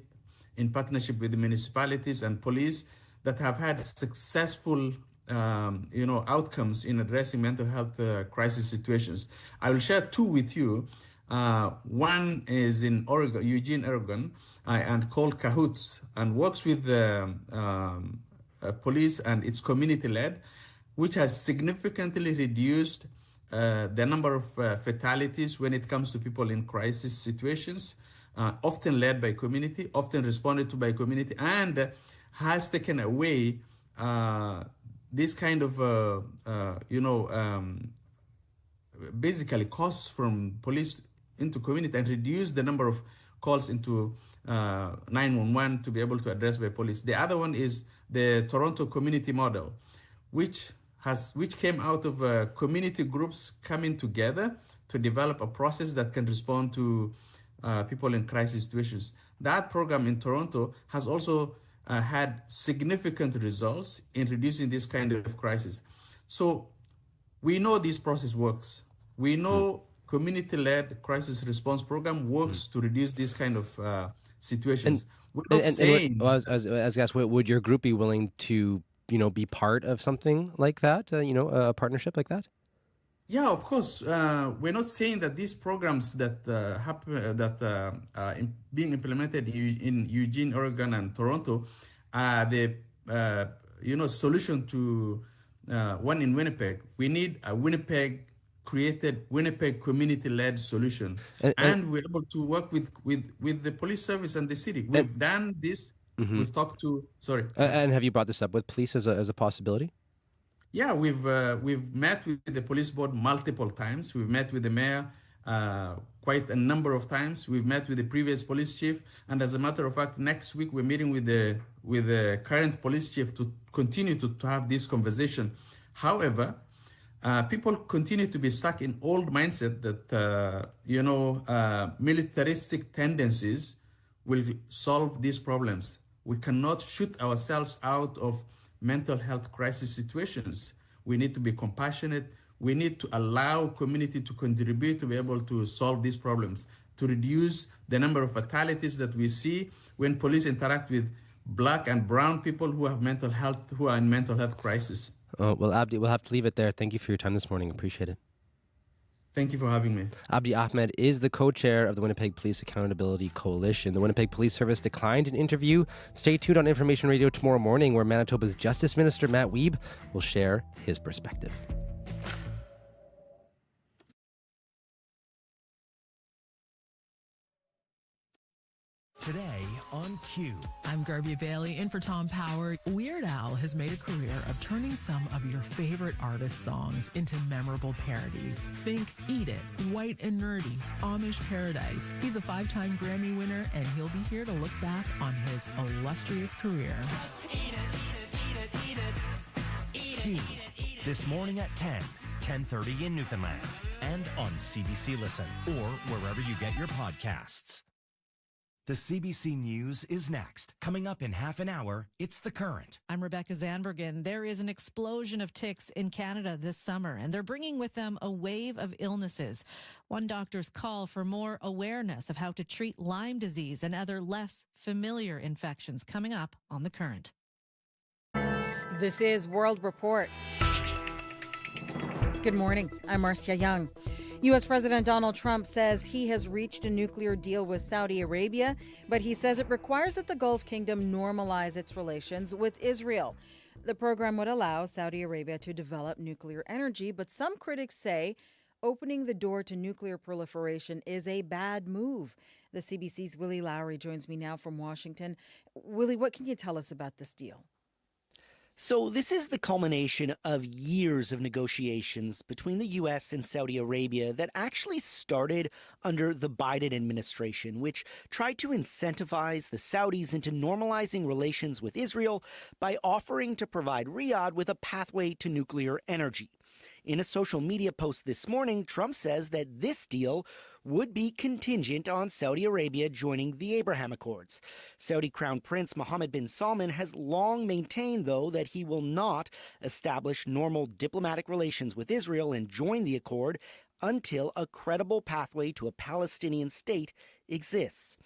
in partnership with the municipalities and police that have had successful outcomes in addressing mental health crisis situations. I will share two with you. One is in Oregon, Eugene, Oregon, and called Cahoots, and works with the police, and it's community-led, which has significantly reduced the number of fatalities when it comes to people in crisis situations, often led by community, often responded to by community, and has taken away this kind of, basically costs from police into community and reduce the number of calls into 911 to be able to address by police. The other one is the Toronto community model, which came out of community groups coming together to develop a process that can respond to people in crisis situations. That program in Toronto has also had significant results in reducing this kind of crisis. So we know this process works. We know community-led crisis response program works to reduce this kind of situations. We're not saying. Would your group be willing to, be part of something like that? A partnership like that? Yeah, of course. We're not saying that these programs that being implemented in Eugene, Oregon, and Toronto are the solution to one in Winnipeg. We need a Winnipeg community-led solution, and we're able to work with the police service and the city. We've done this. Mm-hmm. We've talked to. Sorry. And have you brought this up with police as a possibility? Yeah, we've met with the police board multiple times. We've met with the mayor quite a number of times. We've met with the previous police chief, and as a matter of fact, next week we're meeting with the current police chief to continue to have this conversation. However, people continue to be stuck in old mindset that militaristic tendencies will solve these problems. We cannot shoot ourselves out of mental health crisis situations. We need to be compassionate. We need to allow community to contribute to be able to solve these problems, to reduce the number of fatalities that we see when police interact with Black and brown people who are in mental health crisis. Well, Abdi, we'll have to leave it there. Thank you for your time this morning. Appreciate it. Thank you for having me. Abdi Ahmed is the co-chair of the Winnipeg Police Accountability Coalition. The Winnipeg Police Service declined an interview. Stay tuned on Information Radio tomorrow morning, where Manitoba's Justice Minister Matt Wiebe will share his perspective. Today on Q. I'm Garbia Bailey in for Tom Power. Weird Al has made a career of turning some of your favorite artist songs into memorable parodies. Think Eat It, White and Nerdy, Amish Paradise. He's a 5-time Grammy winner, and he'll be here to look back on his illustrious career. Q. This morning at 10:30 in Newfoundland, and on CBC Listen, or wherever you get your podcasts. The CBC News is next. Coming up in half an hour, it's The Current. I'm Rebecca Zanbergen. There is an explosion of ticks in Canada this summer, and they're bringing with them a wave of illnesses. One doctor's call for more awareness of how to treat Lyme disease and other less familiar infections coming up on The Current. This is World Report. Good morning. I'm Marcia Young. U.S. President Donald Trump says he has reached a nuclear deal with Saudi Arabia, but he says it requires that the Gulf Kingdom normalize its relations with Israel. The program would allow Saudi Arabia to develop nuclear energy, but some critics say opening the door to nuclear proliferation is a bad move. The CBC's Willie Lowry joins me now from Washington. Willie, what can you tell us about this deal? So this is the culmination of years of negotiations between the U.S. and Saudi Arabia that actually started under the Biden administration, which tried to incentivize the Saudis into normalizing relations with Israel by offering to provide Riyadh with a pathway to nuclear energy. In a social media post this morning, Trump says that this deal would be contingent on Saudi Arabia joining the Abraham Accords. Saudi Crown Prince Mohammed bin Salman has long maintained, though, that he will not establish normal diplomatic relations with Israel and join the accord until a credible pathway to a Palestinian state exists.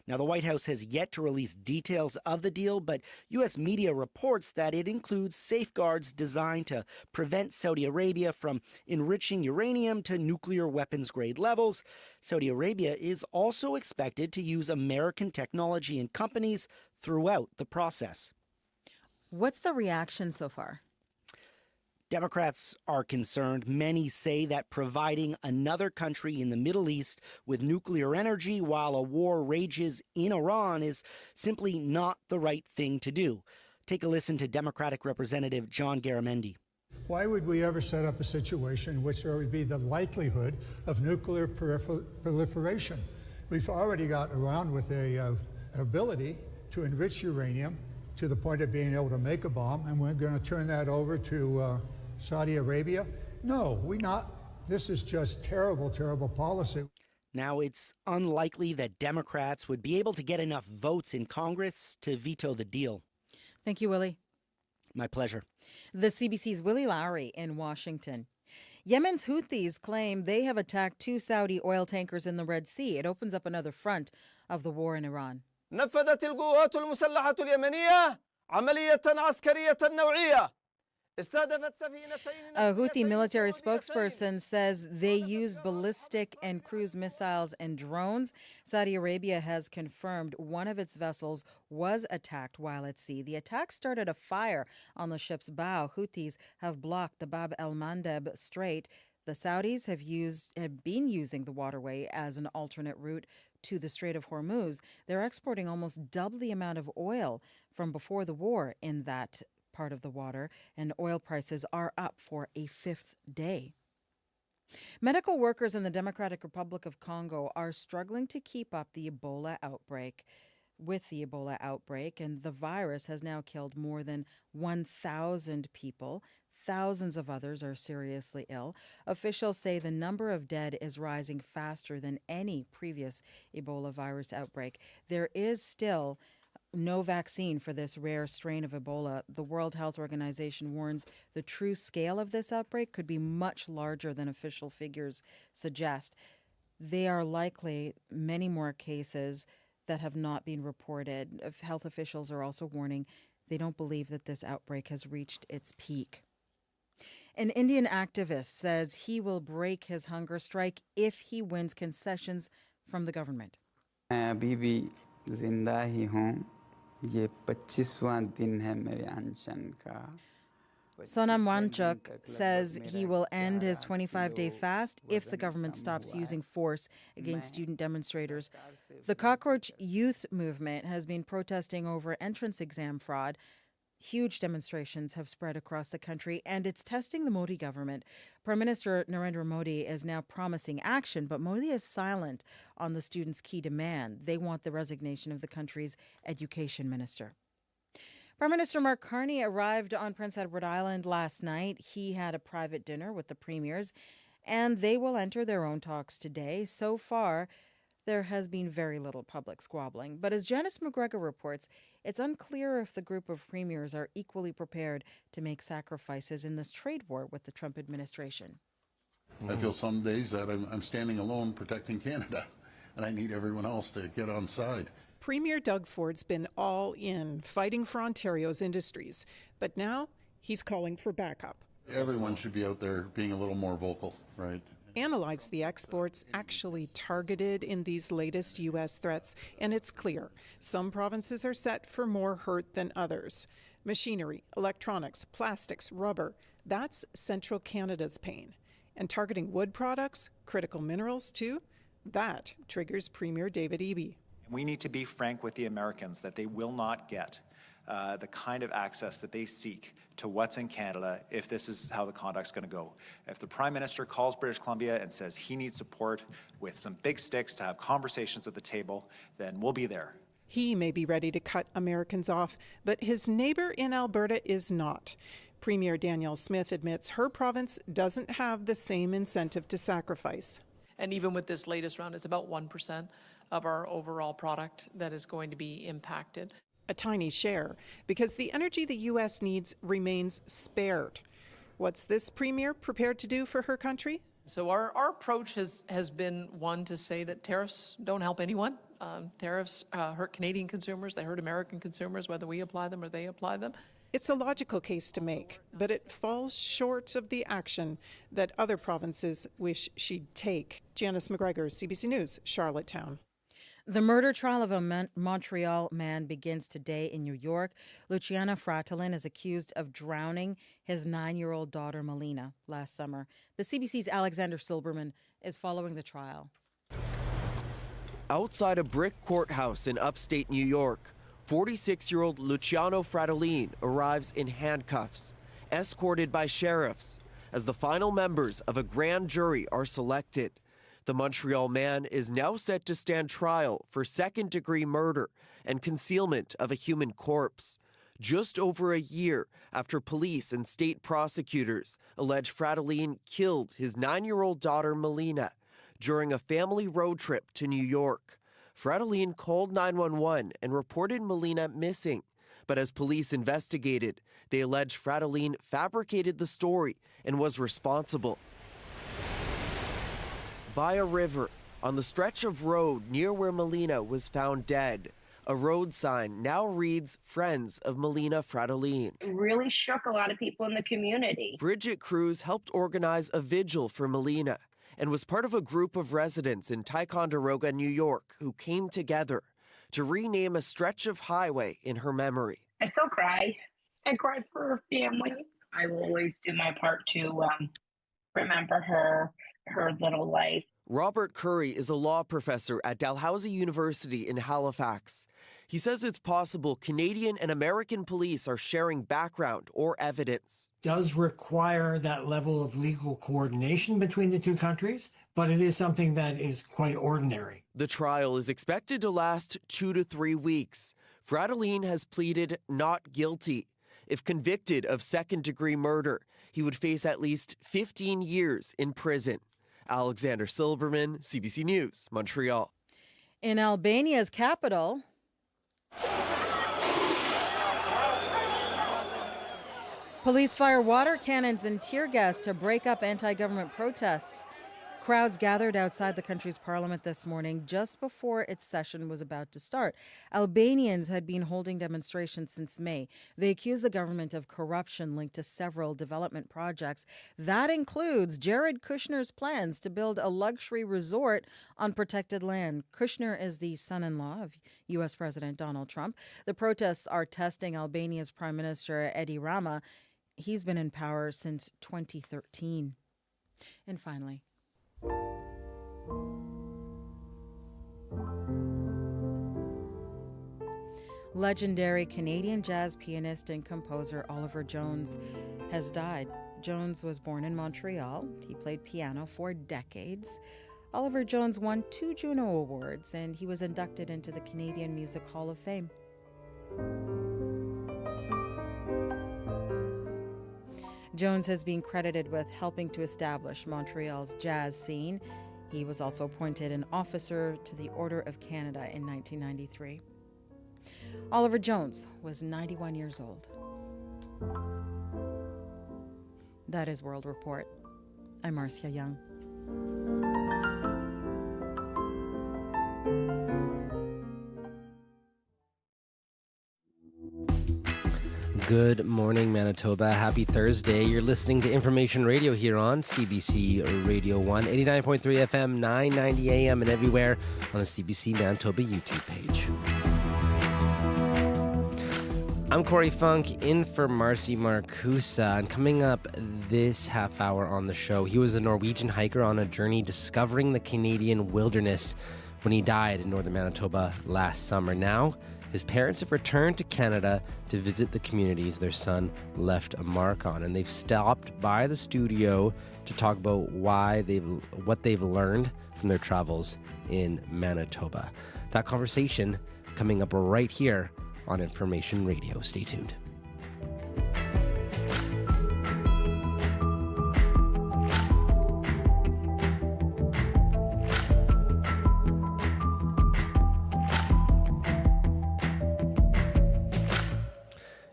Now, the White House has yet to release details of the deal, but U.S. media reports that it includes safeguards designed to prevent Saudi Arabia from enriching uranium to nuclear weapons-grade levels. Saudi Arabia is also expected to use American technology and companies throughout the process. What's the reaction so far? Democrats are concerned. Many say that providing another country in the Middle East with nuclear energy while a war rages in Iran is simply not the right thing to do. Take a listen to Democratic Representative John Garamendi. why would we ever set up a situation in which there would be the likelihood of nuclear proliferation? We've already got around with an ability to enrich uranium to the point of being able to make a bomb, and we're going to turn that over to Saudi Arabia? No, we're not. This is just terrible, terrible policy. Now, it's unlikely that Democrats would be able to get enough votes in Congress to veto the deal. Thank you, Willie. My pleasure. The CBC's Willie Lowry in Washington. Yemen's Houthis claim they have attacked 2 Saudi oil tankers in the Red Sea. It opens up another front of the war in Iran. نفذت القوات المسلحة اليمنية عملية عسكرية نوعية. A Houthi military spokesperson says they used ballistic and cruise missiles and drones. Saudi Arabia has confirmed one of its vessels was attacked while at sea. The attack started a fire on the ship's bow. Houthis have blocked the Bab el-Mandeb Strait. The Saudis have been using the waterway as an alternate route to the Strait of Hormuz. They're exporting almost double the amount of oil from before the war in that part of the water, and oil prices are up for a 5th day. Medical workers in the Democratic Republic of Congo are struggling to keep up the Ebola outbreak. With the Ebola outbreak, and the virus has now killed more than 1,000 people. Thousands of others are seriously ill. Officials say the number of dead is rising faster than any previous Ebola virus outbreak. There is still no vaccine for this rare strain of Ebola. The World Health Organization warns the true scale of this outbreak could be much larger than official figures suggest. There are likely many more cases that have not been reported. Health officials are also warning they don't believe that this outbreak has reached its peak. An Indian activist says he will break his hunger strike if he wins concessions from the government. Sonam Wanchuk says he will end his 25-day fast if the government stops using force against student demonstrators. The Cockroach Youth Movement has been protesting over entrance exam fraud. Huge demonstrations have spread across the country, and it's testing the Modi government. Prime Minister Narendra Modi is now promising action, but Modi is silent on the students' key demand. They want the resignation of the country's education minister. Prime Minister Mark Carney arrived on Prince Edward Island last night. He had a private dinner with the premiers, and they will enter their own talks today. So far, there has been very little public squabbling. But as Janice McGregor reports, it's unclear if the group of premiers are equally prepared to make sacrifices in this trade war with the Trump administration. I feel some days that I'm standing alone protecting Canada, and I need everyone else to get on side. Premier Doug Ford's been all in, fighting for Ontario's industries. But now he's calling for backup. Everyone should be out there being a little more vocal, right? Analyze the exports actually targeted in these latest U.S. threats, and it's clear some provinces are set for more hurt than others. Machinery, electronics, plastics, rubber, that's central Canada's pain. And targeting wood products, critical minerals too, that triggers Premier David Eby. We need to be frank with the Americans that they will not get the kind of access that they seek to what's in Canada if this is how the conduct's going to go. If the Prime Minister calls British Columbia and says he needs support with some big sticks to have conversations at the table, then we'll be there. He may be ready to cut Americans off, but his neighbor in Alberta is not. Premier Danielle Smith admits her province doesn't have the same incentive to sacrifice. And even with this latest round, it's about 1% of our overall product that is going to be impacted. A tiny share, because the energy the U.S. needs remains spared. What's this premier prepared to do for her country? So our approach has been one to say that tariffs don't help anyone. Tariffs hurt Canadian consumers, they hurt American consumers, whether we apply them or they apply them. It's a logical case to make, but it falls short of the action that other provinces wish she'd take. Janice McGregor, CBC News, Charlottetown. The murder trial of a Montreal man begins today in New York. Luciano Fratellin is accused of drowning his 9-year-old daughter, Melina, last summer. The CBC's Alexander Silberman is following the trial. Outside a brick courthouse in upstate New York, 46-year-old Luciano Fratellin arrives in handcuffs. escorted by sheriffs, as the final members of a grand jury are selected. The Montreal man is now set to stand trial for second-degree murder and concealment of a human corpse, just over a year after police and state prosecutors allege Fratellin killed his 9-year-old daughter Melina during a family road trip to New York. Fratellin called 911 and reported Melina missing, but as police investigated, they alleged Fratellin fabricated the story and was responsible. By a river, on the stretch of road near where Melina was found dead, a road sign now reads Friends of Melina Fratellin. It really shook a lot of people in the community. Bridget Cruz helped organize a vigil for Melina and was part of a group of residents in Ticonderoga, New York, who came together to rename a stretch of highway in her memory. I still cry. I cried for her family. I will always do my part to remember her little life. Robert Curry is a law professor at Dalhousie University in Halifax. He says it's possible Canadian and American police are sharing background or evidence. Does require that level of legal coordination between the two countries, but it is something that is quite ordinary. The trial is expected to last 2 to 3 weeks. Fratellin has pleaded not guilty. If convicted of second-degree murder, he would face at least 15 years in prison. Alexander Silberman, CBC News, Montreal. In Albania's capital, police fire water cannons and tear gas to break up anti-government protests. Crowds gathered outside the country's parliament this morning just before its session was about to start. Albanians had been holding demonstrations since May. They accuse the government of corruption linked to several development projects. That includes Jared Kushner's plans to build a luxury resort on protected land. Kushner is the son-in-law of U.S. President Donald Trump. The protests are testing Albania's Prime Minister Edi Rama. He's been in power since 2013. And finally, legendary Canadian jazz pianist and composer Oliver Jones has died. Jones was born in Montreal. He played piano for decades. Oliver Jones won 2 Juno Awards, and he was inducted into the Canadian Music Hall of Fame. Jones has been credited with helping to establish Montreal's jazz scene. He was also appointed an officer to the Order of Canada in 1993. Oliver Jones was 91 years old. That is World Report. I'm Marcia Young. Good morning, Manitoba. Happy Thursday. You're listening to Information Radio here on CBC Radio 1, 89.3 FM, 990 AM, and everywhere on the CBC Manitoba YouTube page. I'm Corey Funk, in for Marcy Marcusa, and coming up this half hour on the show, he was a Norwegian hiker on a journey discovering the Canadian wilderness when he died in northern Manitoba last summer. Now, his parents have returned to Canada to visit the communities their son left a mark on, and they've stopped by the studio to talk about what they've learned from their travels in Manitoba. That conversation coming up right here on Information Radio. Stay tuned.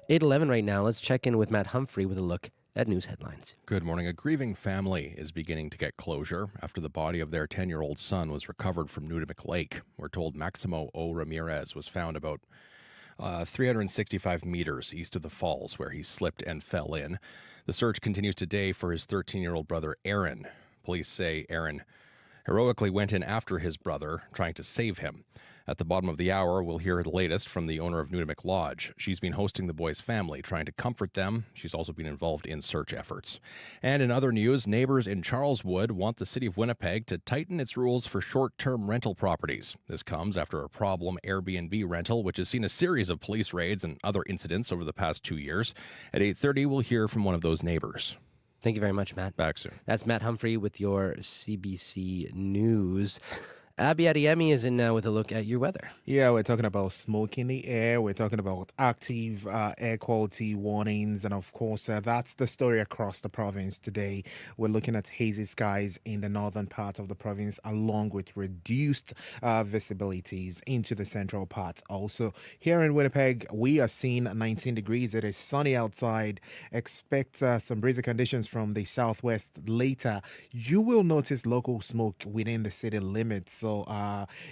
(8:11) right now. Let's check in with Matt Humphrey with a look at news headlines. Good morning. A grieving family is beginning to get closure after the body of their 10-year-old son was recovered from Nudimic Lake. We're told Maximo O. Ramirez was found about 365 meters east of the falls where he slipped and fell in. The search continues today for his 13-year-old brother, Aaron. Police say Aaron heroically went in after his brother, trying to save him. At the bottom of the hour, we'll hear the latest from the owner of Nunavik Lodge. She's been hosting the boys' family, trying to comfort them. She's also been involved in search efforts. And in other news, neighbors in Charleswood want the city of Winnipeg to tighten its rules for short-term rental properties. This comes after a problem Airbnb rental, which has seen a series of police raids and other incidents over the past 2 years. At 8:30, we'll hear from one of those neighbors. Thank you very much, Matt. Back soon. That's Matt Humphrey with your CBC News. Abby Adiemi is in now with a look at your weather. Yeah, we're talking about smoke in the air. We're talking about active air quality warnings. And of course, that's the story across the province today. We're looking at hazy skies in the northern part of the province, along with reduced visibilities into the central part. Also, here in Winnipeg, we are seeing 19 degrees. It is sunny outside. Expect some breezy conditions from the southwest later. You will notice local smoke within the city limits. So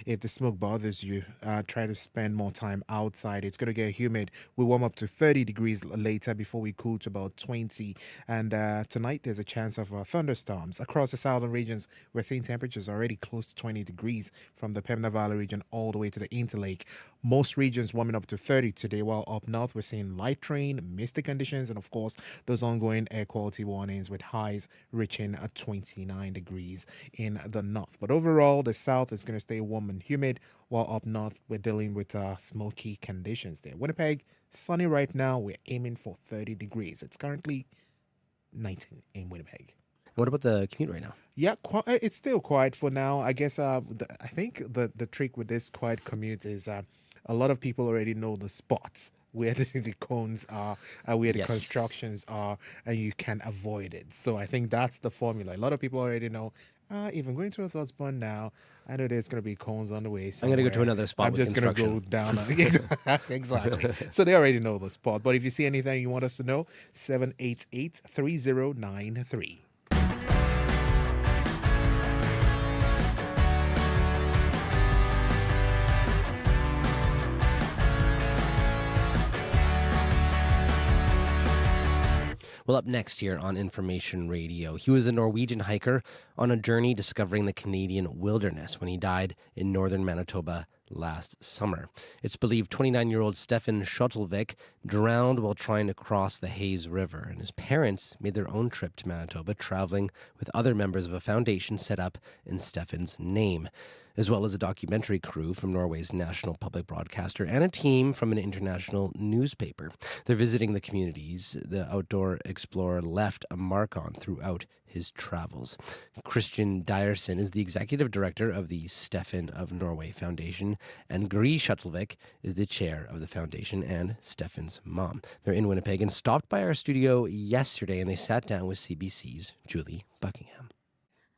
if the smoke bothers you, try to spend more time outside. It's going to get humid. We warm up to 30 degrees later before we cool to about 20. And tonight there's a chance of thunderstorms. Across the southern regions, we're seeing temperatures already close to 20 degrees from the Pembina Valley region all the way to the Interlake. Most regions warming up to 30 today, while up north we're seeing light rain, misty conditions, and of course those ongoing air quality warnings with highs reaching 29 degrees in the north. But overall, the south is going to stay warm and humid, while up north we're dealing with smoky conditions there. Winnipeg, sunny right now. We're aiming for 30 degrees. It's currently 19 in Winnipeg. What about the commute right now? Yeah, it's still quiet for now. I guess I think the trick with this quiet commute is a lot of people already know the spots where the cones are, where the constructions are, and you can avoid it. So I think that's the formula. A lot of people already know, if I'm going to a Southbound now, I know there's going to be cones on the way somewhere. I'm going to go to another spot I'm just going to go down. Exactly. So they already know the spot. But if you see anything you want us to know, 788-3093. Well, up next here on Information Radio, he was a Norwegian hiker on a journey discovering the Canadian wilderness when he died in northern Manitoba last summer. It's believed 29-year-old Stefan Schotelvik drowned while trying to cross the Hayes River, and his parents made their own trip to Manitoba, traveling with other members of a foundation set up in Stefan's name, as well as a documentary crew from Norway's national public broadcaster and a team from an international newspaper. They're visiting the communities the outdoor explorer left a mark on throughout his travels. Christian Dyerson is the executive director of the Stefan of Norway Foundation, and Gry Schotelvik is the chair of the foundation and Stefan's mom. They're in Winnipeg and stopped by our studio yesterday, and they sat down with CBC's Julie Buckingham.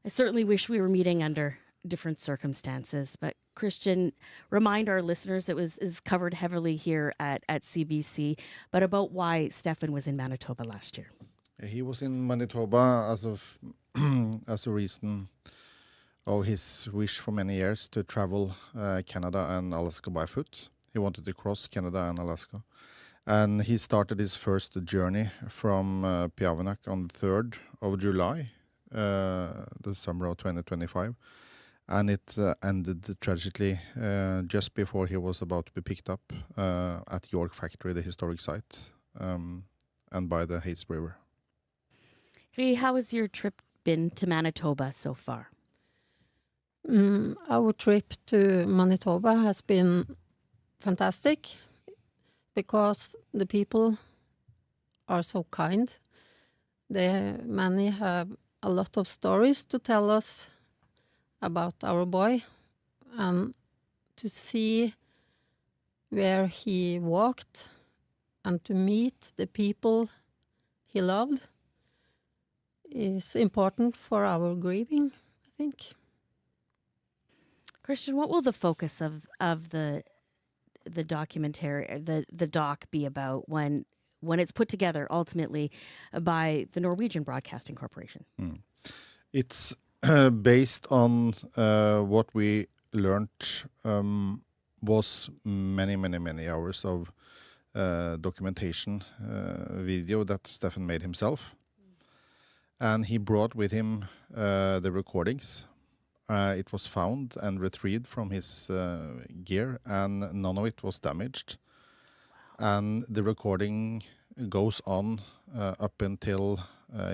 I certainly wish we were meeting under different circumstances, but Christian, remind our listeners, it was covered heavily here at CBC, but about why Stefan was in Manitoba last year. He was in Manitoba as a reason of his wish for many years to travel Canada and Alaska by foot. He wanted to cross Canada and Alaska. And he started his first journey from Piavanak on the 3rd of July, the summer of 2025. And it ended tragically just before he was about to be picked up at York Factory, the historic site, and by the Hayes River. Hey, how has your trip been to Manitoba so far? Our trip to Manitoba has been fantastic because the people are so kind. Many have a lot of stories to tell us about our boy, and to see where he walked and to meet the people he loved is important for our grieving, I think. Christian, what will the focus of the documentary, the doc, be about when it's put together ultimately by the Norwegian Broadcasting Corporation? It's based on what we learned was many hours of documentation video that Stefan made himself. And he brought with him the recordings it was found and retrieved from his gear, and none of it was damaged. And the recording goes on up until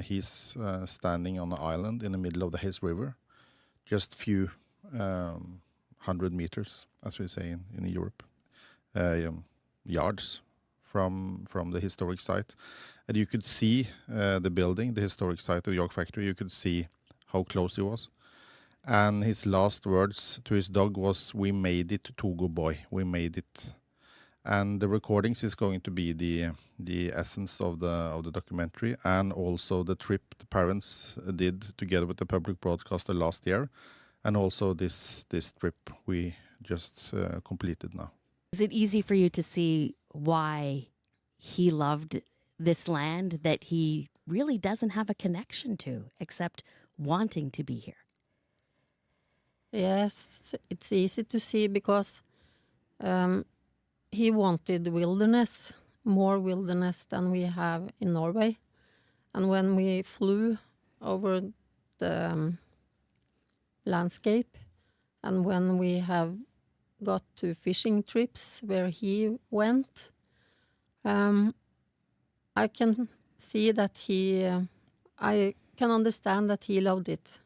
he's standing on an island in the middle of the Hayes River, just few 100 meters, as we say in Europe, yards from the historic site. And you could see the building, the historic site of the York Factory. You could see how close he was. And his last words to his dog was, "We made it, Togo boy, we made it." And the recordings is going to be the essence of the documentary, and also the trip the parents did together with the public broadcaster last year, and also this trip we just completed now. Is it easy for you to see why he loved this land that he really doesn't have a connection to, except wanting to be here? Yes, it's easy to see because he wanted wilderness, more wilderness than we have in Norway. And when we flew over the landscape, and when we have got to fishing trips where he went, I can see that I can understand that he loved it.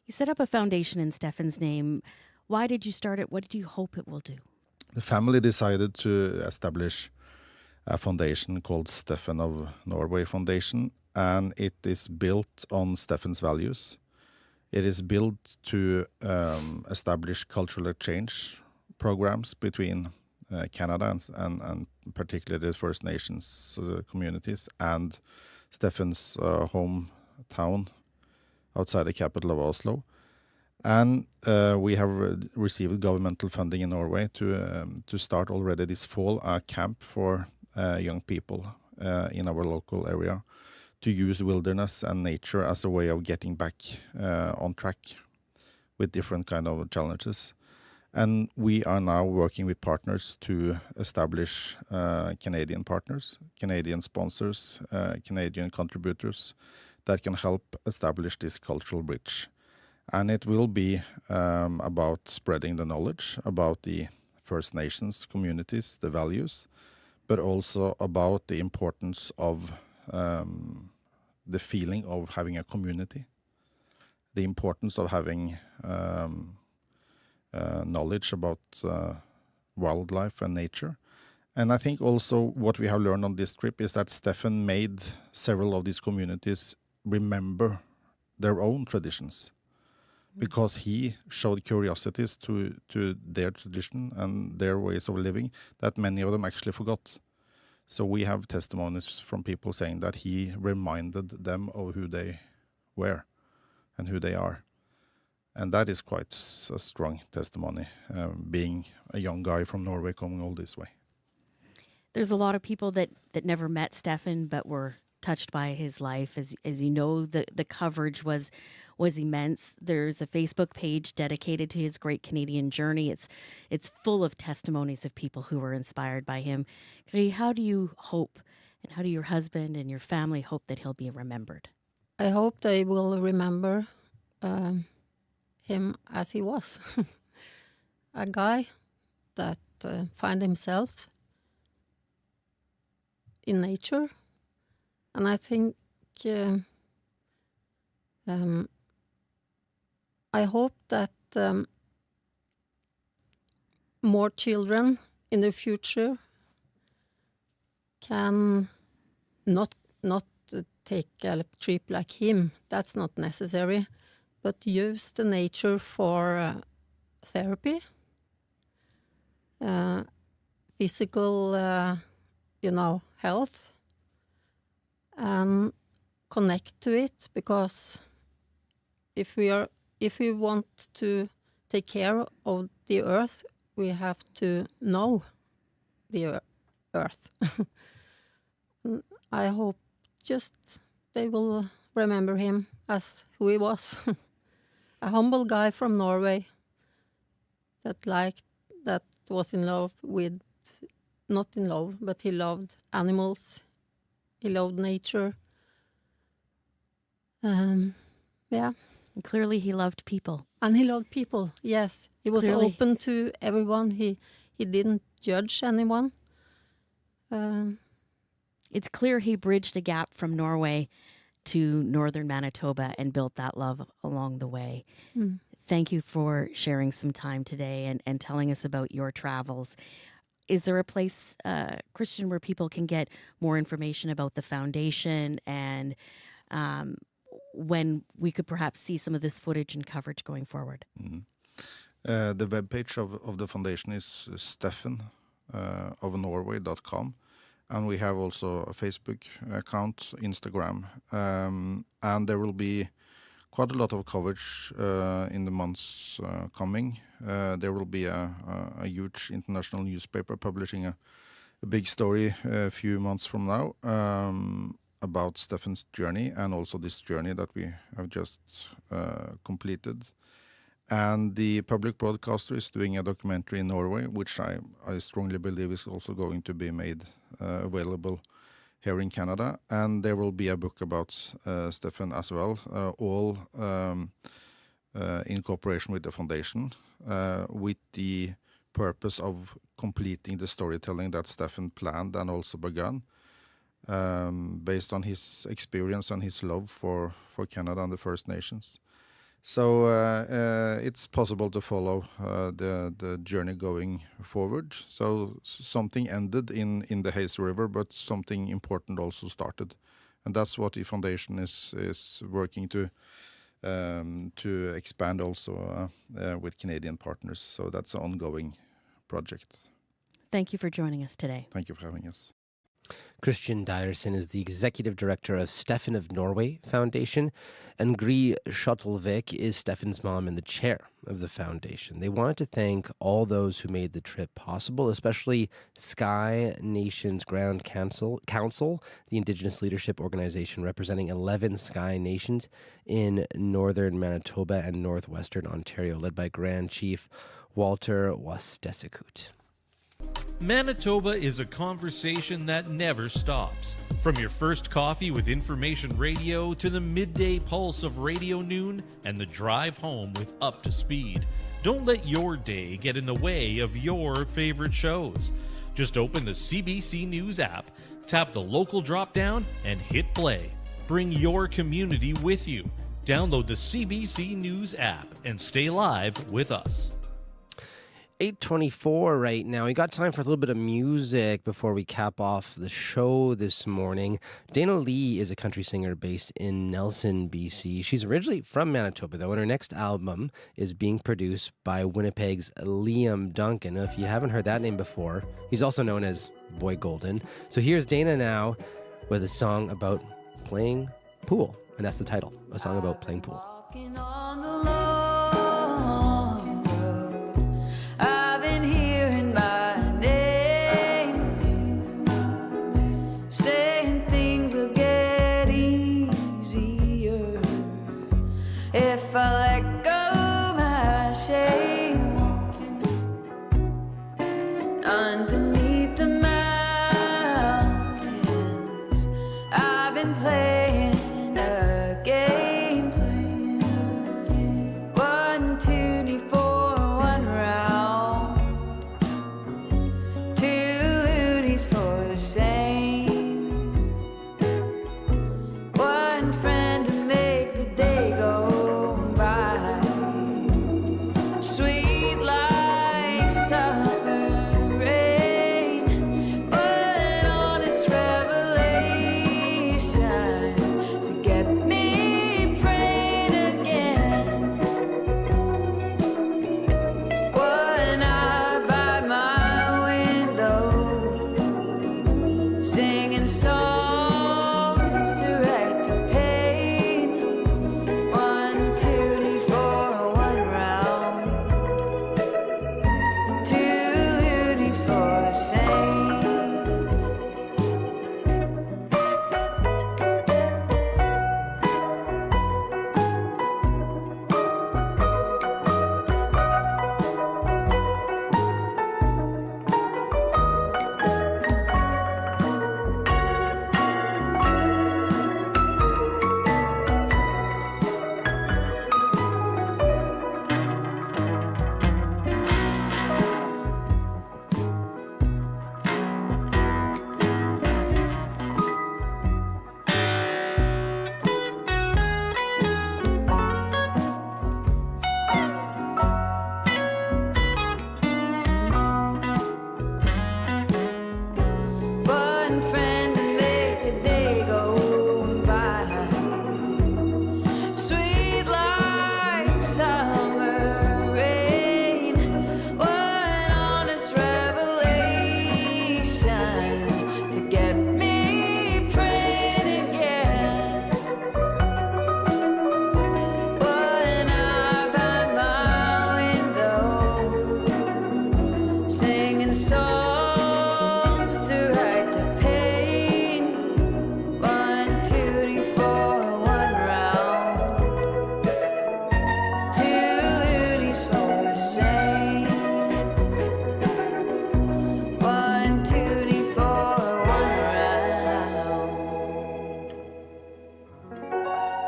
You set up a foundation in Stefan's name. Why did you start it? What did you hope it will do? The family decided to establish a foundation called Stefan of Norway Foundation, and it is built on Stefan's values. It is built to establish cultural exchange programs between Canada and particularly the First Nations communities and Stefan's hometown outside the capital of Oslo. And we have received governmental funding in Norway to start already this fall a camp for young people in our local area to use wilderness and nature as a way of getting back on track with different kind of challenges. And we are now working with partners to establish Canadian partners, Canadian sponsors, Canadian contributors that can help establish this cultural bridge. And it will be about spreading the knowledge about the First Nations communities, the values, but also about the importance of the feeling of having a community, the importance of having knowledge about wildlife and nature. And I think also what we have learned on this trip is that Stefan made several of these communities remember their own traditions, because he showed curiosities to their tradition and their ways of living that many of them actually forgot. So we have testimonies from people saying that he reminded them of who they were and who they are. And that is quite a strong testimony, being a young guy from Norway coming all this way. There's a lot of people that never met Stefan but were touched by his life. As you know, the coverage was immense. There's a Facebook page dedicated to his great Canadian journey. It's full of testimonies of people who were inspired by him. How do you hope, and how do your husband and your family hope that he'll be remembered? I hope they will remember him as he was. A guy that found himself in nature. And I think I hope that more children in the future can not take a trip like him. That's not necessary, but use the nature for therapy, physical, health, and connect to it, because if we want to take care of the earth, we have to know the earth. I hope just they will remember him as who he was. A humble guy from Norway that was in love with, not in love, but he loved animals. He loved nature. Yeah, Clearly, he loved people. And he loved people, yes. He was Clearly. open to everyone. He didn't judge anyone. It's clear he bridged a gap from Norway to northern Manitoba and built that love along the way. Mm. Thank you for sharing some time today and telling us about your travels. Is there a place, Christian, where people can get more information about the foundation and when we could perhaps see some of this footage and coverage going forward? The webpage of the foundation is steffenofnorway.com. And we have also a Facebook account, Instagram. And there will be quite a lot of coverage in the months coming. There will be a huge international newspaper publishing a big story a few months from now about Steffen's journey and also this journey that we have just completed. And the public broadcaster is doing a documentary in Norway, which I strongly believe is also going to be made available here in Canada. And there will be a book about Steffen as well, all in cooperation with the foundation, with the purpose of completing the storytelling that Steffen planned and also begun, based on his experience and his love for Canada and the First Nations. So it's possible to follow the journey going forward. So something ended in the Hayes River, but something important also started, and that's what the foundation is working to expand also with Canadian partners. So that's an ongoing project. Thank you for joining us today. Thank you for having us. Christian Dyerson is the executive director of Steffen of Norway Foundation, and Gry Schottelvik is Steffen's mom and the chair of the foundation. They wanted to thank all those who made the trip possible, especially Sky Nations Ground Council, the Indigenous leadership organization representing 11 Sky Nations in northern Manitoba and northwestern Ontario, led by Grand Chief Walter Wastesekut. Manitoba is a conversation that never stops. From your first coffee with information radio to the midday pulse of Radio Noon and the drive home with Up to Speed. Don't let your day get in the way of your favorite shows. Just open the CBC News app, tap the local drop-down, and hit play. Bring your community with you. Download the CBC News app and stay live with us. 8:24 right now. We got time for a little bit of music before we cap off the show this morning. Dana Lee is a country singer based in Nelson, BC. She's originally from Manitoba, though, and her next album is being produced by Winnipeg's Liam Duncan. Now, if you haven't heard that name before, he's also known as Boy Golden. So here's Dana now with a song about playing pool, and that's the title, a song about playing pool. If I let go my shame underneath the mountains, I've been playing a game. 1, 2, 3, 4, 1 round. 2 loonies for the same. 1 friend to make the day go. Sweet like summer rain, what an honest revelation.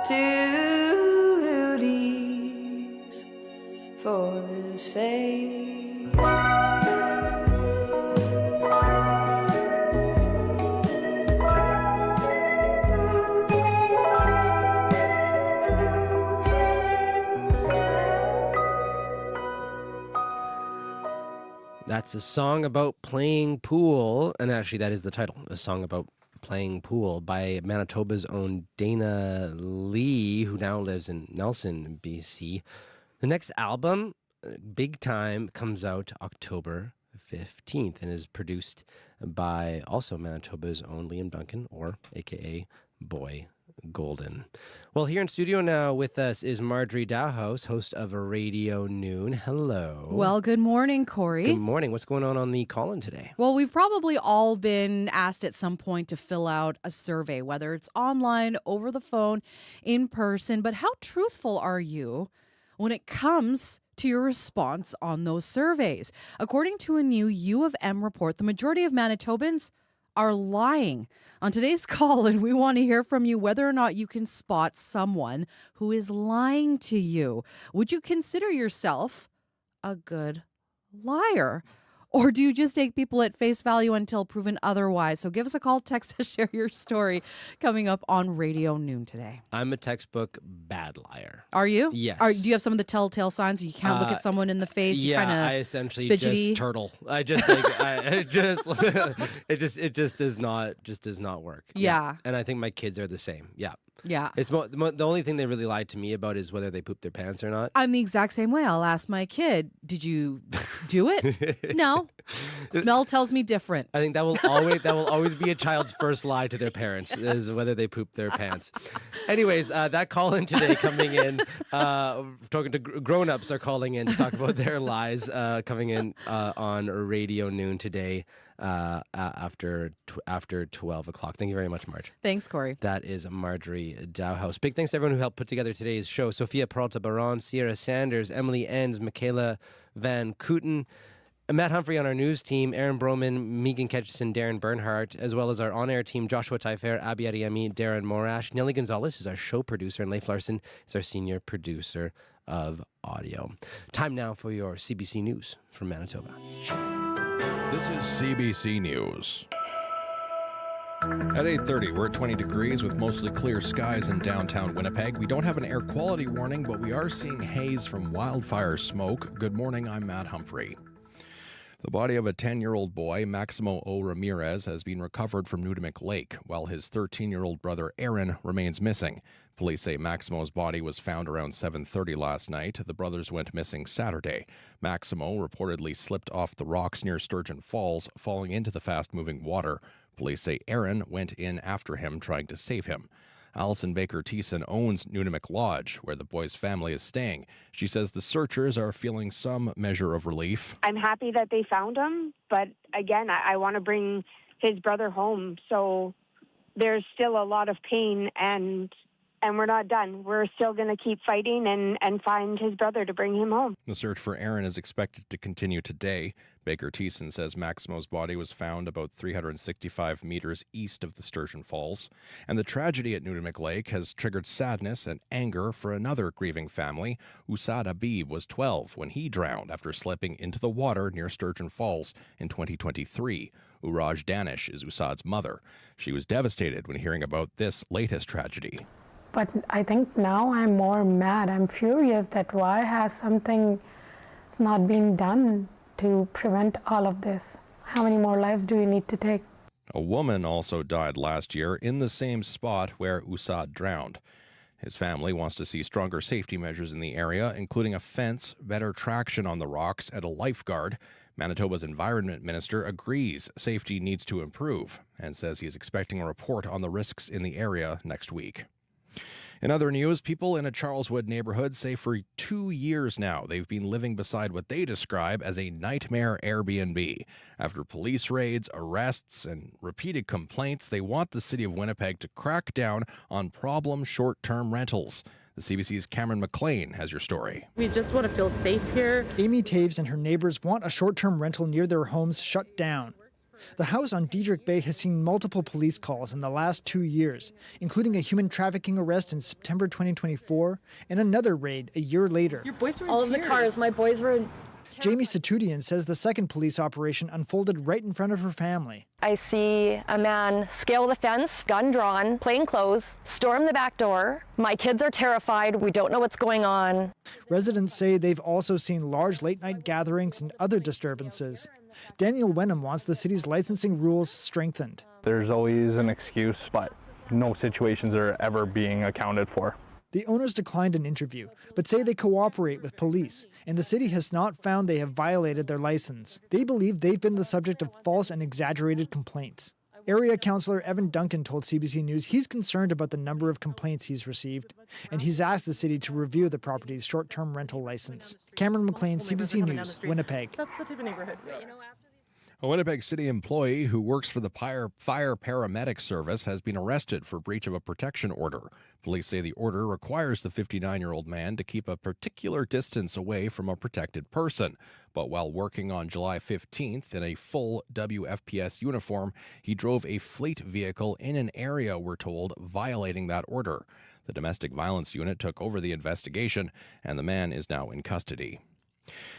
till the leaves for the same. That's a song about playing pool, and actually that is the title, a song about playing pool by Manitoba's own Dana Lee, who now lives in Nelson, BC. The next album, Big Time, comes out October 15th and is produced by also Manitoba's own Liam Duncan, or AKA Boy Golden. Well, here in studio now with us is Marjorie Dowhouse, host of Radio Noon. Hello. Well, good morning, Corey. Good morning. What's going on the call-in today? Well, we've probably all been asked at some point to fill out a survey, whether it's online, over the phone, in person. But how truthful are you when it comes to your response on those surveys? According to a new U of M report, the majority of Manitobans are lying. On today's call, and we want to hear from you whether or not you can spot someone who is lying to you. Would you consider yourself a good liar? Or do you just take people at face value until proven otherwise? So give us a call, text to share your story, coming up on Radio Noon today. I'm a textbook bad liar. Are you? Yes. Do you have some of the telltale signs? You can't look at someone in the face. Yeah, You're I essentially fidgety. just turtle. I just like it just does not work. Yeah. And I think my kids are the same. Yeah. Yeah. It's the only thing they really lied to me about is whether they poop their pants or not. I'm the exact same way. I'll ask my kid, did you do it? No. Smell tells me different. I think that will always be a child's first lie to their parents, is whether they poop their pants. Anyways, that call in today coming in, talking to grown-ups are calling in to talk about their lies, coming in on Radio Noon today after 12 o'clock. Thank you very much, Marge. Thanks, Corey. That is Marjorie Dowhouse. Big thanks to everyone who helped put together today's show. Sophia Peralta Baron, Sierra Sanders, Emily Enns, Michaela Van Kooten, Matt Humphrey on our news team, Aaron Broman, Megan Ketchison, Darren Bernhardt, as well as our on-air team, Joshua Taifer, Abby Ariemi, Darren Morash. Nelly Gonzalez is our show producer, and Leif Larson is our senior producer of audio. Time now for your CBC News from Manitoba. This is CBC News. At 8:30, we're at 20 degrees with mostly clear skies in downtown Winnipeg. We don't have an air quality warning, but we are seeing haze from wildfire smoke. Good morning, I'm Matt Humphrey. The body of a 10-year-old boy, Maximo O. Ramirez, has been recovered from Nudimick Lake, while his 13-year-old brother, Aaron, remains missing. Police say Maximo's body was found around 7:30 last night. The brothers went missing Saturday. Maximo reportedly slipped off the rocks near Sturgeon Falls, falling into the fast-moving water. Police say Aaron went in after him, trying to save him. Allison Baker Thiessen owns Nudimick Lodge, where the boy's family is staying. She says the searchers are feeling some measure of relief. I'm happy that they found him, but again, I want to bring his brother home. So there's still a lot of pain, and we're not done. We're still going to keep fighting and find his brother to bring him home. The search for Aaron is expected to continue today. Baker Thiessen says Maximo's body was found about 365 meters east of the Sturgeon Falls. And the tragedy at Nudimick Lake has triggered sadness and anger for another grieving family. Usaad Habib was 12 when he drowned after slipping into the water near Sturgeon Falls in 2023. Uraj Danish is Usaad's mother. She was devastated when hearing about this latest tragedy. But I think now I'm more mad. I'm furious that why has something not been done to prevent all of this? How many more lives do we need to take? A woman also died last year in the same spot where Usaad drowned. His family wants to see stronger safety measures in the area, including a fence, better traction on the rocks, and a lifeguard. Manitoba's Environment Minister agrees safety needs to improve and says he is expecting a report on the risks in the area next week. In other news, people in a Charleswood neighborhood say for 2 years now they've been living beside what they describe as a nightmare Airbnb. After police raids, arrests, and repeated complaints, they want the city of Winnipeg to crack down on problem short-term rentals. The CBC's Cameron McLean has your story. We just want to feel safe here. Amy Taves and her neighbors want a short-term rental near their homes shut down. The house on Diedrich Bay has seen multiple police calls in the last 2 years, including a human trafficking arrest in September 2024 and another raid a year later. Your boys were in All of the tears. cars, my boys were in. Jamie Satudian says the second police operation unfolded right in front of her family. I see a man scale the fence, gun drawn, plain clothes, storm the back door. My kids are terrified. We don't know what's going on. Residents say they've also seen large late-night gatherings and other disturbances. Daniel Wenham wants the city's licensing rules strengthened. There's always an excuse, but no situations are ever being accounted for. The owners declined an interview, but say they cooperate with police, and the city has not found they have violated their license. They believe they've been the subject of false and exaggerated complaints. Area Councillor Evan Duncan told CBC News he's concerned about the number of complaints he's received, and he's asked the city to review the property's short-term rental license. Cameron McLean, CBC News, Winnipeg. That's the type of neighborhood. A Winnipeg City employee who works for the fire paramedic service has been arrested for breach of a protection order. Police say the order requires the 59-year-old man to keep a particular distance away from a protected person. But while working on July 15th in a full WFPS uniform, he drove a fleet vehicle in an area, we're told, violating that order. The domestic violence unit took over the investigation, and the man is now in custody.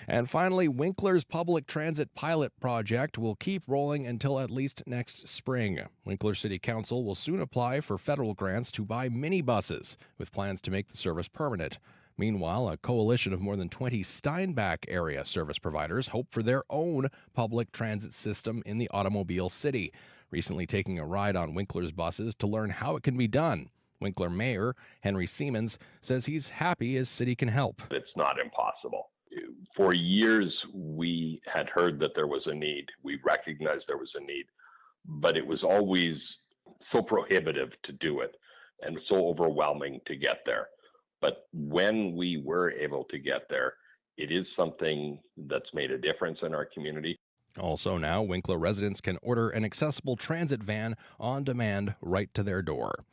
And finally, Winkler's public transit pilot project will keep rolling until at least next spring. Winkler City Council will soon apply for federal grants to buy minibuses, with plans to make the service permanent. Meanwhile, a coalition of more than 20 Steinbach area service providers hope for their own public transit system in the automobile city, recently taking a ride on Winkler's buses to learn how it can be done. Winkler Mayor Henry Siemens says he's happy his city can help. It's not impossible. For years, we had heard that there was a need. We recognized there was a need, but it was always so prohibitive to do it and so overwhelming to get there. But when we were able to get there, it is something that's made a difference in our community. Also now, Winkler residents can order an accessible transit van on demand right to their door.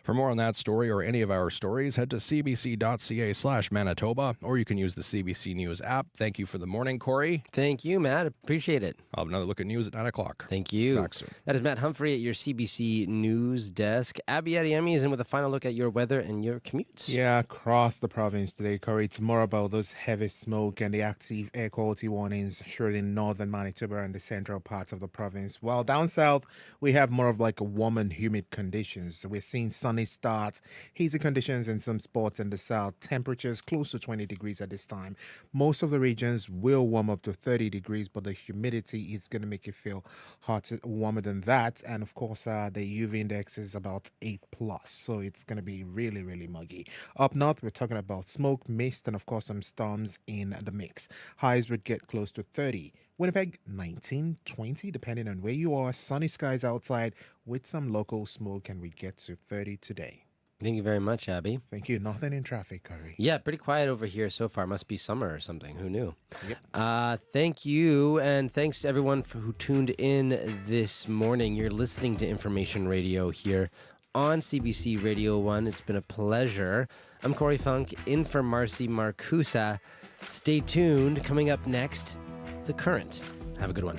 For more on that story or any of our stories, head to cbc.ca/Manitoba, or you can use the CBC News app. Thank you for the morning, Corey. Thank you, Matt. Appreciate it. I'll have another look at news at 9 o'clock. Thank you. Back soon. That is Matt Humphrey at your CBC News desk. Abby Adiemi is in with a final look at your weather and your commutes. Yeah, across the province today, Corey, it's more about those heavy smoke and the active air quality warnings surely in northern Manitoba and the central parts of the province. While down south, we have more of like a warm and humid conditions. We're seeing sunny starts, hazy conditions in some spots in the south, temperatures close to 20 degrees at this time. Most of the regions will warm up to 30 degrees, but the humidity is going to make you feel hotter, warmer than that. And of course, the UV index is about 8+, so it's going to be really, really muggy. Up north, we're talking about smoke, mist, and of course some storms in the mix. Highs would get close to 30. Winnipeg, 19, 20, depending on where you are. Sunny skies outside with some local smoke, and we get to 30 today. Thank you very much, Abby. Thank you. Nothing in traffic, Curry. Yeah, pretty quiet over here so far. Must be summer or something. Who knew? Yep. Thank you, and thanks to everyone who tuned in this morning. You're listening to Information Radio here on CBC Radio 1. It's been a pleasure. I'm Corey Funk, in for Marcy Marcusa. Stay tuned. Coming up next, The Current. Have a good one.